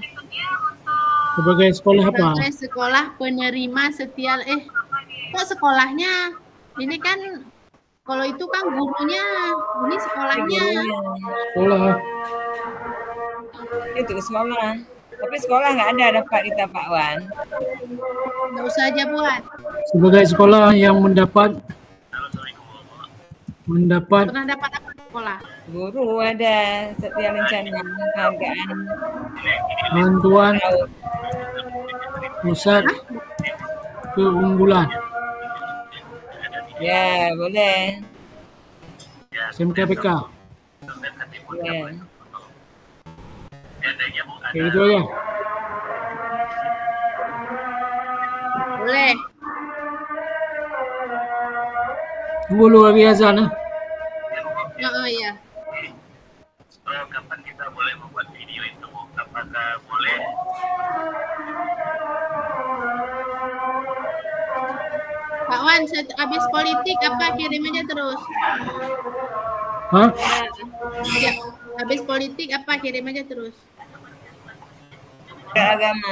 Sebagai sekolah apa? Sebagai sekolah penerima setia kok sekolahnya? Ini kan kalau itu kan gurunya, ini sekolahnya. Sekolah. Itu sekolah. Tapi sekolah nggak ada dapat kita Pak Wan. Nggak usah aja buat. Sebagai sekolah yang mendapat Pernah dapat apa sekolah? Guru ada Setia Lencana penghargaan. bantuan pusat keunggulan. Ya, boleh. SMKPK. Ya. Kayak gitu aja. Boleh. Tunggu lu lagi azan ya. Oh iya. Kapan kita boleh membuat video itu? Apakah boleh? Pak Wan, habis politik apa kirim aja terus? Hah? Ya, habis politik apa kirim aja terus? Agama.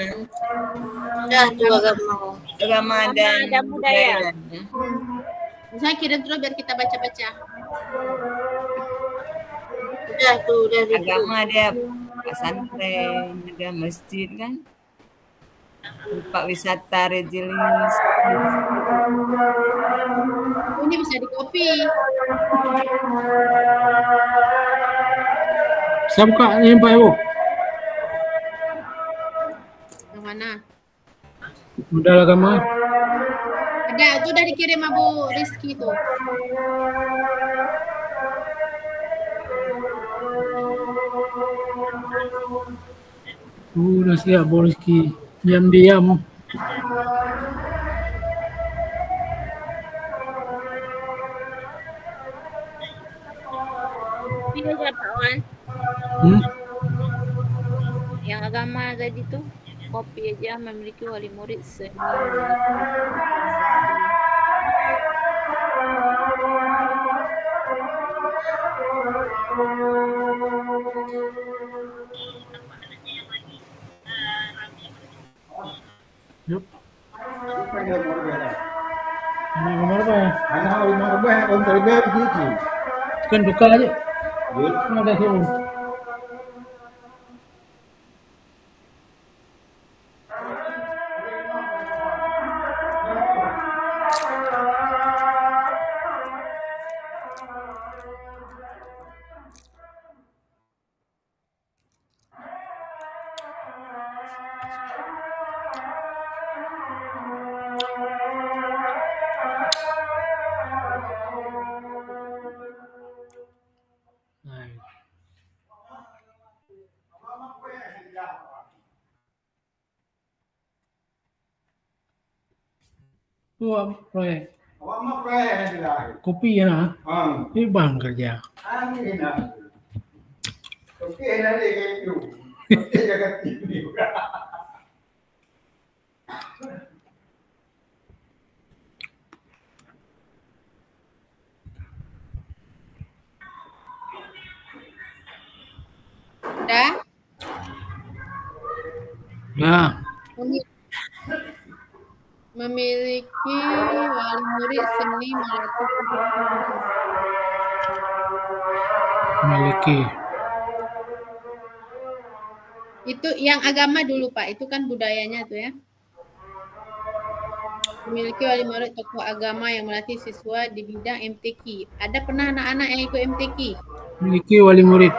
Udah tuh agama. Agama dan budaya. Saya kirim terus biar kita baca-baca. Udah tuh, udah itu. Agama ada pesantren, ada masjid kan. Tempat wisata Rejelis. Ini bisa di copy. Saya buka ini Pak Ibu. Yang mana? Modal agama. Ada, itu udah dikirim Abu Rizky tuh. Udah siap Bu Rizky. Diam-diam. Ini aja Pak Wan. Yang agama tadi tuh kopi aja memiliki wali murid seni. Yuk. Ini nomor apa ya? Kan buka aja. Kan ada sih. Awak proyek. Awak mah proyek nanti lah. Kopi ya nah. Ini bang kerja. Ini dah. Okey nanti gitu. Okey jaga TV. Dah? Nah, Memiliki wali murid seni melatih memiliki. itu yang agama dulu Pak, itu kan budayanya tuh ya. Memiliki wali murid tokoh agama yang melatih siswa di bidang MTQ. Ada pernah anak-anak yang ikut MTQ? Memiliki wali murid.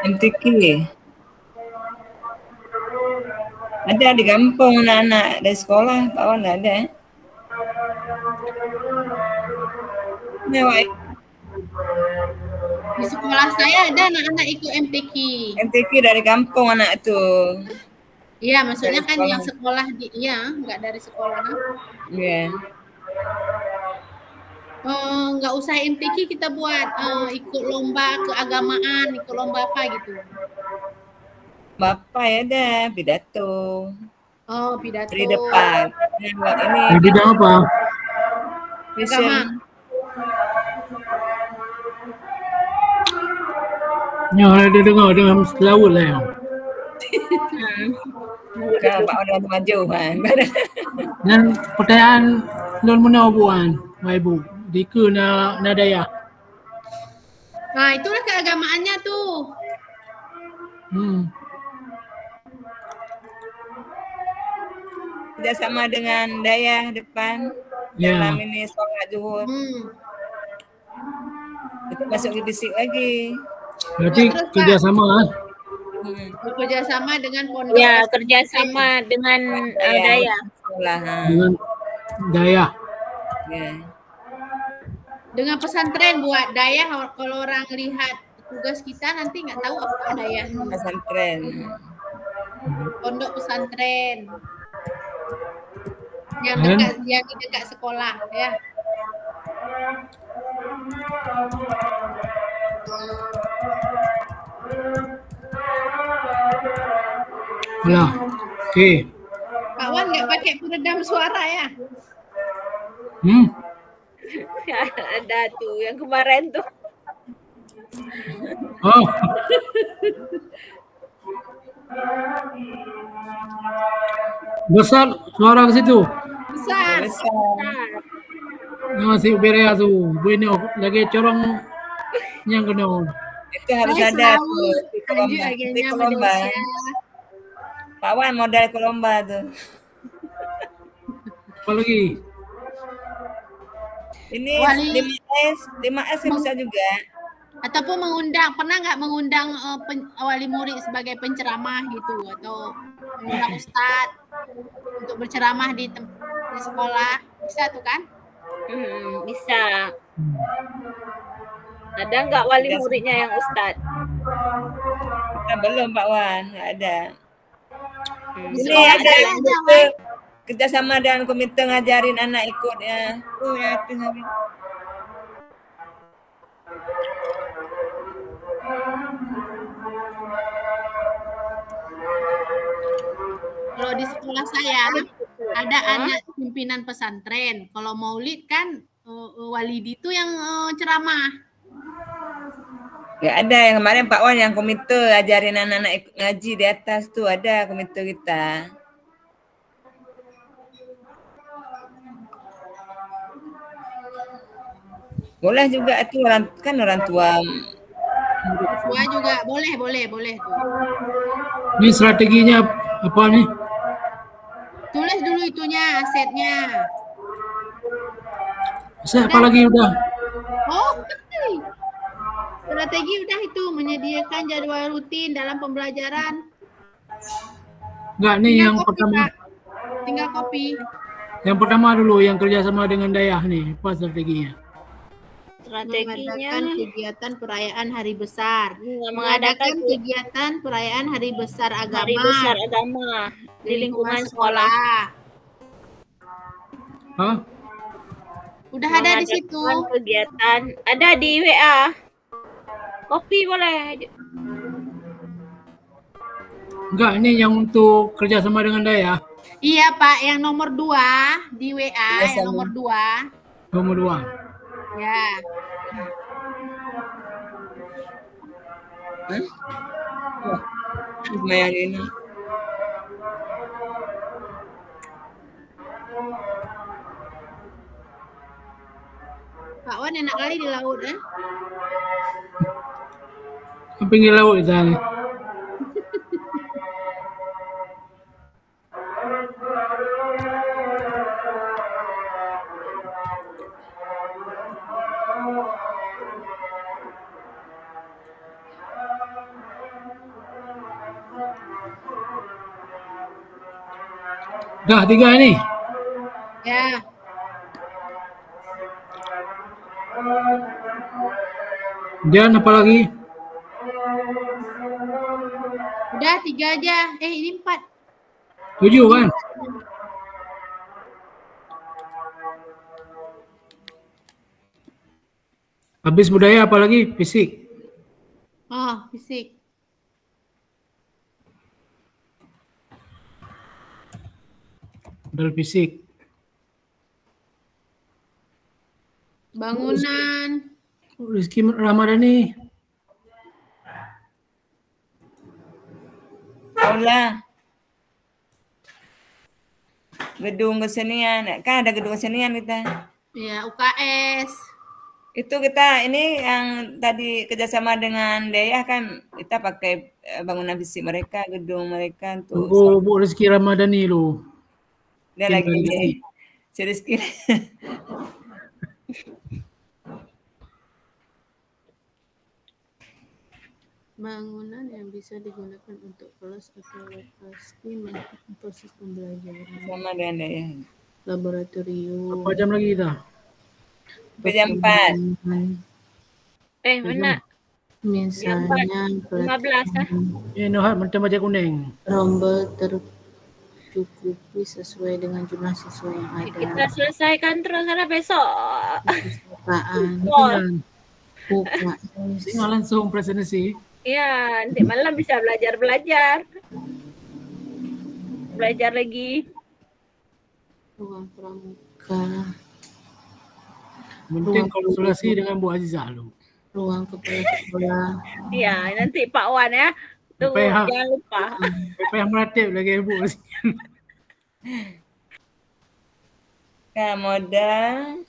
MTQ. Ada di kampung anak-anak dari sekolah, Pak Wan ada. Di sekolah saya ada anak-anak ikut MTQ. MTQ dari kampung anak tuh. Iya, maksudnya Dari kan sekolah. yang sekolah di, iya, nggak dari sekolah. Iya. Nggak usah MTQ kita buat ikut lomba keagamaan, ikut lomba apa gitu. Bapak ya ada pidato. Oh, pidato. Di depan. Nah, buat ini. Di bidang apa? Agama. Ya, ada dengar dengan laut lah yang. Kalau Pak Wan maju kan. Dan pertanyaan non mana buan, Ibu? Dika na daya. Nah, itulah keagamaannya tuh. Tidak sama dengan daya depan. Ya. Dalam ini sholat zuhur. Itu masuk ke fisik lagi. Berarti kerjasama lah. Bekerja sama dengan pondok. Ya, kerjasama dengan daya. Sekolah. Dengan daya. Ya. Dengan pesantren buat daya, kalau orang lihat tugas kita nanti nggak tahu apa daya. Pesantren. Pondok pesantren. Yang di dekat sekolah ya. Alah, okey. Pak Wan nggak pakai peredam suara ya? Ada tuh yang kemarin tuh. Oh. Besar suara ke situ. Besar. Masih berea tu. Bueno, lagi corong yang kena. Itu harus ada tuh di lomba. Pak Wan modal ke lomba tuh. Apa lagi? Ini 5S bisa juga. Ataupun pernah nggak mengundang wali murid sebagai penceramah gitu, atau mengundang ustadz untuk berceramah di sekolah, bisa tuh kan? Bisa. Ada nggak wali muridnya yang ustadz? Kita belum Pak Wan, nggak ada. Ini Sekolah ada saya ada, kerjasama dengan komite ngajarin anak ikut ya. Oh ya itu. Kalau di sekolah saya ada anak pimpinan pesantren. Kalau maulid kan walidi itu yang ceramah. Ya ada yang kemarin Pak Wan yang komite ajarin anak-anak ngaji di atas tuh ada komite kita. Boleh juga itu orang tua. Tua juga boleh tuh. Ini strateginya apa nih? Tulis dulu itunya, asetnya. Aset apa lagi udah? Oh, strategi udah itu, menyediakan jadwal rutin dalam pembelajaran. Enggak nih yang pertama. Tinggal copy. Yang pertama dulu yang kerjasama dengan daya nih, apa strateginya? Mengadakan kegiatan perayaan hari besar. Mengadakan kegiatan perayaan hari besar agama. Hari besar agama di lingkungan sekolah. Hah? Udah ada di situ. Mengadakan kegiatan. Ada di WA. Kopi boleh. Enggak, ini yang untuk kerjasama dengan Daya. Iya Pak, yang nomor 2 di WA, Kerjasama. yang nomor 2. Nomor 2. Ya. Lumayan ini. Pak Wan enak kali di laut ya. Pinggir laut kita nih. Dah 3 nih. Ya. Dan apa lagi? Udah 3 aja. Ini 4. 7 kan? Habis budaya apa lagi? Fisik. Oh, fisik. Modal fisik. Bangunan. Rizky Ramadhani. Aula. Gedung kesenian. Kan ada gedung kesenian kita. Ya, UKS. Itu kita ini yang tadi kerjasama dengan Daya kan kita pakai bangunan fisik mereka, gedung mereka untuk Bu Rizky Ramadhani lu. dia lagi ini. Si Rizky. Bangunan yang bisa digunakan untuk kelas atau lokasi melakukan proses pembelajaran. Sama dengan Daya. Laboratorium. Berapa jam lagi kita? Jam 4. Mana? Misalnya 15 Nohat macam baca kuning. rombel tercukupi sesuai dengan jumlah siswa yang ada. Kita selesaikan terus karena besok. Perpustakaan. Tinggal langsung presentasi. Iya, nanti malam bisa belajar. Belajar lagi. Ruang pramuka. Penting konsultasi dengan Bu Azizah lu. Ruang kepala sekolah. Iya, nanti Pak Wan ya. Tunggu, PPH. jangan lupa. PPH meratip lagi Bu. Kan modal.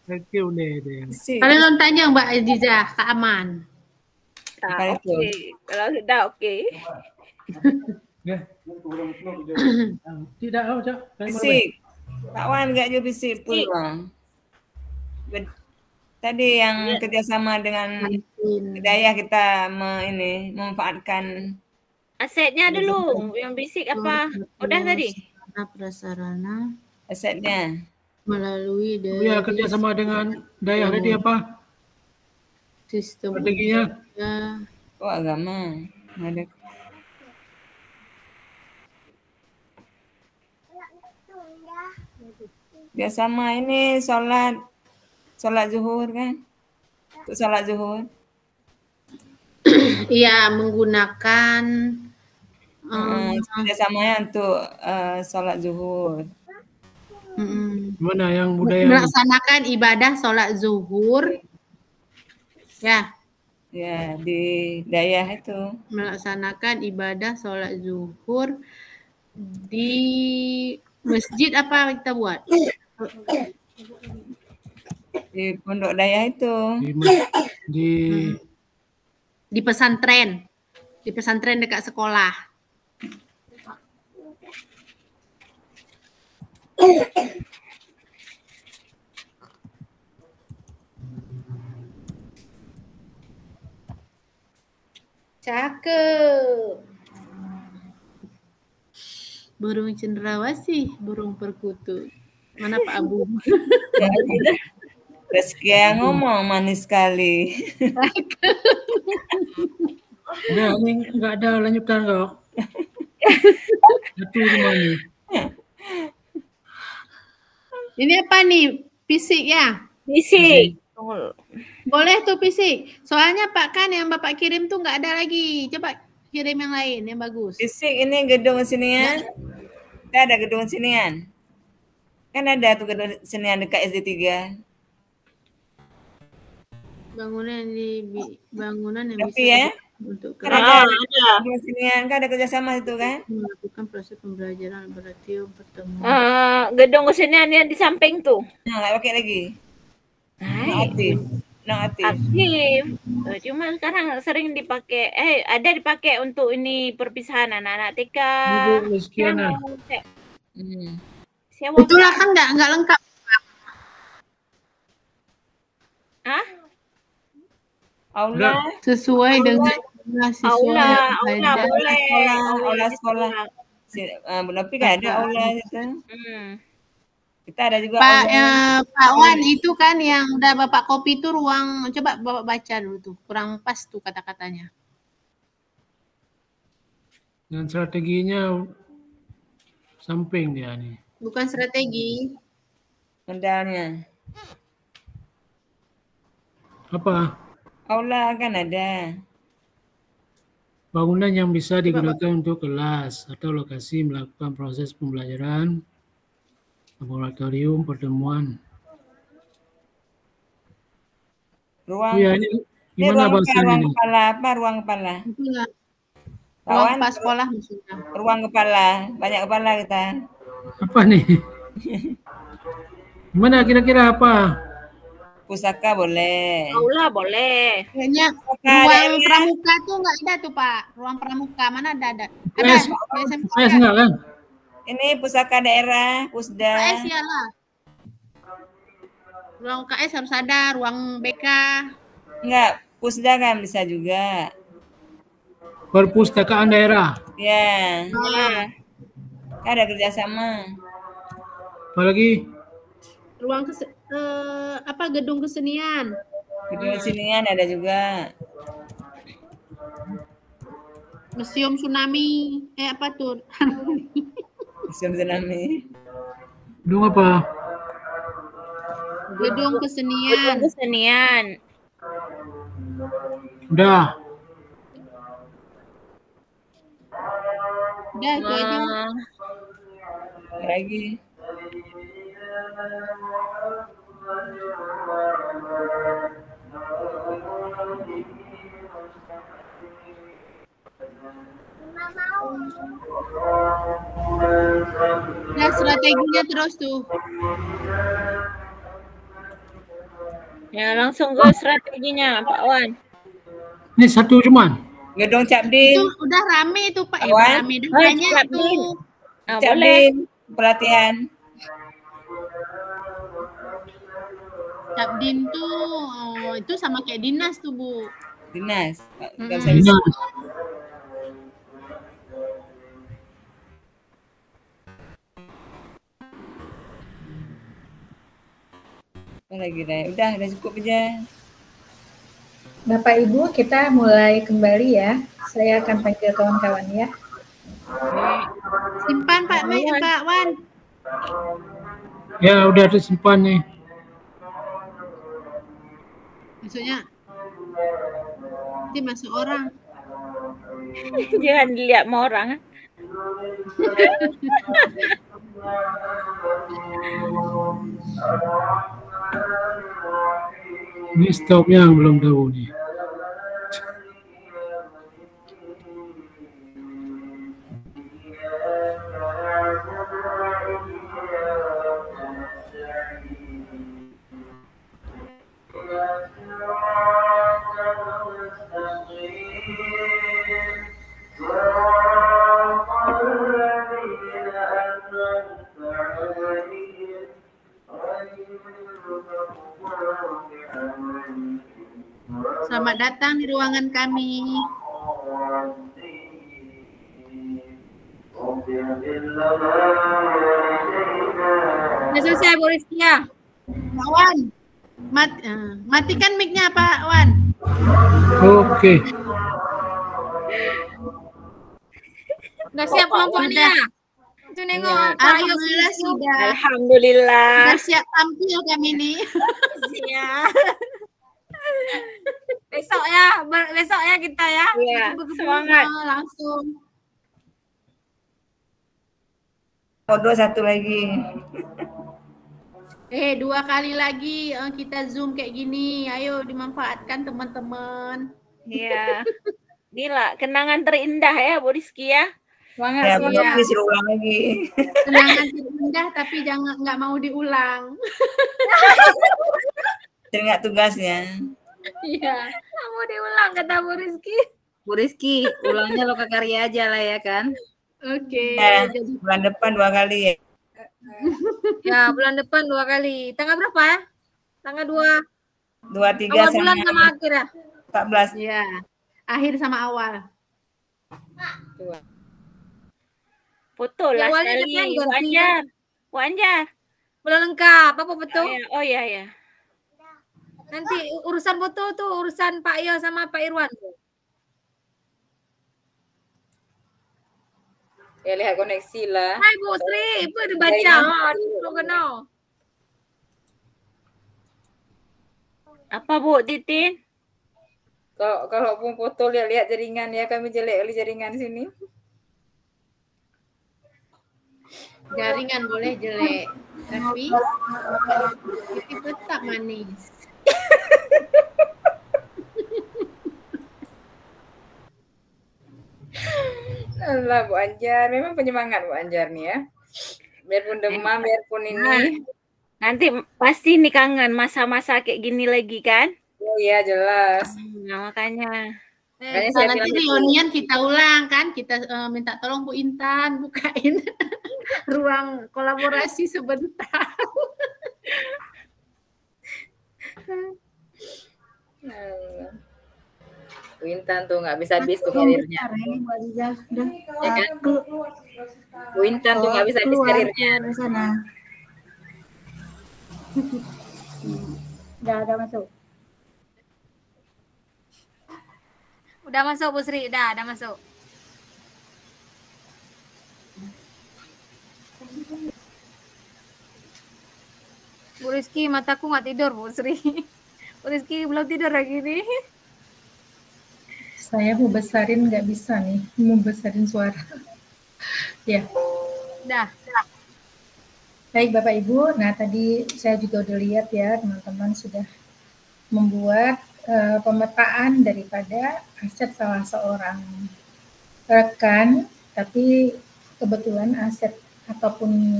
Oke udah deh. Kalian belum tanya Mbak Azizah, Kak Aman. Oke. Kalau sudah oke. Tidak, Cak. Fisik. Pak Wan enggak juga fisik peluang. Tadi yang kerjasama dengan Daya kita memanfaatkan asetnya dulu. Yang fisik apa? Udah tadi? Prasarana. Asetnya. Melalui dari Ya kerjasama dengan Daya tadi apa? Sistem strateginya. Oh agama. Ada. Ya sama ini sholat zuhur kan? Untuk sholat zuhur. Iya menggunakan kerjasamanya untuk sholat zuhur. Mana yang budaya? Melaksanakan ibadah sholat zuhur. Ya. Ya di Daya itu. Melaksanakan ibadah sholat zuhur di masjid apa kita buat? Di Pondok Daya itu. Di pesantren. Di pesantren dekat sekolah. Cakep. Burung cendrawasih, burung perkutut. Mana Pak Abu? Rizky yang ngomong manis sekali. Udah, ini nggak ada lanjutan kok. Satu cuma nih. Ini apa nih? Fisik ya? Fisik. Boleh tuh fisik. Soalnya Pak kan yang Bapak kirim tuh nggak ada lagi. Coba kirim yang lain yang bagus. Fisik ini gedung kesenian. Kita ada gedung kesenian. Kan ada tuh gedung kesenian dekat SD3. Bangunan yang Tapi bisa ya, untuk kan ada gedung kesenian, kan ada kerjasama itu kan? melakukan proses pembelajaran laboratorium pertemuan. Gedung kesenian yang di samping tuh. Nah, nggak pakai lagi. Aktif. Aktif. Cuma sekarang sering dipakai. Ada dipakai untuk ini perpisahan anak-anak TK. Ibu Rizkiana. Itulah kan nggak lengkap. Hah? Aula sesuai dengan aula boleh. Aula sekolah. Bu Nopi kan ada aula itu. Kita ada juga Pak Wan itu kan yang udah Bapak copy itu ruang, coba Bapak baca dulu tuh, kurang pas tuh kata-katanya. Dan strateginya samping dia nih. Bukan strategi. Modalnya. Apa? Aula kan ada. Bangunan yang bisa digunakan untuk kelas atau lokasi melakukan proses pembelajaran, laboratorium, pertemuan. Ruang. Iya, ini gimana bahasanya ruang ini? kepala apa? Ruang kepala. Ruang kepala sekolah maksudnya. Ruang kepala, banyak kepala kita. Apa nih? Gimana kira-kira apa? Pusaka boleh. Aula boleh. Kayaknya ruang pramuka tuh nggak ada tuh Pak. Ruang pramuka mana ada? Saya enggak kan? Ini pusaka daerah, Pusda. UKS ya lah. Ruang UKS harus ada, ruang BK. Enggak, Pusda kan bisa juga. Perpustakaan daerah. Ya. Ada kerjasama. Apalagi? Ruang gedung kesenian. Gedung kesenian ada juga. Museum tsunami. Apa tuh? Museum tsunami. Gedung apa? Gedung kesenian. Gedung kesenian. Udah. Udah itu aja. Lagi. Nah, strateginya terus tuh. Ya, langsung ke strateginya, Pak Wan. Ini satu cuman. Gedung Capdin. Itu udah rame itu Pak. Rame dah banyak tuh. Capdin, pelatihan. Capdin tuh itu sama kayak dinas tuh Bu. Dinas. Dinas. Apa lagi deh? Udah cukup aja. Bapak Ibu, kita mulai kembali ya. Saya akan panggil kawan-kawan ya. Simpan Pak Wan. Ya udah disimpan nih. Maksudnya nanti masuk orang. Jangan dilihat sama orang. Ini stopnya yang belum tahu nih. Selamat datang di ruangan kami. Sudah selesai Bu Rizkia. Pak Wan, matikan mic-nya Pak Wan. Oke. Udah siap kelompoknya. Itu nengok Iya. Pak Ayo Alhamdulillah sudah Alhamdulillah. siap tampil kami nih. siap. Besok ya, besok ya kita ya. Iya, semangat. Langsung. Kodok satu lagi. 2 kali lagi kita Zoom kayak gini. Ayo dimanfaatkan teman-teman. Iya. Gila, kenangan terindah ya Bu Rizky ya. Semangat, Ya, semangat. belum disuruh ulang lagi. Kenangan terindah tapi nggak mau diulang. Teringat tugasnya. Iya. Nggak mau diulang kata Bu Rizky. Bu Rizky, ulangnya lokakarya aja lah ya kan? Oke. Ya, Jadi bulan depan 2 kali ya. Ya, bulan depan 2 kali. Tanggal berapa ya? Tanggal 2. 23 Awal sama bulan sama akhir ya? 14. ya, akhir sama awal. Foto lah Jadwalnya sekali. kan Bu ganti, Anjar. Bu Anjar. Belum lengkap. Apa betul? Oh iya, ya. Nanti urusan foto tuh urusan Pak Yo sama Pak Irwan. Ya lihat koneksi lah. Hai Bu Sri, apa dibaca? Aduh, kena. Apa Bu Titin? Kalau pun foto lihat jaringan ya, kami jelek oleh jaringan sini. Jaringan boleh jelek, tapi itu tetap manis. Alah Bu Anjar, memang penyemangat Bu Anjar nih ya. Biarpun demam, biarpun ini. Nanti pasti nih kangen masa-masa kayak gini lagi kan? Oh iya jelas. Nah, makanya. Makanya saya Nanti bilang reunian kita ulang kan, kita minta tolong Bu Intan bukain ruang kolaborasi sebentar. Bu Intan tuh nggak bisa habis tuh karirnya. Ya kan? Bu Intan tuh nggak bisa habis karirnya. Udah masuk. Udah masuk Bu Sri, udah masuk. Bu Rizky, mataku nggak tidur Bu Sri. Bu Rizky belum tidur lagi nih. Saya mau besarin nggak bisa nih, mau besarin suara. Ya. Dah. Baik Bapak Ibu, nah tadi saya juga udah lihat ya teman-teman sudah membuat pemetaan daripada aset salah seorang rekan, tapi kebetulan aset ataupun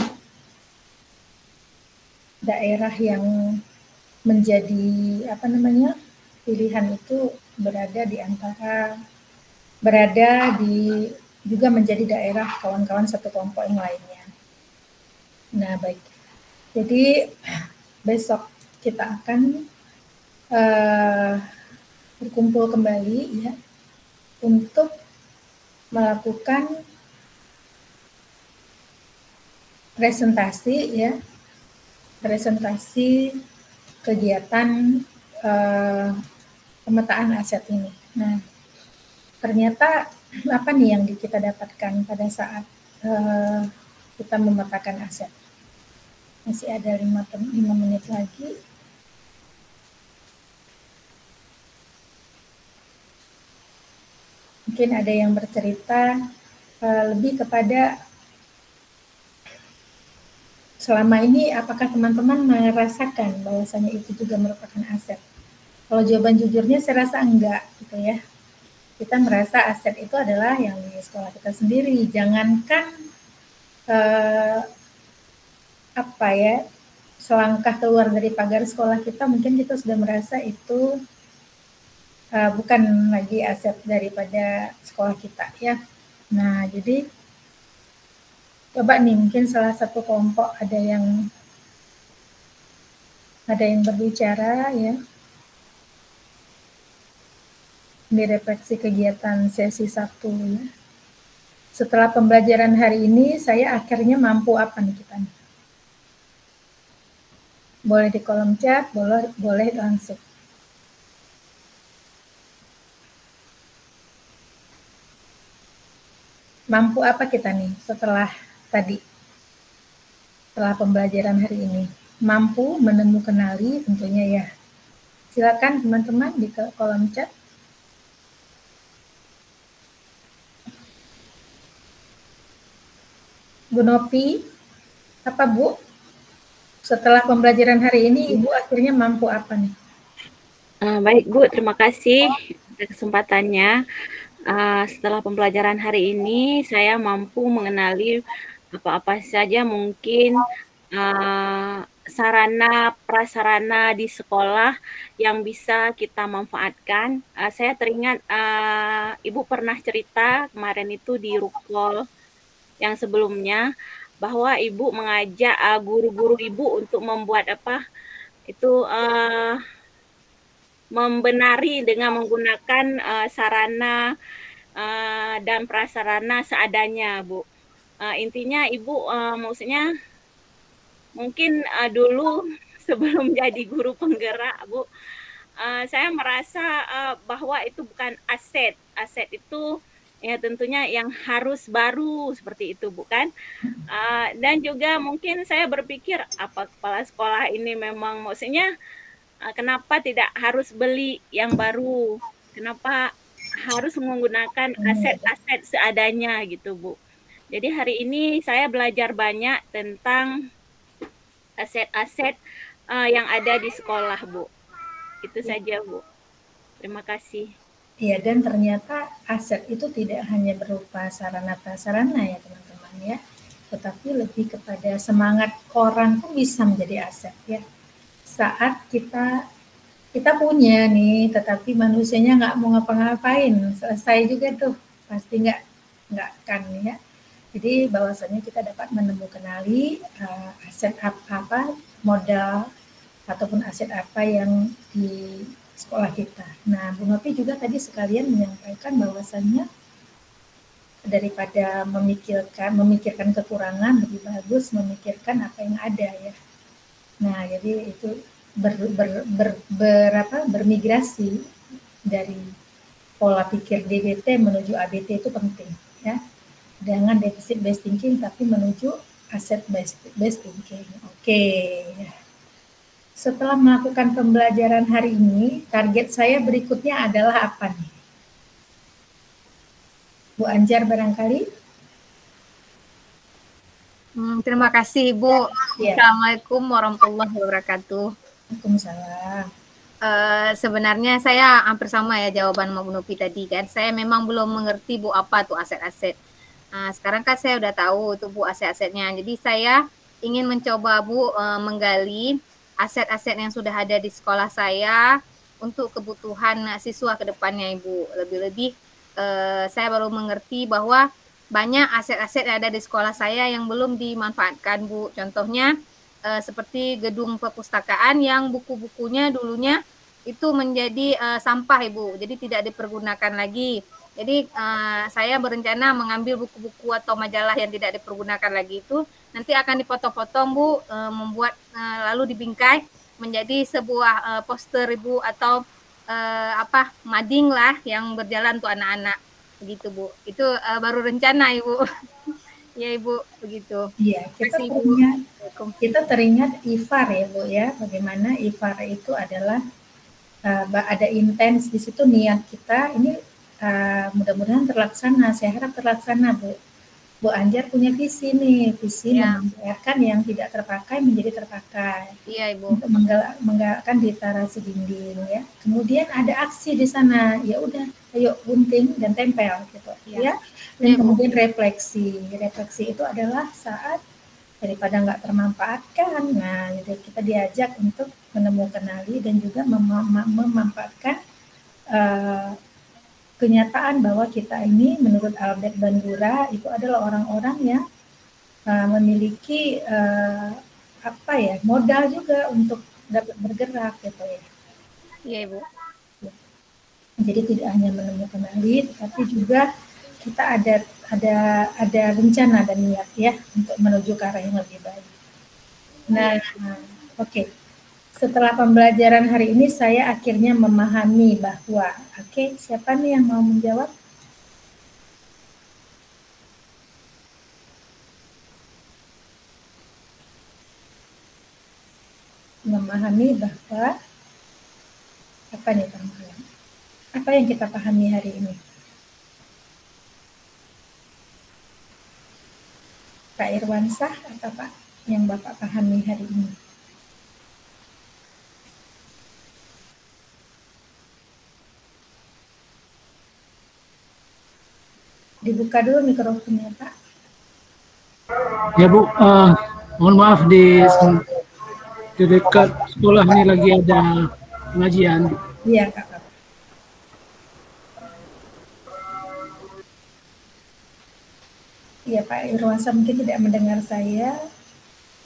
daerah yang menjadi pilihan itu berada juga menjadi daerah kawan-kawan satu kelompok yang lainnya. Nah baik, jadi besok kita akan berkumpul kembali ya untuk melakukan presentasi kegiatan pemetaan aset ini. Nah ternyata apa nih yang kita dapatkan pada saat kita memetakan aset? Masih ada 5 menit lagi. Mungkin ada yang bercerita lebih kepada selama ini apakah teman-teman merasakan bahwasanya itu juga merupakan aset? Kalau jawaban jujurnya saya rasa enggak gitu ya. Kita merasa aset itu adalah yang di sekolah kita sendiri. Jangankan selangkah keluar dari pagar sekolah kita, mungkin kita sudah merasa itu bukan lagi aset daripada sekolah kita ya. Nah jadi coba nih mungkin salah satu kelompok ada yang berbicara ya. Ini refleksi kegiatan sesi 1 ya. Setelah pembelajaran hari ini saya akhirnya mampu apa nih kita nih? Boleh di kolom chat, boleh langsung. Mampu apa kita nih setelah tadi? setelah pembelajaran hari ini? Mampu mengenali tentunya ya. Silakan teman-teman di kolom chat. Bu Nopi, apa Bu? Setelah pembelajaran hari ini, Ibu akhirnya mampu apa nih? Baik Bu, terima kasih atas kesempatannya. Setelah pembelajaran hari ini, saya mampu mengenali apa-apa saja mungkin sarana prasarana di sekolah yang bisa kita manfaatkan. Saya teringat Ibu pernah cerita kemarin itu di Rukol yang sebelumnya bahwa Ibu mengajak guru-guru Ibu untuk membuat membenari dengan menggunakan sarana dan prasarana seadanya, Bu. Intinya Ibu maksudnya mungkin dulu sebelum jadi guru penggerak, Bu, saya merasa bahwa itu bukan aset. Aset itu ya tentunya yang harus baru seperti itu, bukan? Dan juga mungkin saya berpikir apa kepala sekolah ini memang maksudnya kenapa tidak harus beli yang baru? Kenapa harus menggunakan aset-aset seadanya gitu, Bu? Jadi hari ini saya belajar banyak tentang aset-aset yang ada di sekolah, Bu. Itu saja, Bu. Terima kasih. Iya, dan ternyata aset itu tidak hanya berupa sarana prasarana ya teman-teman ya, tetapi lebih kepada semangat orang pun bisa menjadi aset ya. Saat kita punya nih, tetapi manusianya nggak mau ngapa-ngapain, selesai juga tuh, pasti nggak kan ya. Jadi bahwasanya kita dapat menemukan aset apa modal ataupun aset apa yang di sekolah kita. Nah, Bu Nopi juga tadi sekalian menyampaikan bahwasannya daripada memikirkan kekurangan, lebih bagus memikirkan apa yang ada ya. Nah, jadi itu bermigrasi dari pola pikir DBT menuju ABT itu penting ya. Dengan deficit based thinking tapi menuju asset based thinking. Oke. Setelah melakukan pembelajaran hari ini, target saya berikutnya adalah apa nih? Bu Anjar barangkali? Terima kasih Ibu. Ya. Assalamualaikum warahmatullahi wabarakatuh. Waalaikumsalam. Sebenarnya saya hampir sama ya jawaban Bu Nopi tadi kan. Saya memang belum mengerti Bu apa tuh aset-aset. Sekarang kan saya udah tahu tuh Bu aset-asetnya. Jadi saya ingin mencoba Bu menggali aset-aset yang sudah ada di sekolah saya untuk kebutuhan siswa ke depannya Ibu. Lebih-lebih saya baru mengerti bahwa banyak aset-aset yang ada di sekolah saya yang belum dimanfaatkan Bu. Contohnya seperti gedung perpustakaan yang buku-bukunya dulunya itu menjadi sampah Ibu. Jadi tidak dipergunakan lagi. Jadi saya berencana mengambil buku-buku atau majalah yang tidak dipergunakan lagi itu nanti akan dipotong-potong Bu, membuat lalu dibingkai menjadi sebuah poster Ibu atau mading lah yang berjalan untuk anak-anak begitu Bu. Itu baru rencana Ibu. Ya Ibu, begitu. Iya, kita teringat IFAR ya Bu ya. Bagaimana IFAR itu adalah ada intens di situ niat kita ini mudah-mudahan terlaksana. Saya harap terlaksana Bu. Bu Anjar punya visi nih, membiarkan yang tidak terpakai menjadi terpakai. Iya Ibu. Untuk menggalakkan di tarasi dinding ya. Kemudian ada aksi di sana, ya udah, ayo gunting dan tempel gitu ya. Dan kemudian refleksi itu adalah saat daripada nggak termanfaatkan. Nah, jadi kita diajak untuk menemukan dan juga memanfaatkan kenyataan bahwa kita ini menurut Albert Bandura itu adalah orang-orang yang memiliki modal juga untuk dapat bergerak gitu ya. Iya Ibu. Jadi tidak hanya menemukan tapi juga kita ada rencana dan niat ya untuk menuju ke arah yang lebih baik. Nah, oke. Setelah pembelajaran hari ini saya akhirnya memahami bahwa, siapa nih yang mau menjawab? memahami bahwa apa nih teman-teman? Apa yang kita pahami hari ini? Pak Irwansah, apa Pak yang Bapak pahami hari ini? Dibuka dulu mikrofonnya Pak. Ya Bu, mohon maaf di dekat sekolah ini lagi ada pengajian. Iya Kak. Iya Pak Irwansyah mungkin tidak mendengar saya.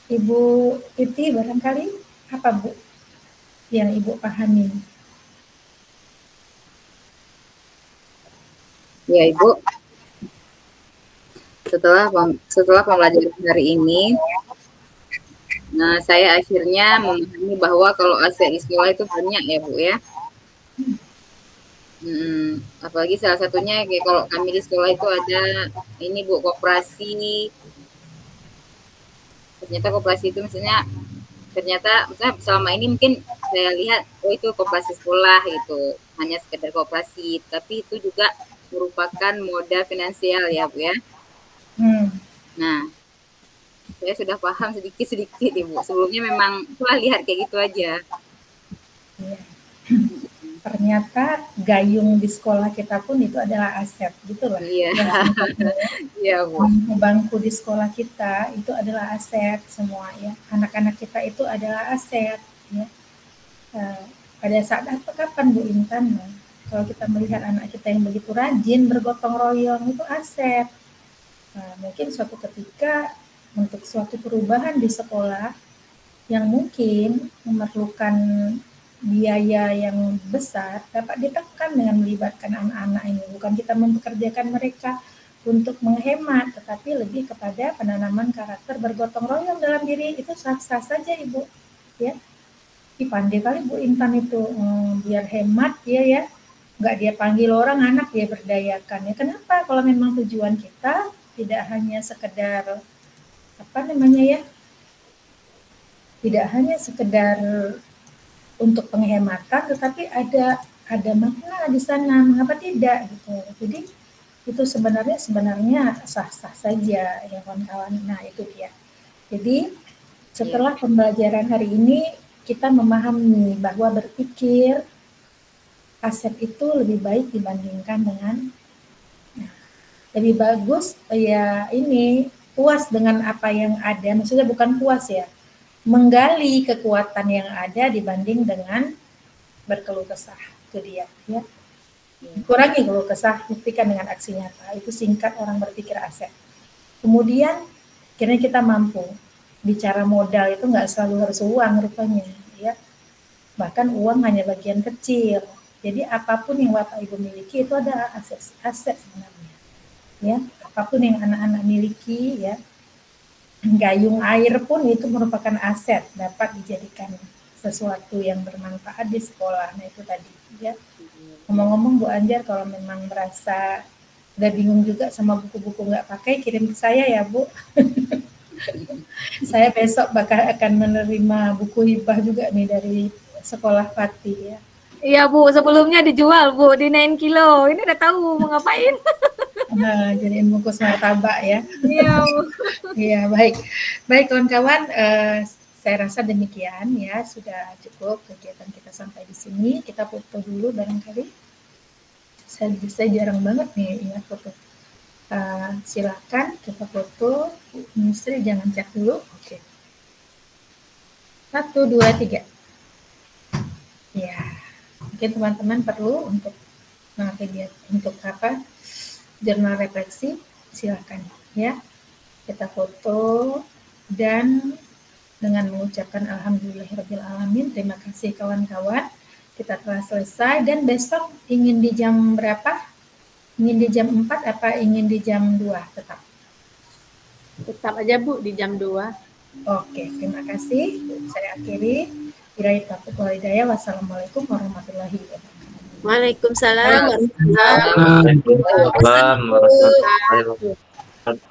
Ibu Iti barangkali apa Bu yang Ibu pahami? Ya Ibu, setelah pembelajaran hari ini, nah saya akhirnya memahami bahwa kalau aset di sekolah itu banyak ya Bu ya. Apalagi salah satunya kayak kalau kami di sekolah itu ada ini Bu, koperasi. Ternyata koperasi itu misalnya selama ini mungkin saya lihat itu koperasi sekolah gitu, hanya sekedar koperasi, tapi itu juga merupakan moda finansial ya Bu ya. Nah, saya sudah paham sedikit-sedikit Ibu. Sebelumnya memang telah lihat kayak gitu aja. Iya. Ternyata gayung di sekolah kita pun itu adalah aset, gitu loh. Iya. Iya Bu. Bangku di sekolah kita itu adalah aset semua ya. Anak-anak kita itu adalah aset ya. Pada saat kapan Bu Intan? Kalau kita melihat anak kita yang begitu rajin bergotong royong itu aset. Mungkin suatu ketika untuk suatu perubahan di sekolah yang mungkin memerlukan biaya yang besar dapat ditekan dengan melibatkan anak-anak ini. Bukan kita mempekerjakan mereka untuk menghemat, tetapi lebih kepada penanaman karakter bergotong royong dalam diri. Itu sah-sah saja Ibu. Ya, pandai kali Bu Intan itu biar hemat ya. Nggak dia panggil orang anak, dia berdayakan. Ya kenapa? Kalau memang tujuan kita tidak hanya sekedar tidak hanya sekedar untuk penghematan, tetapi ada makna di sana, mengapa tidak gitu. Jadi itu sebenarnya sah-sah saja ya kawan-kawan. Nah itu dia. Jadi setelah pembelajaran hari ini kita memahami bahwa berpikir aset itu lebih baik dibandingkan dengan lebih bagus ya ini puas dengan apa yang ada, maksudnya bukan puas ya, menggali kekuatan yang ada dibanding dengan berkeluh kesah. Itu dia ya. Kurangi keluh kesah, buktikan dengan aksi nyata. Itu singkat orang berpikir aset. Kemudian kira kita mampu bicara modal itu nggak selalu harus uang rupanya ya. Bahkan uang hanya bagian kecil. Jadi apapun yang Bapak Ibu miliki itu ada aset sebenarnya. Ya, apapun yang anak-anak miliki ya, gayung air pun itu merupakan aset, dapat dijadikan sesuatu yang bermanfaat di sekolah. Nah itu tadi ya. Ngomong-ngomong Bu Anjar, kalau memang merasa udah bingung juga sama buku-buku nggak pakai, kirim ke saya ya Bu. Saya besok bakal akan menerima buku hibah juga nih dari sekolah Pati ya. Iya Bu, sebelumnya dijual Bu di 9 kilo. Ini udah tahu mau ngapain. Nah, jadiin bungkus martabak ya. Iya Bu. Iya baik kawan-kawan. Saya rasa demikian ya, sudah cukup kegiatan kita sampai di sini. Kita foto dulu barangkali. Saya jarang banget nih ingat foto. Silakan kita foto. Ministri jangan cek dulu. Oke. 1, 2, 3. Ya. Mungkin teman-teman perlu untuk jurnal refleksi, silakan ya. Kita foto dan dengan mengucapkan alhamdulillahirrabbilalamin, terima kasih kawan-kawan. Kita telah selesai dan besok ingin di jam berapa? Ingin di jam 4 apa ingin di jam 2 tetap? Tetap aja Bu di jam 2. Oke, terima kasih. Saya akhiri. Billahi taufiq wal hidayah. Wassalamualaikum warahmatullahi wabarakatuh. Waalaikumsalam warahmatullahi wabarakatuh. Waalaikumsalam warahmatullahi wabarakatuh.